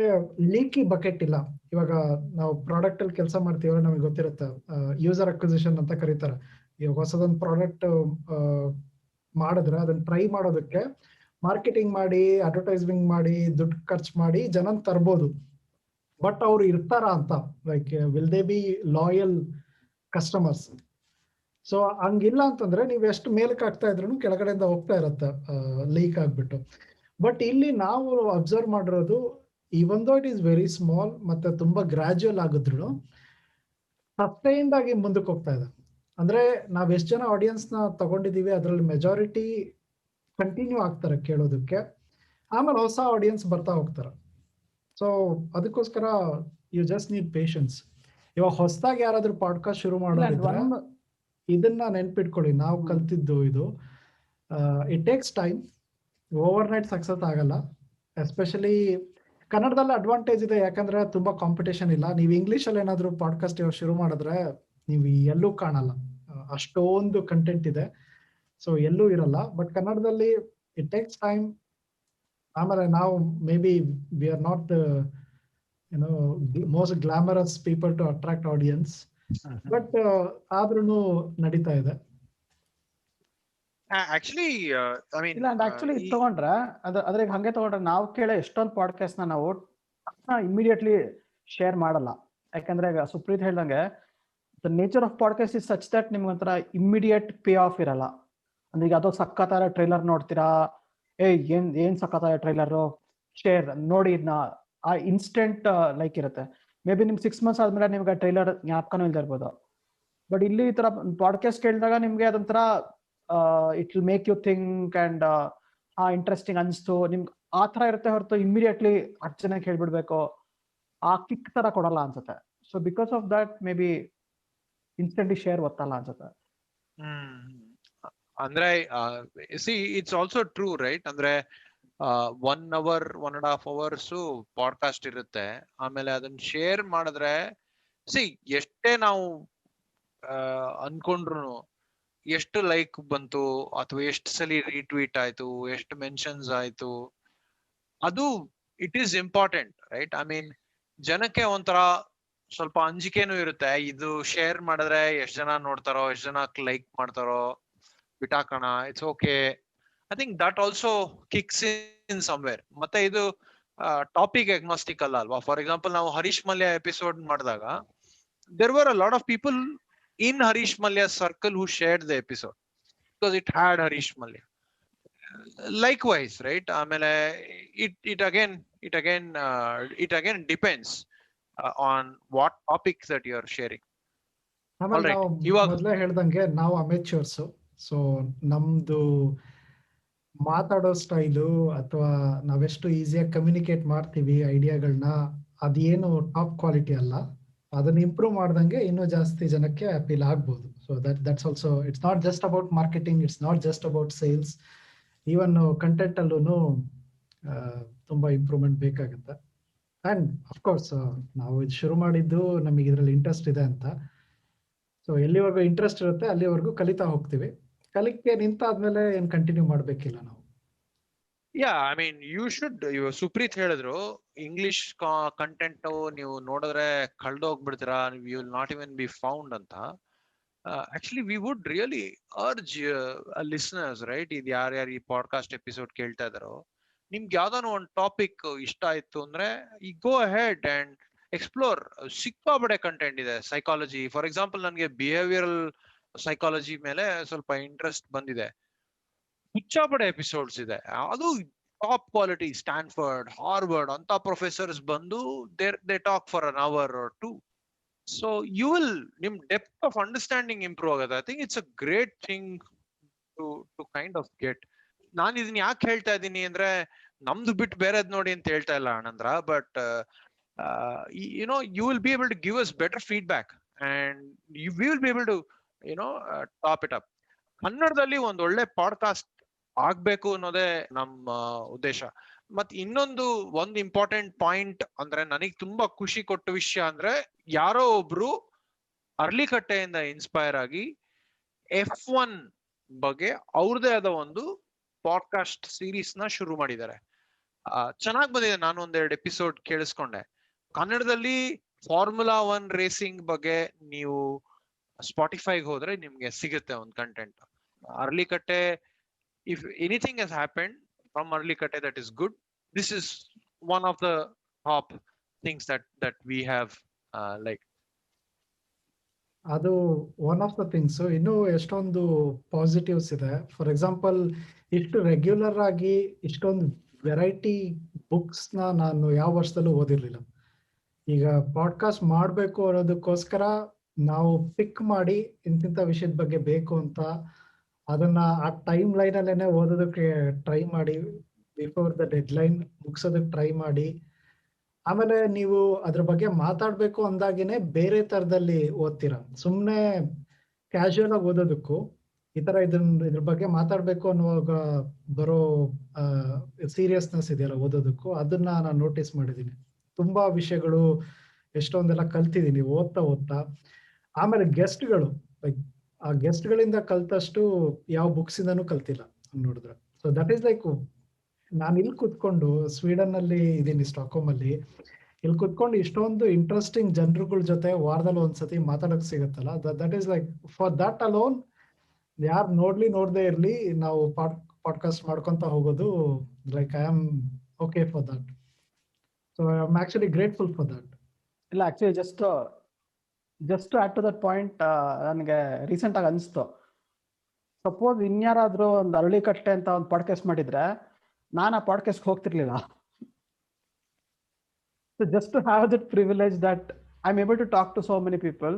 ಲೀಕಿ ಬಕೆಟ್ ಇಲ್ಲ. ಇವಾಗ ನಾವು ಪ್ರಾಡಕ್ಟ್ ಅಲ್ಲಿ ಕೆಲಸ ಮಾಡ್ತೀವಿ, ನಮಗೆ ಗೊತ್ತಿರುತ್ತೆ, ಯೂಸರ್ ಅಕ್ವಿಸಿಷನ್ ಅಂತ ಕರೀತಾರೆ. ಇವಾಗ ಹೊಸದೊಂದು ಪ್ರಾಡಕ್ಟ್ ಮಾಡಿದ್ರೆ ಅದನ್ನ ಟ್ರೈ ಮಾಡೋದಕ್ಕೆ ಮಾರ್ಕೆಟಿಂಗ್ ಮಾಡಿ, ಅಡ್ವರ್ಟೈಸ್ಮೆಂಟ್ ಮಾಡಿ, ದುಡ್ಡು ಖರ್ಚು ಮಾಡಿ ಜನನ್ ತರ್ಬೋದು. ಬಟ್ ಅವ್ರು ಇರ್ತಾರ ಅಂತ, like will they B loyal customers? So ಹಂಗಿಲ್ಲ ಅಂತಂದ್ರೆ ನೀವು ಎಷ್ಟು ಮೇಲಕ್ಕೆ ಆಗ್ತಾ ಇದ್ರು ಕೆಳಗಡೆಯಿಂದ ಹೋಗ್ತಾ ಇರತ್ತೆ ಲೀಕ್ ಆಗ್ಬಿಟ್ಟು. ಬಟ್ ಇಲ್ಲಿ ನಾವು ಅಬ್ಸರ್ವ್ ಮಾಡಿರೋದು, even though it is very small ಮತ್ತೆ ತುಂಬಾ ಗ್ರಾಜುಯಲ್ ಆಗಿದ್ರು ಸಸ್ಟೈನ್ಡ್ ಆಗಿ ಮುಂದಕ್ಕೆ ಹೋಗ್ತಾ ಇದೆ. ಅಂದ್ರೆ ನಾವ್ ಎಷ್ಟು ಜನ ಆಡಿಯನ್ಸ್ ನ ತಗೊಂಡಿದೀವಿ, ಅದ್ರಲ್ಲಿ ಮೆಜಾರಿಟಿ ಕಂಟಿನ್ಯೂ ಆಗ್ತಾರೆ ಕೇಳೋದಕ್ಕೆ, ಆಮೇಲೆ ಹೊಸ ಆಡಿಯನ್ಸ್ ಬರ್ತಾ ಹೋಗ್ತಾರೆ. ಸೊ ಅದಕ್ಕೋಸ್ಕರ ಯು ಜಸ್ಟ್ ನೀಡ್ ಪೇಷನ್ಸ್. ಇವಾಗ ಹೊಸದಾಗಿ ಯಾರಾದ್ರೂ ಪಾಡ್ಕಾಸ್ಟ್ ಶುರು ಮಾಡೋದಿದ್ರೆ ಇದನ್ನ ನೆನ್ಪಿಟ್ಕೊಳ್ಳಿ, ನಾವು ಕಲ್ತಿದ್ದು ಇದು. It takes time, over night success ಆಗಲ್ಲ. ಎಸ್ಪೆಷಲಿ ಕನ್ನಡದಲ್ಲಿ ಅಡ್ವಾಂಟೇಜ್ ಇದೆ, ಯಾಕಂದ್ರೆ ತುಂಬಾ ಕಾಂಪಿಟೇಷನ್ ಇಲ್ಲ. ನೀವು ಇಂಗ್ಲಿಷಲ್ಲಿ ಏನಾದ್ರು ಪಾಡ್ಕಾಸ್ಟ್ ಶುರು ಮಾಡಿದ್ರೆ ನೀವು ಎಲ್ಲೂ ಕಾಣಲ್ಲ, ಅಷ್ಟೊಂದು ಕಂಟೆಂಟ್ ಇದೆ, ಸೊ ಎಲ್ಲೂ ಇರಲ್ಲ. ಬಟ್ ಕನ್ನಡದಲ್ಲಿ ಇಟ್ ಟೇಕ್ಸ್ ಟೈಮ್. ಆಮೇಲೆ ನಾವು maybe we are not the most glamorous people to attract audience, but ಆದ್ರೂ ನಡೀತಾ ಇದೆ. ಆಕ್ಚುಲಿ ತಗೊಂಡ್ರೆ ಅದ್ರಾಗ ಹಂಗೆ ತಗೊಂಡ್ರೆ ನಾವು ಕೇಳೋ ಎಷ್ಟೊಂದು ಪಾಡ್ಕಾಸ್ಟ್ ನಾವು ಇಮಿಡಿಯೇಟ್ಲಿ ಶೇರ್ ಮಾಡಲ್ಲ. ಯಾಕಂದ್ರೆ ಈಗ ಸುಪ್ರೀತ್ ಹೇಳ್ದಂಗೆ the nature of podcast is such that ನಿಮ್ಗೆ ಒಂಥರ ಇಮಿಡಿಯೇಟ್ ಪೇ ಆಫ್ ಇರಲ್ಲ. ಅಂದ್ರೆ ಈಗ ಅದೋ ಸಕ್ಕತ್ತಾರ ಟ್ರೈಲರ್ ನೋಡ್ತೀರಾ, ಏನ್ ಸಕ್ಕತ್ತಾರ ಟ್ರೈಲರು, ಶೇರ್ ನೋಡಿ, ಆ ಇನ್ಸ್ಟೆಂಟ್ ಲೈಕ್ ಇರುತ್ತೆ. ಮೇ ಬಿ ನಿಮ್ಗೆ 6 months ಆದ್ಮೇಲೆ ನಿಮ್ಗೆ ಟ್ರೈಲರ್ ಜ್ಞಾಪಕನೂ ಇಲ್ದೇ ಇರ್ಬೋದು. ಬಟ್ ಇಲ್ಲಿ ಈ ತರ ಪಾಡ್ಕಾಸ್ಟ್ ಕೇಳಿದಾಗ ನಿಮ್ಗೆ ಅದೊಂಥರ it will make you think and interesting ಅನ್ಸ್ತು ನಿಮ್ಗೆ, ಆ ತರ ಇರುತ್ತೆ ಹೊರತು ಇಮಿಡಿಯೇಟ್ಲಿ 10 ಜನಕ್ಕೆ ಹೇಳ್ಬಿಡ್ಬೇಕು ಆ ಕಿಕ್ ತರ ಕೊಡಲ್ಲ ಅನ್ಸುತ್ತೆ. So because of that may be instantly share ಗೊತ್ತಲ್ಲ ಅನ್ಸುತ್ತೆ. ಅಂದ್ರೆ C it's also true, right? ಅಂದ್ರೆ 1 hour 1.5 hours ಪಾಡ್ಕಾಸ್ಟ್ ಇರುತ್ತೆ. ಆಮೇಲೆ ಅದನ್ನ ಶೇರ್ ಮಾಡಿದ್ರೆ ಎಷ್ಟೇ ನಾವು ಅನ್ಕೊಂಡ್ರು ಎಷ್ಟು ಲೈಕ್ ಬಂತು ಅಥವಾ ಎಷ್ಟು ಸಲ ರೀಟ್ವೀಟ್ ಆಯ್ತು, ಎಷ್ಟು ಮೆನ್ಷನ್ಸ್ ಆಯ್ತು, ಅದು it is important, right? I mean ಜನಕ್ಕೆ ಒಂಥರ ಸ್ವಲ್ಪ ಅಂಜಿಕೆನೂ ಇರುತ್ತೆ, ಇದು ಶೇರ್ ಮಾಡಿದ್ರೆ ಎಷ್ಟ್ ಜನ ನೋಡ್ತಾರೋ, ಎಷ್ಟ್ ಜನ ಲೈಕ್ ಮಾಡ್ತಾರೋ, ಬಿಟಾಕಣ, it's okay. I think that also kicks in somewhere. ಮತ್ತೆ ಇದು ಟಾಪಿಕ್ ಅಗ್ನಾಸ್ಟಿಕ್ ಅಲ್ವಾ? ಫಾರ್ ಎಕ್ಸಾಂಪಲ್, ನಾವು ಹರೀಶ್ ಮಲ್ಯ ಎಪಿಸೋಡ್ ಮಾಡಿದಾಗ there were a lot of people in Harish Malya's circle who shared the episode because it had Harish Malya. Likewise, right? It again depends on what topics that you are sharing. ಆಮೇಲೆ All right. ನಾವು ಇವಾಗ ಮೊದಲೇ ಹೇಳ್ದಂಗೆ ನಾವು ಅಮೇಚೂರ್ಸು. So ನಮ್ದು ಮಾತಾಡೋ style ಅಥವಾ ನಾವೆಷ್ಟು ಈಸಿಯಾಗಿ ಕಮ್ಯುನಿಕೇಟ್ ಮಾಡ್ತೀವಿ ಐಡಿಯಾಗಳನ್ನ, ಅದೇನು ಟಾಪ್ ಕ್ವಾಲಿಟಿ ಅಲ್ಲ. ಅದನ್ನ ಇಂಪ್ರೂವ್ ಮಾಡ್ದಂಗೆ ಇನ್ನೂ ಜಾಸ್ತಿ ಜನಕ್ಕೆ ಅಪೀಲ್ ಆಗ್ಬೋದು. So that's also, it's not just about marketing, it's not just about sales. Even content ಅಲ್ಲೂ ತುಂಬಾ ಇಂಪ್ರೂವ್ಮೆಂಟ್ ಬೇಕಾಗುತ್ತೆ. ಅಂಡ್ ಅಫ್ಕೋರ್ಸ್ ನಾವು ಇದು ಶುರು ಮಾಡಿದ್ದು ನಮಗೆ ಇದರಲ್ಲಿ ಇಂಟ್ರೆಸ್ಟ್ ಇದೆ ಅಂತ. ಸೊ ಎಲ್ಲಿವರೆಗೂ ಇಂಟ್ರೆಸ್ಟ್ ಇರುತ್ತೆ ಅಲ್ಲಿವರೆಗೂ ಕಲಿತಾ ಹೋಗ್ತೀವಿ. ಕಲಿಕೆ ನಿಂತಾದ್ಮೇಲೆ ಏನ್ ಕಂಟಿನ್ಯೂ ಮಾಡ್ಬೇಕಿಲ್ಲ ನಾವು. ಐ ಮೀನ್ ಸುಪ್ರೀತ್ ಹೇಳಿದ್ರು, ಇಂಗ್ಲಿಷ್ ಕಂಟೆಂಟ್ ನೀವು ನೋಡಿದ್ರೆ ಕಳ್ದೋಗ್ಬಿಡ್ತೀರಾ, you will not even be found ಅಂತ. Actually we would really urge listeners, right? ಇದು ಯಾರ್ಯಾರು ಈ ಪಾಡ್ಕಾಸ್ಟ್ ಎಪಿಸೋಡ್ ಕೇಳ್ತಾ ಇದಾರೋ, ನಿಮ್ಗೆ ಯಾವ್ದಾನ ಒಂದು ಟಾಪಿಕ್ ಇಷ್ಟ ಆಯ್ತು ಅಂದ್ರೆ ಈ ಗೋ ಅಹೆಡ್ ಅಂಡ್ ಎಕ್ಸ್ಪ್ಲೋರ್. ಸಿಕ್ಕಾಬಡೆ ಕಂಟೆಂಟ್ ಇದೆ. ಸೈಕಾಲಜಿ, ಫಾರ್ ಎಕ್ಸಾಂಪಲ್, ನನಗೆ ಬಿಹೇವಿಯರಲ್ ಸೈಕಾಲಜಿ ಮೇಲೆ ಸ್ವಲ್ಪ ಇಂಟ್ರೆಸ್ಟ್ ಬಂದಿದೆ. ಹುಚ್ಚಾಪಡೆ ಎಪಿಸೋಡ್ಸ್ ಇದೆ, ಅದು ಟಾಪ್ ಕ್ವಾಲಿಟಿ. ಸ್ಟ್ಯಾನ್ಫರ್ಡ್, ಹಾರ್ವರ್ಡ್ ಅಂತ ಪ್ರೊಫೆಸರ್ಸ್ ಬಂದು they talk for an hour or two. So you will, ನಿಮ್ ಡೆಪ್ತ್ ಆಫ್ ಅಂಡರ್ಸ್ಟ್ಯಾಂಡಿಂಗ್ ಇಂಪ್ರೂವ್ ಆಗುತ್ತೆ. I think it's a great thing to kind of get. ನಾನು ಇದನ್ನ ಯಾಕೆ ಹೇಳ್ತಾ ಇದ್ದೀನಿ ಅಂದ್ರೆ, ನಮ್ದು ಬಿಟ್ಟು ಬೇರೆದ್ ನೋಡಿ ಅಂತ ಹೇಳ್ತಾ ಇಲ್ಲ ಆನಂದ್ರ, but you will be able to give us better feedback and we will be able to top it up. ಕನ್ನಡದಲ್ಲಿ ಒಂದ್ ಒಳ್ಳೆ ಪಾಡ್ಕಾಸ್ಟ್ ಆಗ್ಬೇಕು ಅನ್ನೋದೇ ನಮ್ಮ ಉದ್ದೇಶ. ಮತ್ ಒಂದು ಇಂಪಾರ್ಟೆಂಟ್ ಪಾಯಿಂಟ್ ಅಂದ್ರೆ, ನನಗ್ ತುಂಬಾ ಖುಷಿ ಕೊಟ್ಟ ವಿಷಯ ಅಂದ್ರೆ, ಯಾರೋ ಒಬ್ರು ಅರ್ಲಿಕಟ್ಟೆಯಿಂದ ಇನ್ಸ್ಪೈರ್ ಆಗಿ F1 ಬಗ್ಗೆ ಅವ್ರದೇ ಆದ ಒಂದು ಪಾಡ್ಕಾಸ್ಟ್ ಸೀರೀಸ್ ನ ಶುರು ಮಾಡಿದ್ದಾರೆ. ಚೆನ್ನಾಗ್ ಬಂದಿದೆ. ನಾನು ಒಂದೆರಡು ಎಪಿಸೋಡ್ ಕೇಳಿಸ್ಕೊಂಡೆ. ಕನ್ನಡದಲ್ಲಿ ಫಾರ್ಮುಲಾ 1 ರೇಸಿಂಗ್ ಬಗ್ಗೆ ನೀವು ಸ್ಪಾಟಿಫೈಗೆ ಹೋದ್ರೆ ನಿಮ್ಗೆ ಸಿಗುತ್ತೆ ಒಂದು content. Aralikatte, if anything has happened from Aralikatte that is good. This is one of the top things that we have like. ಅದು ಒನ್ ಆಫ್ ದ ಥಿಂಗ್ಸ್. ಇನ್ನೂ ಎಷ್ಟೊಂದು ಪಾಸಿಟಿವ್ಸ್ ಇದೆ. ಫಾರ್ ಎಕ್ಸಾಂಪಲ್, ಇಷ್ಟು ರೆಗ್ಯುಲರ್ ಆಗಿ ಇಷ್ಟೊಂದು ವೆರೈಟಿ ಬುಕ್ಸ್ನ ನಾನು ಯಾವ ವರ್ಷದಲ್ಲೂ ಓದಿರ್ಲಿಲ್ಲ. ಈಗ ಪಾಡ್ಕಾಸ್ಟ್ ಮಾಡಬೇಕು ಅನ್ನೋದಕ್ಕೋಸ್ಕರ ನಾವು ಪಿಕ್ ಮಾಡಿ ಇಂತಿಂಥ ವಿಷಯದ ಬಗ್ಗೆ ಬೇಕು ಅಂತ ಅದನ್ನ ಆ ಟೈಮ್ ಲೈನ್ ಅಲ್ಲೇನೆ ಓದೋದಕ್ಕೆ ಟ್ರೈ ಮಾಡಿ, ಬಿಫೋರ್ ದ ಡೆಡ್ ಲೈನ್ ಮುಗಿಸೋದಕ್ಕೆ ಟ್ರೈ ಮಾಡಿ, ಆಮೇಲೆ ನೀವು ಅದ್ರ ಬಗ್ಗೆ ಮಾತಾಡ್ಬೇಕು ಅಂದಾಗೇನೆ ಬೇರೆ ತರದಲ್ಲಿ ಓದ್ತೀರಾ. ಸುಮ್ಮನೆ ಕ್ಯಾಶುಯಲ್ ಆಗಿ ಓದೋದಕ್ಕೂ ಈ ತರ ಇದ್ರ ಬಗ್ಗೆ ಮಾತಾಡ್ಬೇಕು ಅನ್ನುವಾಗ ಬರೋ ಸೀರಿಯಸ್ನೆಸ್ ಇದೆಯಲ್ಲ ಓದೋದಕ್ಕೂ, ಅದನ್ನ ನಾನು ನೋಟಿಸ್ ಮಾಡಿದ್ದೀನಿ. ತುಂಬಾ ವಿಷಯಗಳು ಎಷ್ಟೊಂದೆಲ್ಲ ಕಲ್ತಿದ್ದೀನಿ ಓದ್ತಾ. ಆಮೇಲೆ ಗೆಸ್ಟ್ಗಳು, ಲೈಕ್ ಆ ಗೆಸ್ಟ್ಗಳಿಂದ ಕಲ್ತಷ್ಟು ಯಾವ ಬುಕ್ಸ್ ಇಂದನೂ ಕಲ್ತಿಲ್ಲ ನೋಡಿದ್ರೆ. ಸೊ ದಟ್ ಈಸ್ ಲೈಕ್, ನಾನು ಇಲ್ಲಿ ಕುತ್ಕೊಂಡು ಸ್ವೀಡನ್ ಅಲ್ಲಿ ಇದ್ದೀನಿ, ಸ್ಟಾಕ್ಹೋಮ್ ಅಲ್ಲಿ, ಇಲ್ಲಿ ಕುತ್ಕೊಂಡು ಇಷ್ಟೊಂದು ಇಂಟ್ರೆಸ್ಟಿಂಗ್ ಜನರುಗಳ ಜೊತೆ ವಾರದಲ್ಲಿ ಒಂದ್ಸತಿ ಮಾತಾಡಕ್ ಸಿಗತ್ತಲ್ಲ, that is like, for that alone ಯಾರು ನೋಡದೇ ಇರ್ಲಿ, ನಾವು ಪಾಡ್ಕಾಸ್ಟ್ ಮಾಡ್ಕೊಂತ ಹೋಗೋದು, like I am okay for that. So I am actually grateful for that. ಇಲ್ಲ, actually just add to that point, ನನಗೆ ರೀಸೆಂಟ್ ಆಗಿ ಅನಿಸ್ತು, ಸಪೋಸ್ ಇನ್ಯಾರಾದ್ರೂ ಒಂದು ಅರಳಿಕಟ್ಟೆ ಅಂತ ಒಂದು ಪಾಡ್ಕಾಸ್ಟ್ ಮಾಡಿದ್ರೆ ನಾನು ಆ ಪಾಡ್ಕಾಸ್ಟ್ ಹೋಗ್ತಿರ್ಲಿಲ್ಲ. So just to have that privilege that I am able to talk to so many people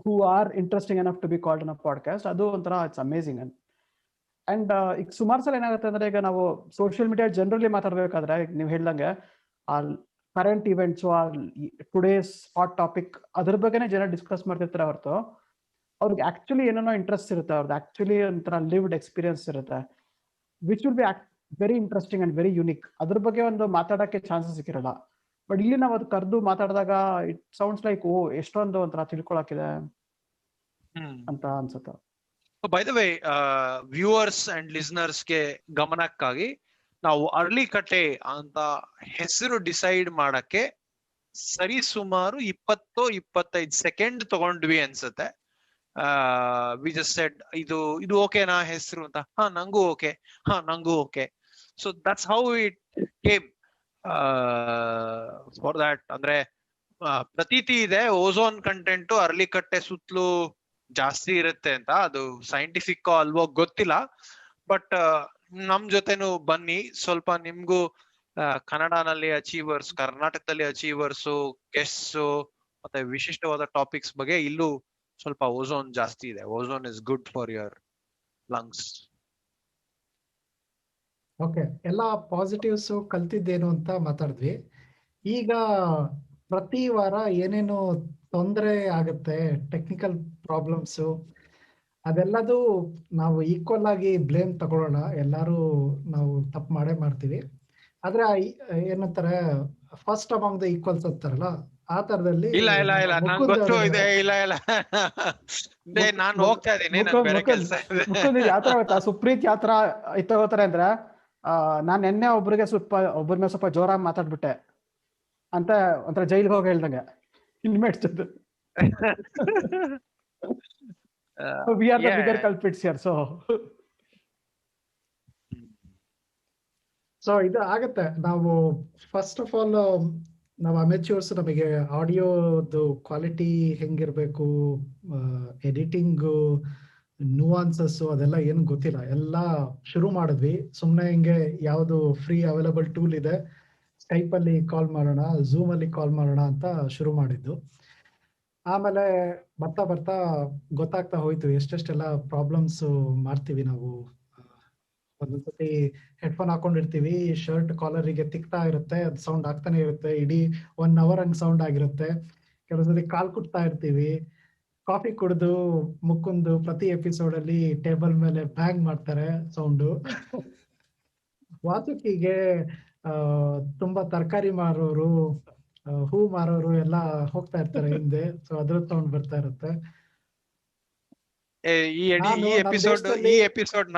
who are interesting enough to be called in a podcast, ಅದು ಒಂಥರ ಇಟ್ಸ್ ಅಮೇಸಿಂಗ್. ಅಂಡ್ ಈಗ ಸುಮಾರು ಸಲ ಏನಾಗುತ್ತೆ ಅಂದ್ರೆ, ಈಗ ನಾವು ಸೋಷಿಯಲ್ ಮೀಡಿಯಾ ಜನರಲಿ ಮಾತಾಡ್ಬೇಕಾದ್ರೆ, ನೀವು ಹೇಳ್ದಂಗೆ ಆ current events, today's hot topic, ಅದ್ರ ಬಗ್ಗೆನೇ ಜನ ಡಿಸ್ಕಸ್ ಮಾಡ್ತಿರ್ತಾರೆ ಹೊರತು ಅವ್ರಿಗೆ ಆಕ್ಚುಲಿ ಏನೇನೋ ಇಂಟ್ರೆಸ್ಟ್ ಇರುತ್ತೆ, ಅವ್ರದ್ದು ಆಕ್ಚುಲಿ ಒಂಥರ ಲಿವ್ಡ್ ಎಕ್ಸ್ಪೀರಿಯನ್ಸ್ ಇರುತ್ತೆ, which will be very interesting and very unique. ಅದ್ರ ಬಗ್ಗೆ ಒಂದು ಮಾತಾಡಕ್ಕೆ ಚಾನ್ಸಸ್ ಸಿಕ್ಕಿರಲ್ಲ. ಬಟ್ ಇಲ್ಲಿ ನಾವು ಅದು ಕರೆದು ಮಾತಾಡಿದಾಗ ಇಟ್ ಸೌಂಡ್ಸ್ ಲೈಕ್ ಓ ಎಷ್ಟೊಂದು ಒಂಥರ ತಿಳ್ಕೊಳಕಿದೆ ಅಂತ ಅನ್ಸುತ್ತೆ. By the way viewers and ಲಿಸ್ನರ್ಸ್ಗೆ ಗಮನಕ್ಕಾಗಿ ನಾವು ಅರ್ಲಿಕಟ್ಟೆ ಅಂತ ಹೆಸರು ಡಿಸೈಡ್ ಮಾಡಕ್ಕೆ ಸರಿ ಸುಮಾರು 20-25 ಸೆಕೆಂಡ್ ತಗೊಂಡ್ವಿ ಅನ್ಸುತ್ತೆ. ವಿ ಜಸ್ಟ್ ಸೆಡ್ ಇದು ಓಕೆನಾ ಹೆಸರು ಅಂತ. ನಂಗೂ okay. So that's how it came for that. ಅಂದ್ರೆ ಪ್ರತೀತಿ ಇದೆ ಓಝೋನ್ ಕಂಟೆಂಟ್ ಅರ್ಲಿಕಟ್ಟೆ ಸುತ್ತಲೂ ಜಾಸ್ತಿ ಇರುತ್ತೆ ಅಂತ. ಅದು ಸೈಂಟಿಫಿಕ್ ಅಲ್ವೋ ಗೊತ್ತಿಲ್ಲ, ಬಟ್ ನಮ್ ಜೊತೆನು ಬನ್ನಿ, ಸ್ವಲ್ಪ ನಿಮ್ಗೂ ಕನ್ನಡನಲ್ಲಿ ಅಚೀವರ್ಸ್, ಕರ್ನಾಟಕದಲ್ಲಿ ಅಚೀವರ್ಸ್, ಗೆಸ್ಟ್ಸ್ ಮತ್ತೆ ವಿಶಿಷ್ಟವಾದ ಟಾಪಿಕ್ಸ್ ಬಗ್ಗೆ ಇಲ್ಲೂ ಸ್ವಲ್ಪ ಓಝೋನ್ ಜಾಸ್ತಿ ಇದೆ. Ozone is good for your lungs. Okay, ಎಲ್ಲ ಪಾಸಿಟಿವ್ಸ್ ಕಲ್ತಿದ್ದೇನು ಅಂತ ಮಾತಾಡಿದ್ವಿ. ಈಗ ಪ್ರತಿ ವಾರ ಏನೇನು ತೊಂದರೆ ಆಗುತ್ತೆ, ಟೆಕ್ನಿಕಲ್ ಪ್ರಾಬ್ಲಮ್ಸು, ಅದೆಲ್ಲದು ನಾವು ಈಕ್ವಲ್ ಆಗಿ ಬ್ಲೇಮ್ ತಗೊಳ್ಳೋಣ. ಎಲ್ಲರೂ ನಾವು ತಪ್ಪು ಮಾಡ್ತೀವಿ. ಆದ್ರೆ ಏನಂತಾರೆ, ಫಸ್ಟ್ ಅಮಾಂಗ್ ದ ಈಕ್ವಲ್ಸ್ ಅಂತಾರಲ್ಲ, ಆ ತರದಲ್ಲಿ ಇಲ್ಲ ನಂಗೆ ಗೊತ್ತು ಇದೆ. ಇಲ್ಲ ನಾನು ಹೋಗ್ತಾ ಇದ್ದೀನಿ, ಬೇರೆ ಕೆಲಸ ಇದೆ. ಯಾತ್ರ ಆಗುತ್ತಾ ಸುಪ್ರೀತ್ ಯಾತ್ರ ಇತ್ತಗೋತಾರೆ ಅಂದ್ರೆ ನಾನ್ ನೆನ್ನೆ ಒಬ್ರ ಮೇಲೆ ಸ್ವಲ್ಪ ಜೋರಾಗಿ ಮಾತಾಡ್ಬಿಟ್ಟೆ ಅಂತ ಒಂಥರ ಜೈಲ್ಗೆ ಹೋಗಿ ಹೇಳ್ದಂಗೆ ಇನ್ಮೇಟ್ಸ್ ಜೊತೆ. We are the bigger culprits here. So ಇದು ಆಗತ್ತೆ. ನಾವು ಫಸ್ಟ್ ಆಫ್ ಆಲ್ ನಾವು ಅಮೆಚ್ಯೂರ್ಸ್, ನಮಗೆ ಆಡಿಯೋದು ಕ್ವಾಲಿಟಿ ಹೆಂಗಿರ್ಬೇಕು, ಎಡಿಟಿಂಗು, ನುವಾನ್ಸಸ್ ಅದೆಲ್ಲ ಏನು ಗೊತ್ತಿಲ್ಲ. ಎಲ್ಲ ಶುರು ಮಾಡಿದ್ವಿ ಸುಮ್ಮನೆ ಹಿಂಗೆ. ಯಾವುದು ಫ್ರೀ ಅವೈಲಬಲ್ ಟೂಲ್ ಇದೆ, ಸ್ಕೈಪ್ ಅಲ್ಲಿ ಕಾಲ್ ಮಾಡೋಣ, ಝೂಮ್ ಅಲ್ಲಿ ಕಾಲ್ ಮಾಡೋಣ ಅಂತ ಶುರು ಮಾಡಿದ್ದು. ಆಮೇಲೆ ಬರ್ತಾ ಗೊತ್ತಾಗ್ತಾ ಹೋಯ್ತು ಎಷ್ಟೆಷ್ಟೆಲ್ಲ ಪ್ರಾಬ್ಲಮ್ಸ್ ಮಾಡ್ತೀವಿ ನಾವು. ಒಂದೊಂದ್ಸತಿ ಹೆಡ್ಫೋನ್ ಹಾಕೊಂಡಿರ್ತೀವಿ, ಶರ್ಟ್ ಕಾಲರಿಗೆ ತಿಕ್ತಾ ಇರುತ್ತೆ, ಅದು ಸೌಂಡ್ ಆಗ್ತಾನೆ ಇರುತ್ತೆ, ಇಡೀ 1 hour ಹಂಗ್ ಸೌಂಡ್ ಆಗಿರುತ್ತೆ. ಕೆಲವೊಂದ್ಸತಿ ಕಾಲ್ ಕುಟ್ತಾ ಇರ್ತೀವಿ. ಕಾಫಿ ಕುಡಿದು ಮುಕ್ಕುಂದು ಪ್ರತಿ ಎಪಿಸೋಡ್ ಅಲ್ಲಿ ಟೇಬಲ್ ಮೇಲೆ ಬ್ಯಾಂಗ್ ಮಾಡ್ತಾರೆ ಸೌಂಡು. ವಾಸುಕಿಗೆ ತುಂಬಾ ತರಕಾರಿ ಮಾರೋರು, ಹೂ ಮಾರೋರು ಎಲ್ಲ ಹೋಗ್ತಾ ಇರ್ತಾರೆ ಹಿಂದೆ, ಸೊ ಅದ್ರ ಸೌಂಡ್ ಬರ್ತಾ ಇರುತ್ತೆ. ಈ ಎಪಿಸೋಡ್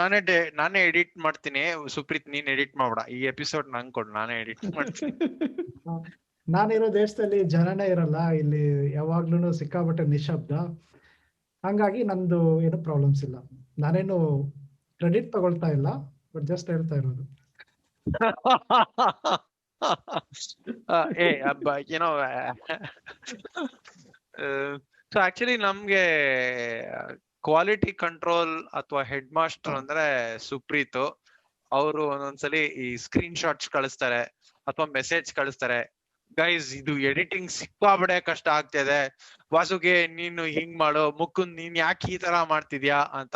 ನಾನೇ ಎಡಿಟ್ ಮಾಡ್ತೀನಿ. ಸುಪ್ರೀತ್, ನೀನ್ ಎಡಿಟ್ ಮಾಡ್ಬೇಡ. ಈ ಎಪಿಸೋಡ್ ನಂಗೆ ಕೊಡು, ನಾನೇ ಎಡಿಟ್ ಮಾಡ್ತೀನಿ. ನಾನಿರೋ ದೇಶದಲ್ಲಿ ಜನನೇ ಇರಲ್ಲ, ಇಲ್ಲಿ ಯಾವಾಗ್ಲೂ ಸಿಕ್ಕಾಬಟ್ಟೆ ನಿಶಬ್ದ. ಹಂಗಾಗಿ ನಂದು ಏನು ಪ್ರಾಬ್ಲಮ್ಸ್ ಇಲ್ಲ. ನಾನೇನು ಕ್ರೆಡಿಟ್ ತಗೊಳ್ತಾ ಇಲ್ಲ, ಬಟ್ ಜಸ್ಟ್ ಹೇಳ್ತಾ ಇರೋದು. ಸೊ ಆಕ್ಚುಲಿ ನಮ್ಗೆ ಕ್ವಾಲಿಟಿ ಕಂಟ್ರೋಲ್ ಅಥವಾ ಹೆಡ್ ಮಾಸ್ಟರ್ ಅಂದ್ರೆ ಸುಪ್ರೀತ್. ಅವರು ಒಂದೊಂದ್ಸಲಿ ಈ ಸ್ಕ್ರೀನ್ ಶಾಟ್ಸ್ ಕಳಿಸ್ತಾರೆ ಅಥವಾ ಮೆಸೇಜ್ ಕಳಿಸ್ತಾರೆ, ಗೈಸ್ ಇದು ಎಡಿಟಿಂಗ್ ಸಿಕ್ಕಾಬಡೆ ಕಷ್ಟ ಆಗ್ತಿದೆ, ವಾಸುಗೆ ನೀನು ಹಿಂಗ್ ಮಾಡು, ಮುಕುಂದ್ ನೀನ್ ಯಾಕೆ ಈ ತರ ಮಾಡ್ತಿದ್ಯಾ ಅಂತ.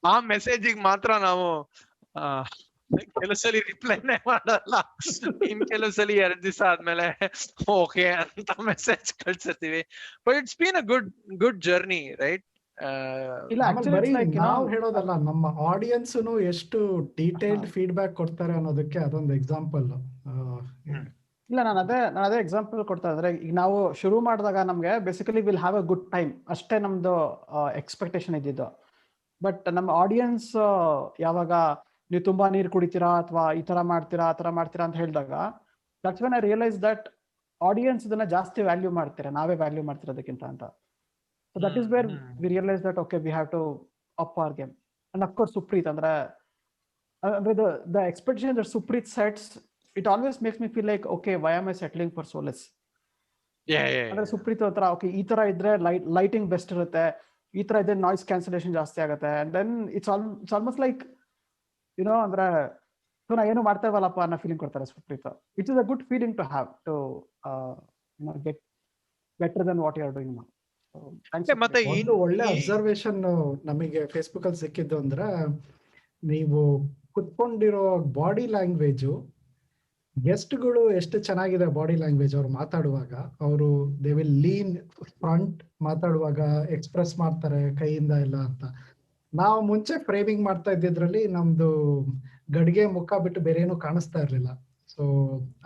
ಆ ಮೆಸೇಜಿಗೆ ಮಾತ್ರ ನಾವು ಕೆಲವು ಸಲ ರಿಪ್ಲೈನೇ ಮಾಡಲ್ಲ. ಇನ್ ಕೆಲವು ಸಲ 2 ದಿವಸ ಆದ್ಮೇಲೆ ಓಕೆ ಅಂತ ಮೆಸೇಜ್ ಕಳ್ಸಿರ್ತೀವಿ. But it's been a good journey, right? ನಾವು ಹೇಳೋದಲ್ಲ, ನಮ್ಮ ಆಡಿಯನ್ಸ್ ಎಷ್ಟು ಡೀಟೇಲ್ಡ್ ಫೀಡ್ಬ್ಯಾಕ್ ಕೊಡ್ತಾರೆ ಅನ್ನೋದಕ್ಕೆ ಅದೊಂದು ಎಕ್ಸಾಂಪಲ್. ಇಲ್ಲ, ನಾನು ಅದೇ ಎಕ್ಸಾಂಪಲ್ ಕೊಡ್ತಾ ಇದ್ರೆ, ಈಗ ನಾವು ಶುರು ಮಾಡಿದಾಗ ನಮ್ಗೆ basically will have a good time ಅಷ್ಟೇ ನಮ್ದು ಎಕ್ಸ್ಪೆಕ್ಟೇಷನ್ ಇದ್ದಿದ್ದು. ಬಟ್ ನಮ್ಮ ಆಡಿಯನ್ಸ್ ಯಾವಾಗ ನೀವು ತುಂಬಾ ನೀರು ಕುಡಿತೀರಾ ಅಥವಾ ಈ ತರ ಮಾಡ್ತೀರಾ ಆ ತರ ಮಾಡ್ತೀರಾ ಅಂತ ಹೇಳಿದಾಗ, that's when I realise that audience ಇದನ್ನ ಜಾಸ್ತಿ ವ್ಯಾಲ್ಯೂ ಮಾಡ್ತಾರೆ, ನಾವೇ ವ್ಯಾಲ್ಯೂ ಮಾಡ್ತಿರೋದಕ್ಕಿಂತ ಅಂತ. So that is where we realise that okay, we have to up our game. And of course Supreeth ಅಂದ್ರೆ the expectation that Supreeth sets, it always makes me feel like, okay, why am I settling for so less? ಅಂದ್ರೆ ಸುಪ್ರೀತ್ ಹತ್ರ okay ಈ ತರ ಇದ್ರೆ lighting best ಇರುತ್ತೆ, ಈ ತರ ಇದ್ರೆ ನಾಯ್ಸ್ ಕ್ಯಾನ್ಸಲೇಷನ್ ಜಾಸ್ತಿ ಆಗುತ್ತೆ, and then it's almost like ಅಂದ್ರೆ ನಾ ಏನು ಮಾಡ್ತಾ ಇವಲ್ಲಪ್ಪ ಅನ್ನೋ ಫೀಲಿಂಗ್ ಕೊಡ್ತಾರೆ Supreeth. It is a good feeling to have to get better than what you are doing. ಮತ್ತೆ ಒಂದು ಒಳ್ಳೆ ಅಬ್ಸರ್ವೇಷನ್ ನಮಗೆ ಫೇಸ್ಬುಕ್ ಅಲ್ಲಿ ಸಿಕ್ಕಿದ್ದು ಅಂದ್ರೆ, ನೀವು ಕುತ್ಕೊಂಡಿರೋ ಬಾಡಿ ಲ್ಯಾಂಗ್ವೇಜು, ಗೆಸ್ಟ್ಗಳು ಎಷ್ಟು ಚೆನ್ನಾಗಿದೆ ಬಾಡಿ ಲ್ಯಾಂಗ್ವೇಜ್. ಅವ್ರು ಮಾತಾಡುವಾಗ ಅವರು ದೇ ವಿಲ್ ಲೀನ್ ಫ್ರಂಟ್, ಮಾತಾಡುವಾಗ ಎಕ್ಸ್ಪ್ರೆಸ್ ಮಾಡ್ತಾರೆ ಕೈಯಿಂದ ಎಲ್ಲ ಅಂತ. ನಾವು ಮುಂಚೆ ಫ್ರೇಮಿಂಗ್ ಮಾಡ್ತಾ ಇದ್ದಿದ್ರಲ್ಲಿ ನಮ್ದು ಗಡಿಗೆ ಮುಖ ಬಿಟ್ಟು ಬೇರೆ ಏನು ಕಾಣಿಸ್ತಾ ಇರ್ಲಿಲ್ಲ. ಸೊ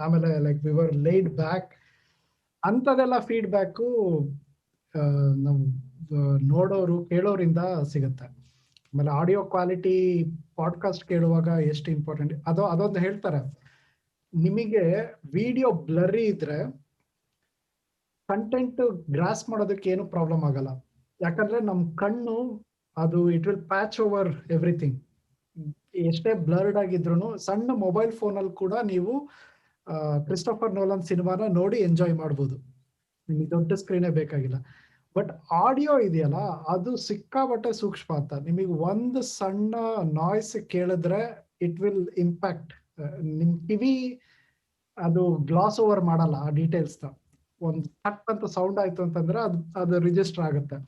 ಆಮೇಲೆ like we were laid back ಅಂತದೆಲ್ಲ ಫೀಡ್ಬ್ಯಾಕು ನಾವು ನೋಡೋರು ಕೇಳೋರಿಂದ ಸಿಗುತ್ತೆ. ಆಮೇಲೆ ಆಡಿಯೋ ಕ್ವಾಲಿಟಿ ಪಾಡ್ಕಾಸ್ಟ್ ಕೇಳುವಾಗ ಎಷ್ಟು ಇಂಪಾರ್ಟೆಂಟ್ ಅದೊಂದು ಹೇಳ್ತಾರೆ, ನಿಮಗೆ ವಿಡಿಯೋ ಬ್ಲರಿ ಇದ್ರೆ ಕಂಟೆಂಟ್ ಗ್ರಾಸ್ ಮಾಡೋದಕ್ಕೆ ಏನು ಪ್ರಾಬ್ಲಮ್ ಆಗಲ್ಲ. ಯಾಕಂದ್ರೆ ನಮ್ ಕಣ್ಣು ಅದು it will patch over everything. ಎಷ್ಟೇ ಬ್ಲರ್ಡ್ ಆಗಿದ್ರು ಸಣ್ಣ ಮೊಬೈಲ್ ಫೋನ್ ಅಲ್ಲಿ ಕೂಡ ನೀವು ಕ್ರಿಸ್ಟೋಫರ್ ನೋಲನ್ ಸಿನಿಮಾನ ನೋಡಿ ಎಂಜಾಯ್ ಮಾಡ್ಬೋದು, ನಿಮಗೆ ದೊಡ್ಡ ಸ್ಕ್ರೀನೇ ಬೇಕಾಗಿಲ್ಲ. ಬಟ್ ಆಡಿಯೋ ಇದೆಯಲ್ಲ ಅದು ಸಿಕ್ಕಾಬಟ್ಟೆ ಸೂಕ್ಷ್ಮ ಅಂತ. ನಿಮಗೆ ಒಂದು ಸಣ್ಣ ನಾಯ್ಸ್ ಕೇಳಿದ್ರೆ ಇಟ್ ವಿಲ್ ಇಂಪ್ಯಾಕ್ಟ್ ನಿಮ್ ಕಿವಿ, ಅದು ಗ್ಲಾಸ್ ಓವರ್ ಮಾಡಲ್ಲ ಆ ಡೀಟೇಲ್ಸ್ನ. ಒಂದು ಟಕ್ ಅಂತ ಸೌಂಡ್ ಆಯ್ತು ಅಂತಂದ್ರೆ ಅದು ರಿಜಿಸ್ಟರ್ ಆಗುತ್ತೆ.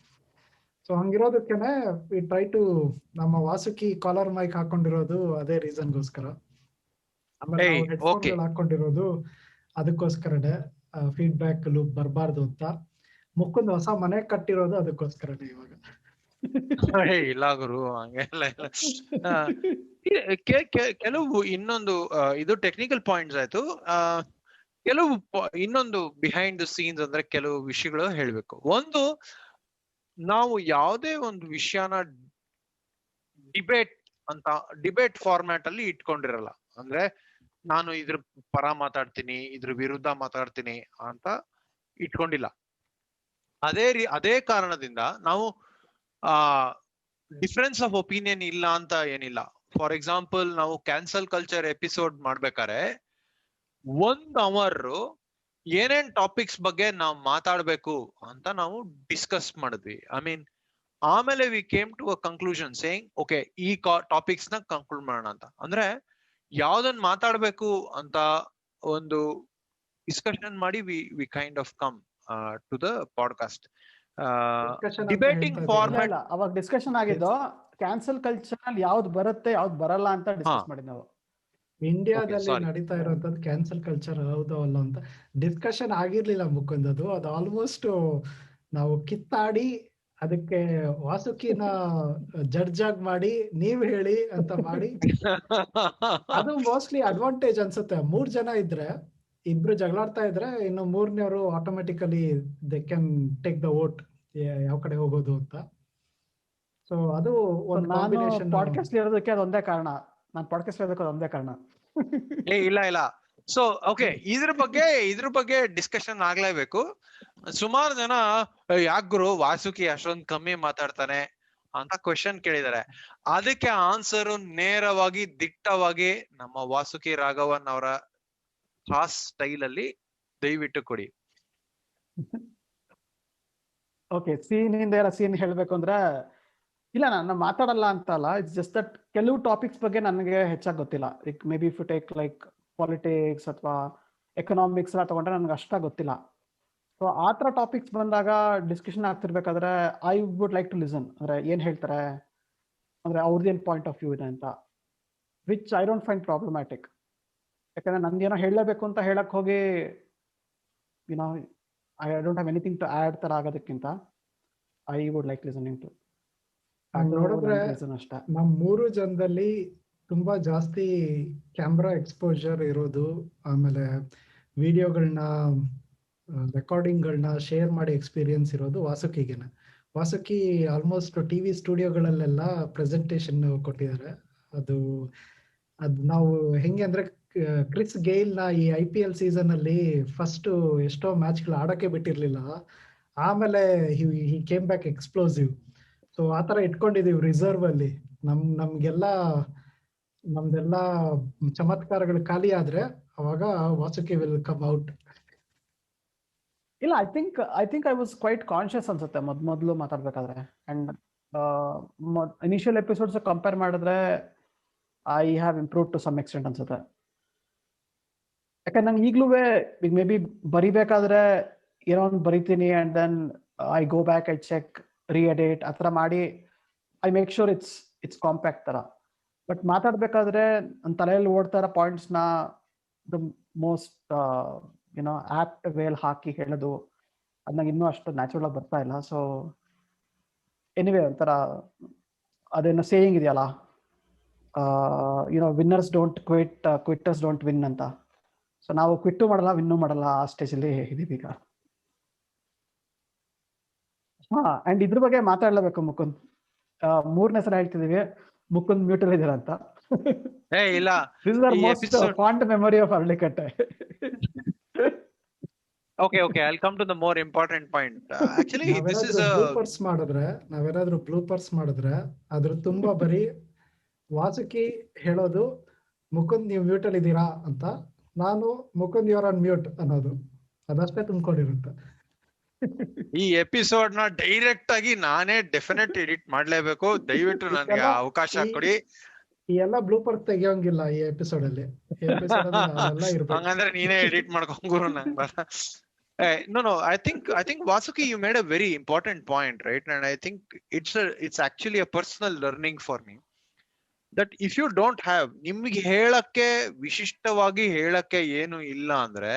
ಸೊ ಹಂಗಿರೋದಕ್ಕೇನೆ ವಿ ಟ್ರೈ ಟು, ನಮ್ಮ ವಾಸುಕಿ ಕಾಲರ್ ಮೈಕ್ ಹಾಕೊಂಡಿರೋದು ಅದೇ ರೀಸನ್ಗೋಸ್ಕರ. ಆಮೇಲೆ ನಾವು ಹೆಡ್ಫೋನ್ಗಳು ಹಾಕೊಂಡಿರೋದು ಅದಕ್ಕೋಸ್ಕರನೇ, ಫೀಡ್ಬ್ಯಾಕ್ ಲೂಪ್ ಬರಬಾರ್ದು ಅಂತ. ಮುಕ್ಕೊಂದು ಹೊಸ ಮನೆ ಕಟ್ಟಿರೋದು ಅದಕ್ಕೋಸ್ಕರನೇ ಇವಾಗ. ಇಲ್ಲ ಗುರು, ಹಂಗೆಲ್ಲ ಇಲ್ಲ. ಕೆಲವು ಇನ್ನೊಂದು ಇದು ಟೆಕ್ನಿಕಲ್ ಪಾಯಿಂಟ್ಸ್ ಆಯ್ತು. ಕೆಲವು ಇನ್ನೊಂದು ಬಿಹೈಂಡ್ ದ ಸೀನ್ಸ್ ಅಂದ್ರೆ ಕೆಲವು ವಿಷಯಗಳು ಹೇಳ್ಬೇಕು. ಒಂದು, ನಾವು ಯಾವುದೇ ಒಂದು ವಿಷಯನ ಡಿಬೇಟ್ ಫಾರ್ಮ್ಯಾಟ್ ಅಲ್ಲಿ ಇಟ್ಕೊಂಡಿರಲ್ಲ. ಅಂದ್ರೆ ನಾನು ಇದ್ರ ಪರ ಮಾತಾಡ್ತೀನಿ, ಇದ್ರ ವಿರುದ್ಧ ಮಾತಾಡ್ತೀನಿ ಅಂತ ಇಟ್ಕೊಂಡಿಲ್ಲ. ಅದೇ ಕಾರಣದಿಂದ ನಾವು ಡಿಫರೆನ್ಸ್ ಆಫ್ ಒಪಿನಿಯನ್ ಇಲ್ಲ ಅಂತ ಏನಿಲ್ಲ. ಫಾರ್ ಎಕ್ಸಾಂಪಲ್, ನಾವು ಕ್ಯಾನ್ಸಲ್ ಕಲ್ಚರ್ ಎಪಿಸೋಡ್ ಮಾಡ್ಬೇಕಾರೆ 1 hour ಏನೇನ್ ಟಾಪಿಕ್ಸ್ ಬಗ್ಗೆ ನಾವು ಮಾತಾಡ್ಬೇಕು ಅಂತ ನಾವು ಡಿಸ್ಕಸ್ ಮಾಡಿದ್ವಿ. ಆಮೇಲೆ we came to a conclusion saying okay, ಈ ಟಾಪಿಕ್ಸ್ ನ ಕನ್ಕ್ಲೂಡ್ ಮಾಡೋಣ ಅಂತ. ಅಂದ್ರೆ ಯಾವ್ದನ್ ಮಾತಾಡ್ಬೇಕು ಅಂತ ಒಂದು ಡಿಸ್ಕಷನ್ ಮಾಡಿ we kind of come to the podcast. Debating format ಅವಾಗ ಡಿಸ್ಕಷನ್ ಆಗಿದ್ದು ಕ್ಯಾನ್ಸಲ್ ಕಲ್ಚರ್ ಅಲ್ಲಿ ಯಾವ್ದು ಬರುತ್ತೆ ಯಾವ್ದು ಬರಲ್ಲ ಅಂತ ಡಿಸ್ಕಸ್ ಮಾಡಿದ್ ನಾವು. ಇಂಡಿಯಾದಲ್ಲಿ ನಡೀತಾ ಇರೋಂಥದ್ದು ಕ್ಯಾನ್ಸಲ್ ಕಲ್ಚರ್ ಹೌದು ಅಲ್ಲ ಅಂತ ಡಿಸ್ಕಷನ್ ಆಗಿರ್ಲಿಲ್ಲ ಮುಖಂದದು. ಅದು ಆಲ್ಮೋಸ್ಟ್ ನಾವು ಕಿತ್ತಾಡಿ ಅದಕ್ಕೆ ವಾಸುಕಿನ ಜಡ್ಜ್ ಆಗಿ ಮಾಡಿ ನೀವ್ ಹೇಳಿ ಅಂತ ಮಾಡಿ, ಅದು ಮೋಸ್ಟ್ಲಿ ಅಡ್ವಾಂಟೇಜ್ ಅನ್ಸುತ್ತೆ. 3 ಜನ ಇದ್ರೆ, 2 ಜಗಳಾಡ್ತಾ ಇದ್ರೆ ಇನ್ನು 3ನೇವರು automatically they can take the vote ಯಾವ ಕಡೆ ಹೋಗೋದು ಅಂತ. ಸೊ ಅದು ಒಂದು ಕಾಂಬಿನೇಷನ್. ಪಾಡ್ಕಾಸ್ಟ್ ಇರೋದಕ್ಕೆ ಅದೊಂದೇ ಕಾರಣ, ನಾನು ಪಾಡ್ಕಾಸ್ಟ್ ಇರೋದಕ್ಕೆ ಅದೊಂದೇ ಕಾರಣ. ಇಲ್ಲ. ಸೊ ಓಕೆ, ಇದ್ರ ಬಗ್ಗೆ ಡಿಸ್ಕಷನ್ ಆಗ್ಲೇಬೇಕು. ಸುಮಾರು ಜನ ಯಾಕ್ ಗುರು ವಾಸುಕಿ ಅಷ್ಟೊಂದು ಕಮ್ಮಿ ಮಾತಾಡ್ತಾನೆ ಅಂತ ಕ್ವೆಶನ್ ಕೇಳಿದ್ದಾರೆ. ಅದಕ್ಕೆ ಆನ್ಸರ್ ನೇರವಾಗಿ ದಿಟ್ಟವಾಗಿ ನಮ್ಮ ವಾಸುಕಿ ರಾಘವನ್ ಅವರ ಖಾಸ್ ಸ್ಟೈಲ್ ಅಲ್ಲಿ ದಯವಿಟ್ಟು ಕೊಡಿ. ಓಕೆ, ಸೀನ್ ಹೇಳ್ಬೇಕು ಅಂದ್ರೆ, ಇಲ್ಲ ನಾನು ಮಾತಾಡಲ್ಲ ಅಂತ ಅಲ್ಲ, ಇಟ್ಸ್ ಜಸ್ಟ್ ದಟ್ ಕೆಲವು ಟಾಪಿಕ್ಸ್ ಬಗ್ಗೆ ನನಗೆ ಹೆಚ್ಚಾಗಿ ಗೊತ್ತಿಲ್ಲ. Like maybe if you take like politics ಅಥವಾ ಎಕನಾಮಿಕ್ಸ್ ಎಲ್ಲ ತಗೊಂಡ್ರೆ ನನಗೆ ಅಷ್ಟಾಗಿ ಗೊತ್ತಿಲ್ಲ. ಸೊ ಆ ಥರ ಟಾಪಿಕ್ಸ್ ಬಂದಾಗ ಡಿಸ್ಕಷನ್ ಆಗ್ತಿರ್ಬೇಕಾದ್ರೆ I would like to listen. ಅಂದ್ರೆ ಏನ್ ಹೇಳ್ತಾರೆ, ಅಂದ್ರೆ ಅವ್ರದ್ದೇನು ಪಾಯಿಂಟ್ ಆಫ್ ವ್ಯೂ ಇದೆ ಅಂತ, which I don't find problematic. ಯಾಕಂದ್ರೆ ನಂದೇನೋ ಹೇಳಬೇಕು ಅಂತ ಹೇಳಕ್ ಹೋಗಿ you know I don't have anything to add ತರ ಆಗೋದಕ್ಕಿಂತ I would like listening to. ನೋಡಿದ್ರೆ ನಮ್ 3 ಜನದಲ್ಲಿ ತುಂಬಾ ಜಾಸ್ತಿ ಕ್ಯಾಮ್ರಾ ಎಕ್ಸ್ಪೋಜರ್ ಇರೋದು, ಆಮೇಲೆ ವಿಡಿಯೋಗಳನ್ನ ರೆಕಾರ್ಡಿಂಗ್ಗಳನ್ನ ಶೇರ್ ಮಾಡಿ ಎಕ್ಸ್ಪೀರಿಯನ್ಸ್ ಇರೋದು ವಾಸುಕಿಗೆನೆ. ವಾಸುಕಿ ಆಲ್ಮೋಸ್ಟ್ ಟಿವಿ ಸ್ಟುಡಿಯೋಗಳಲ್ಲೆಲ್ಲ ಪ್ರೆಸೆಂಟೇಶನ್ ಕೊಟ್ಟಿದ್ದಾರೆ. ಅದು ನಾವು ಹೆಂಗೆ ಅಂದ್ರೆ, ಕ್ರಿಸ್ ಗೇಲ್ ನ ಈ IPL ಸೀಸನ್ ಅಲ್ಲಿ ಫಸ್ಟ್ ಎಷ್ಟೋ ಮ್ಯಾಚ್ಗಳು ಆಡಕ್ಕೆ ಬಿಟ್ಟಿರ್ಲಿಲ್ಲ, ಆಮೇಲೆ he came back explosive. So ಆತರ ಇಟ್ಕೊಂಡಿದೀವಿ ರಿಸರ್ವ್ ಅಲ್ಲಿ. ನಮ್ದೆಲ್ಲ ಚಮತ್ಕಾರಗಳು ಖಾಲಿ ಆದ್ರೆ ಅವಾಗ ವಾಸುಕಿ ವಿಲ್ ಕಮ್ ಔಟ್. ಇಲ್ಲ, I think I was quite conscious ಅನ್ಸುತ್ತೆ ಮೊದಲು ಮಾತಾಡ್ಬೇಕಾದ್ರೆ. ಅಂಡ್ ಇನಿಷಿಯಲ್ ಎಪಿಸೋಡ್ಸ್ ಕಂಪೇರ್ ಮಾಡಿದ್ರೆ I have improve to some extent ಅನ್ಸುತ್ತೆ. ಯಾಕಂದ್ರೆ ನಂಗೆ ಈಗ್ಲೂ ಮೇ ಬಿ ಬರಿಬೇಕಾದ್ರೆ ಏನೋ ಒಂದು ಬರಿತೀನಿ and then I go back, I check, reedit ಆ ಥರ ಮಾಡಿ I make sure it's compact ಥರ. ಬಟ್ ಮಾತಾಡ್ಬೇಕಾದ್ರೆ ನನ್ನ ತಲೆಯಲ್ಲಿ ಓಡ್ತಾ ಇರೋ ಪಾಯಿಂಟ್ಸ್ನ ದ ಮೋಸ್ಟ್ ಆಪ್ಟ್ ವೇಲ್ ಹಾಕಿ ಹೇಳೋದು ಅದು ನಂಗೆ ಇನ್ನೂ ಅಷ್ಟು ನ್ಯಾಚುರಲ್ ಆಗಿ ಬರ್ತಾ ಇಲ್ಲ. ಸೊ ಎನಿವೇ ಒಂಥರ ಅದೇನೋ ಸೇಯಿಂಗ್ ಇದೆಯಲ್ಲ, winners don't quit, quitters don't win ಅಂತ. ಸೊ ನಾವು ಕ್ವಿಟ್ಟು ಮಾಡಲ್ಲ, ವಿನ್ನು ಮಾಡಲ್ಲ, ಆ ಸ್ಟೇಜಲ್ಲಿ ಇದೀವಿ ಈಗ. ಅಂಡ್ ಇದ್ರ ಬಗ್ಗೆ ಮಾತಾಡ್ಲೇಬೇಕು ಮುಕುಂದ್. 3ನೇ ಸಲ ಹೇಳ್ತಿದೀವಿ, ಮುಕುಂದ್ ಮ್ಯೂಟ್ ಅಲ್ಲಿ ಇದೀರ ಅಂತ. ಇಲ್ಲ, this is our most fond memory of Aralikatte. Okay, I'll come to the more important point. Actually, this is ನಾವೇನಾದ್ರೂ ಬ್ಲೂಪರ್ಸ್ ಮಾಡಿದ್ರೆ ಅದ್ರ ತುಂಬಾ ಬರೀ ವಾಸುಕಿ ಹೇಳೋದು ಮುಕುಂದ್ ನೀವು ಮ್ಯೂಟ್ ಅಲ್ಲಿ ಇದ್ದೀರಾ ಅಂತ, ನಾನು ಮುಕುಂದ್ ಯುವರ್ ಆನ್ ಮ್ಯೂಟ್ ಅನ್ನೋದು, ಅದಷ್ಟೇ ತುಂಬಿಕೊಂಡಿರುತ್ತೆ. ಈ ಎಪಿಸೋಡ್ ನ ಡೈರೆಕ್ಟ್ ಆಗಿ ನಾನೇ ಡೆಫಿನೆಟ್ ಎಡಿಟ್ ಮಾಡ್ಲೇಬೇಕು. ದಯವಿಟ್ಟು ನನಗೆ ಅವಕಾಶ ಕೊಡಿ. ಈ ಎಲ್ಲ ಬ್ಲೂಪರ್ಸ್ ತೆಗಿಯೋಂಗಿಲ್ಲ ಈ ಎಪಿಸೋಡ್ ಅಲ್ಲಿ. ಹಂಗಂದ್ರೆ ನೀನೇ ಎಡಿಟ್ ಮಾಡ್ಕೊಂಗುರು ನಂಗೆ. No, I think Vasuki, you made a very important point, right? And I think it's actually a personal learning for me that if you don't have, ನಿಮಗೆ ಹೇಳಕ್ಕೆ ವಿಶಿಷ್ಟವಾಗಿ ಹೇಳಕ್ಕೆ ಏನು ಇಲ್ಲ ಅಂದ್ರೆ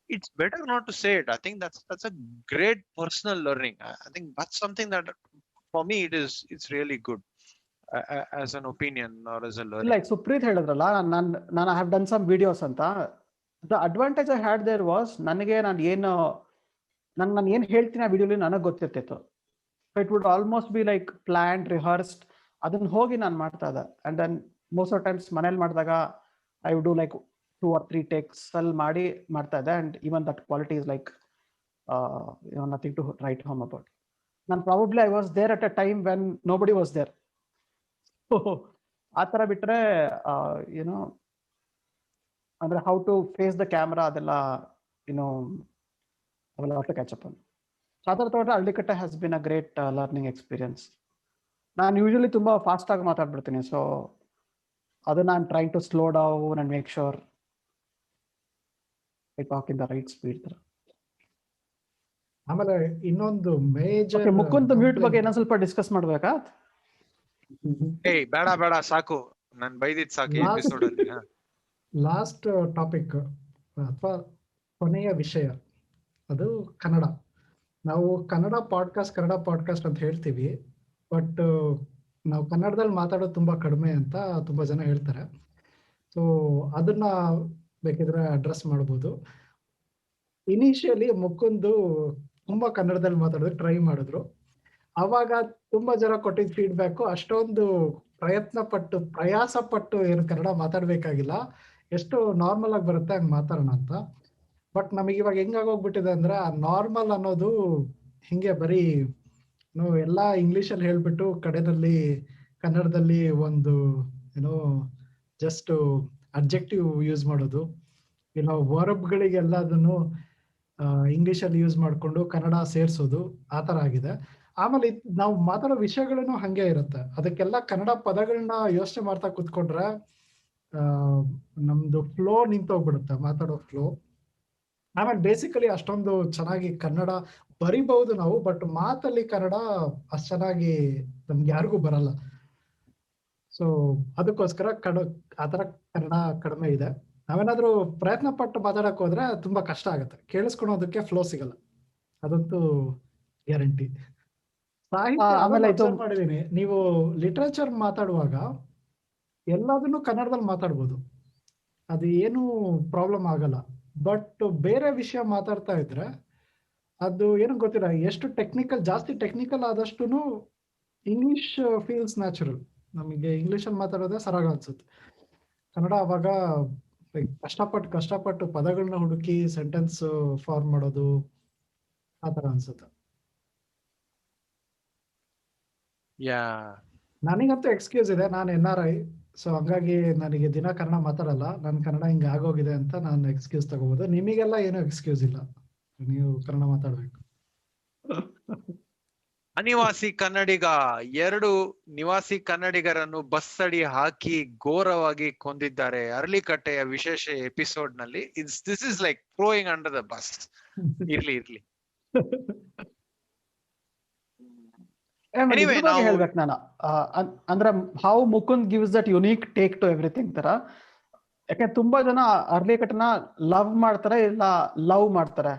it's better not to say it. I think that's a great personal learning. I think that's something that for me it's really good as an opinion or as a learning. Like Supreet ಹೇಳಿದ್ರಲ್ಲ, ನಾನು I have done some videos ಅಂತ. The advantage I had there was, ನನಗೆ ನಾನು ಏನು ಹೇಳ್ತೀನಿ ಆ ವಿಡಿಯೋಲಿ ನನಗೆ ಗೊತ್ತಿರ್ತಿತ್ತು. It would almost be like planned, rehearsed. ಅದನ್ನ ಹೋಗಿ ನಾನು ಮಾಡ್ತಾ ಇದ್ದೆ. And then most of times ಮನೇಲಿ ಮಾಡಿದಾಗ I would do like 2 or 3 takes ಅಲ್ಲಿ ಮಾಡ್ತಾ ಇದ್ದೆ. And even that quality is like nothing to write home about. ನಾನು probably I was there at a time when nobody was there. ಆ ಥರ ಬಿಟ್ರೆ ಅಂದ್ರೆ how to face the camera ಅದೆಲ್ಲ ಅವೆಲ್ಲ ಆಫ್ ಕ್ಯಾಚ್ ಅಪ್. ಸೊ ಆ ಥರ ತಗೊಂಡ್ರೆ Aralikatte has been a great learning experience. ನಾನು ಯೂಶಲಿ ತುಂಬ ಫಾಸ್ಟಾಗಿ ಮಾತಾಡ್ಬಿಡ್ತೀನಿ. ಸೊ ಅದನ್ನ I am trying to slow down and make sure I talk in the right speed ಥರ. ಆಮೇಲೆ ಇನ್ನೊಂದು ಮೇಜರ್ ಮುಕುಂದ್ ಮ್ಯೂಟ್ ಬಗ್ಗೆ ಇನ್ನೊಂದು ಸ್ವಲ್ಪ ಡಿಸ್ಕಸ್ ಮಾಡ್ಬೇಕಾ? ಬೇಡ ಸಾಕು, ನಾನು ಬೈದಿದ್ ಸಾಕು ಈ ಎಪಿಸೋಡ್ ಅಲ್ಲಿ. ಲಾಸ್ಟ್ ಟಾಪಿಕ್ ಅಥವಾ ಕೊನೆಯ ವಿಷಯ ಅದು ಕನ್ನಡ. ನಾವು ಕನ್ನಡ ಪಾಡ್ಕಾಸ್ಟ್ ಅಂತ ಹೇಳ್ತೀವಿ, ಬಟ್ ನಾವು ಕನ್ನಡದಲ್ಲಿ ಮಾತಾಡೋದು ತುಂಬಾ ಕಡಿಮೆ ಅಂತ ತುಂಬಾ ಜನ ಹೇಳ್ತಾರೆ. ಸೊ ಅದನ್ನ ಬೇಕಿದ್ರೆ ಅಡ್ರೆಸ್ ಮಾಡ್ಬೋದು. ಇನಿಷಿಯಲಿ ಮುಕುಂದು ತುಂಬಾ ಕನ್ನಡದಲ್ಲಿ ಮಾತಾಡೋದಕ್ಕೆ ಟ್ರೈ ಮಾಡಿದ್ರು. ಅವಾಗ ತುಂಬಾ ಜನ ಕೊಟ್ಟಿದ್ದ ಫೀಡ್ಬ್ಯಾಕು, ಅಷ್ಟೊಂದು ಪ್ರಯಾಸ ಪಟ್ಟು ಏನು ಕನ್ನಡ ಮಾತಾಡ್ಬೇಕಾಗಿಲ್ಲ, ಎಷ್ಟು ನಾರ್ಮಲ್ ಆಗಿ ಬರುತ್ತೆ ಹಂಗೆ ಮಾತಾಡೋಣ ಅಂತ. ಬಟ್ ನಮಗೆ ಇವಾಗ ಹೆಂಗಾಗೋಗ್ಬಿಟ್ಟಿದೆ ಅಂದ್ರೆ, ಆ ನಾರ್ಮಲ್ ಅನ್ನೋದು ಹಿಂಗೆ ಬರೀ ಎಲ್ಲ ಇಂಗ್ಲಿಷಲ್ಲಿ ಹೇಳ್ಬಿಟ್ಟು ಕಡೆನಲ್ಲಿ ಕನ್ನಡದಲ್ಲಿ ಒಂದು ಜಸ್ಟ್ ಅಬ್ಜೆಕ್ಟಿವ್ ಯೂಸ್ ಮಾಡೋದು, ವರ್ಬ್ಗಳಿಗೆಲ್ಲದನ್ನು ಇಂಗ್ಲಿಷಲ್ಲಿ ಯೂಸ್ ಮಾಡಿಕೊಂಡು ಕನ್ನಡ ಸೇರಿಸೋದು, ಆ ಥರ ಆಗಿದೆ. ಆಮೇಲೆ ನಾವು ಮಾತಾಡೋ ವಿಷಯಗಳನ್ನು ಹಂಗೆ ಇರುತ್ತೆ, ಅದಕ್ಕೆಲ್ಲ ಕನ್ನಡ ಪದಗಳನ್ನ ಯೋಚನೆ ಮಾಡ್ತಾ ಕೂತ್ಕೊಂಡ್ರೆ ನಮ್ದು ಫ್ಲೋ ನಿಂತೋಗ್ಬಿಡುತ್ತೆ, ಮಾತಾಡೋ ಫ್ಲೋ. ಆಮೇಲೆ ಬೇಸಿಕಲಿ ಅಷ್ಟೊಂದು ಚೆನ್ನಾಗಿ ಕನ್ನಡ ಬರಿಬಹುದು ನಾವು, ಬಟ್ ಮಾತಲ್ಲಿ ಕನ್ನಡ ಅಷ್ಟು ಚೆನ್ನಾಗಿ ನಮ್ಗೆ ಯಾರಿಗೂ ಬರಲ್ಲ. ಸೊ ಅದಕ್ಕೋಸ್ಕರ ಆ ಥರ ಕನ್ನಡ ಕಡಿಮೆ ಇದೆ. ನಾವೇನಾದ್ರೂ ಪ್ರಯತ್ನ ಪಟ್ಟು ಮಾತಾಡಕ್ ಹೋದ್ರೆ ತುಂಬಾ ಕಷ್ಟ ಆಗುತ್ತೆ, ಕೇಳಿಸ್ಕೊಳೋದಕ್ಕೆ ಫ್ಲೋ ಸಿಗಲ್ಲ, ಅದಂತೂ ಗ್ಯಾರಂಟಿ. ಸಾಹಿತ್ಯ ಮಾಡಿದೀನಿ, ನೀವು ಲಿಟ್ರೇಚರ್ ಮಾತಾಡುವಾಗ ಎಲ್ಲದನ್ನು ಕನ್ನಡದಲ್ಲಿ ಮಾತಾಡ್ಬೋದು, ಅದು ಏನು ಪ್ರಾಬ್ಲಮ್ ಆಗಲ್ಲ. ಬಟ್ ಬೇರೆ ವಿಷಯ ಮಾತಾಡ್ತಾ ಇದ್ರೆ ಅದು ಏನು ಗೊತ್ತಿಲ್ಲ, ಎಷ್ಟು ಜಾಸ್ತಿ ಟೆಕ್ನಿಕಲ್ ಆದಷ್ಟು ಇಂಗ್ಲಿಷ್ ಫೀಲ್ಸ್ ನ್ಯಾಚುರಲ್. ನಮಗೆ ಇಂಗ್ಲಿಷಲ್ಲಿ ಮಾತಾಡೋದೇ ಸರಾಗ ಅನ್ಸುತ್ತೆ. ಕನ್ನಡ ಅವಾಗ ಕಷ್ಟಪಟ್ಟು ಪದಗಳನ್ನ ಹುಡುಕಿ ಸೆಂಟೆನ್ಸ್ ಫಾರ್ಮ್ ಮಾಡೋದು ಆ ಥರ ಅನ್ಸುತ್ತೆ. ನನಗಂತೂ ಎಕ್ಸ್ಕ್ಯೂಸ್ ಇದೆ, ನಾನು NRI, ಸೊ ಹಂಗಾಗಿ ನನಗೆ ದಿನ ಕನ್ನಡ ಮಾತಾಡಲ್ಲ, ನನ್ನ ಕನ್ನಡ ಹಿಂಗೆ ಆಗೋಗಿದೆ ಅಂತ ನಾನು ಎಕ್ಸ್ಕ್ಯೂಸ್ ತಗೋಬಹುದು. ನಿಮಗೆಲ್ಲ ಏನೂ ಎಕ್ಸ್ಕ್ಯೂಸ್ ಇಲ್ಲ, ನೀವು ಕನ್ನಡ ಮಾತಾಡ್ಬೇಕು. ಅನಿವಾಸಿ ಕನ್ನಡಿಗ 2 ನಿವಾಸಿ ಕನ್ನಡಿಗರನ್ನು ಬಸ್ಸಡಿ ಹಾಕಿ ಘೋರವಾಗಿ ಕೊಂದಿದ್ದಾರೆ ಅರಳಿಕಟ್ಟೆಯ ವಿಶೇಷ ಎಪಿಸೋಡ್ ನಲ್ಲಿ. This is like throwing under the bus. ಇರ್ಲಿ ಹೇಳ್ಬೇಕು ನಾನು, ಅಂದ್ರೆ how Mukund gives that unique take to everything ತರ. ಯಾಕೆ ತುಂಬಾ ಜನ ಅರಳಿಕಟ್ಟೆನ ಲವ್ ಮಾಡ್ತಾರೆ, ಇಲ್ಲ ಲವ್ ಮಾಡ್ತಾರೆ.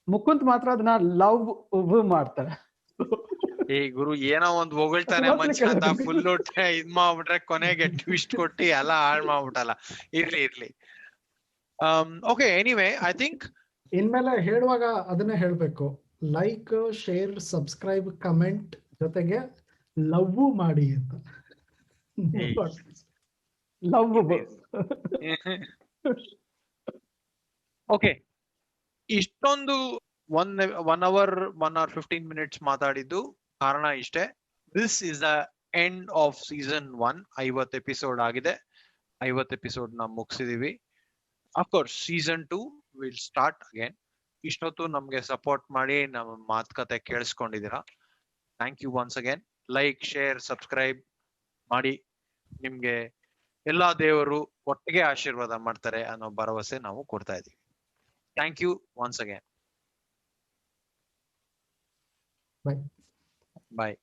ಮುಕುಂದ್ ಮಾತ್ರ ಅದನ್ನ ಲವ್ ಮಾಡ್ತಾರೆ. ಏ ಗುರು ಏನೋ ಒಂದ್ ಹೊಗಳ್ತಾನೆ ಮನುಷ್ಯ ಅಂತ ಫುಲ್ ಇದ್ ಮಾಡ್ಬಿಟ್ರೆ ಕೊನೆಗೆ ಟ್ವಿಸ್ಟ್ ಕೊಟ್ಟಿ ಎಲ್ಲ ಹಾಳ್ ಮಾಡ್ಬಿಟ್ಟಲ್ಲ. ಇರ್ಲಿ. ಓಕೆ, ಎನಿವೇ ಐ ಥಿಂಕ್ ಇನ್ಮೇಲೆ ಹೇಳುವಾಗ ಅದನ್ನೇ ಹೇಳ್ಬೇಕು, ಲೈಕ್, ಶೇರ್, ಸಬ್ಸ್ಕ್ರೈಬ್, ಕಮೆಂಟ್, ಜೊತೆಗೆ ಲವ್ ಮಾಡಿ ಅಂತ. ಲವ್. ಓಕೆ, ಇಷ್ಟೊಂದು 1 hour 15 minutes ಮಾತಾಡಿದ್ದು ಕಾರಣ ಇಷ್ಟೇ. This is the end of season 1. 50 episode ಆಗಿದೆ. 50 ಎಪಿಸೋಡ್ ನಾವು ಮುಗಿಸಿದೀವಿ. Of course season 2 will start again. ಇಷ್ಟೊತ್ತು ನಮ್ಗೆ ಸಪೋರ್ಟ್ ಮಾಡಿ ನಮ್ಮ ಮಾತುಕತೆ ಕೇಳಿಸ್ಕೊಂಡಿದ್ದೀರಾ. Thank you once again. Like, share, subscribe ಮಾಡಿ. ನಿಮ್ಗೆ ಎಲ್ಲಾ ದೇವರು ಒಟ್ಟಿಗೆ ಆಶೀರ್ವಾದ ಮಾಡ್ತಾರೆ ಅನ್ನೋ ಭರವಸೆ ನಾವು ಕೊಡ್ತಾ ಇದೀವಿ. Thank you once again. Bye. Bye.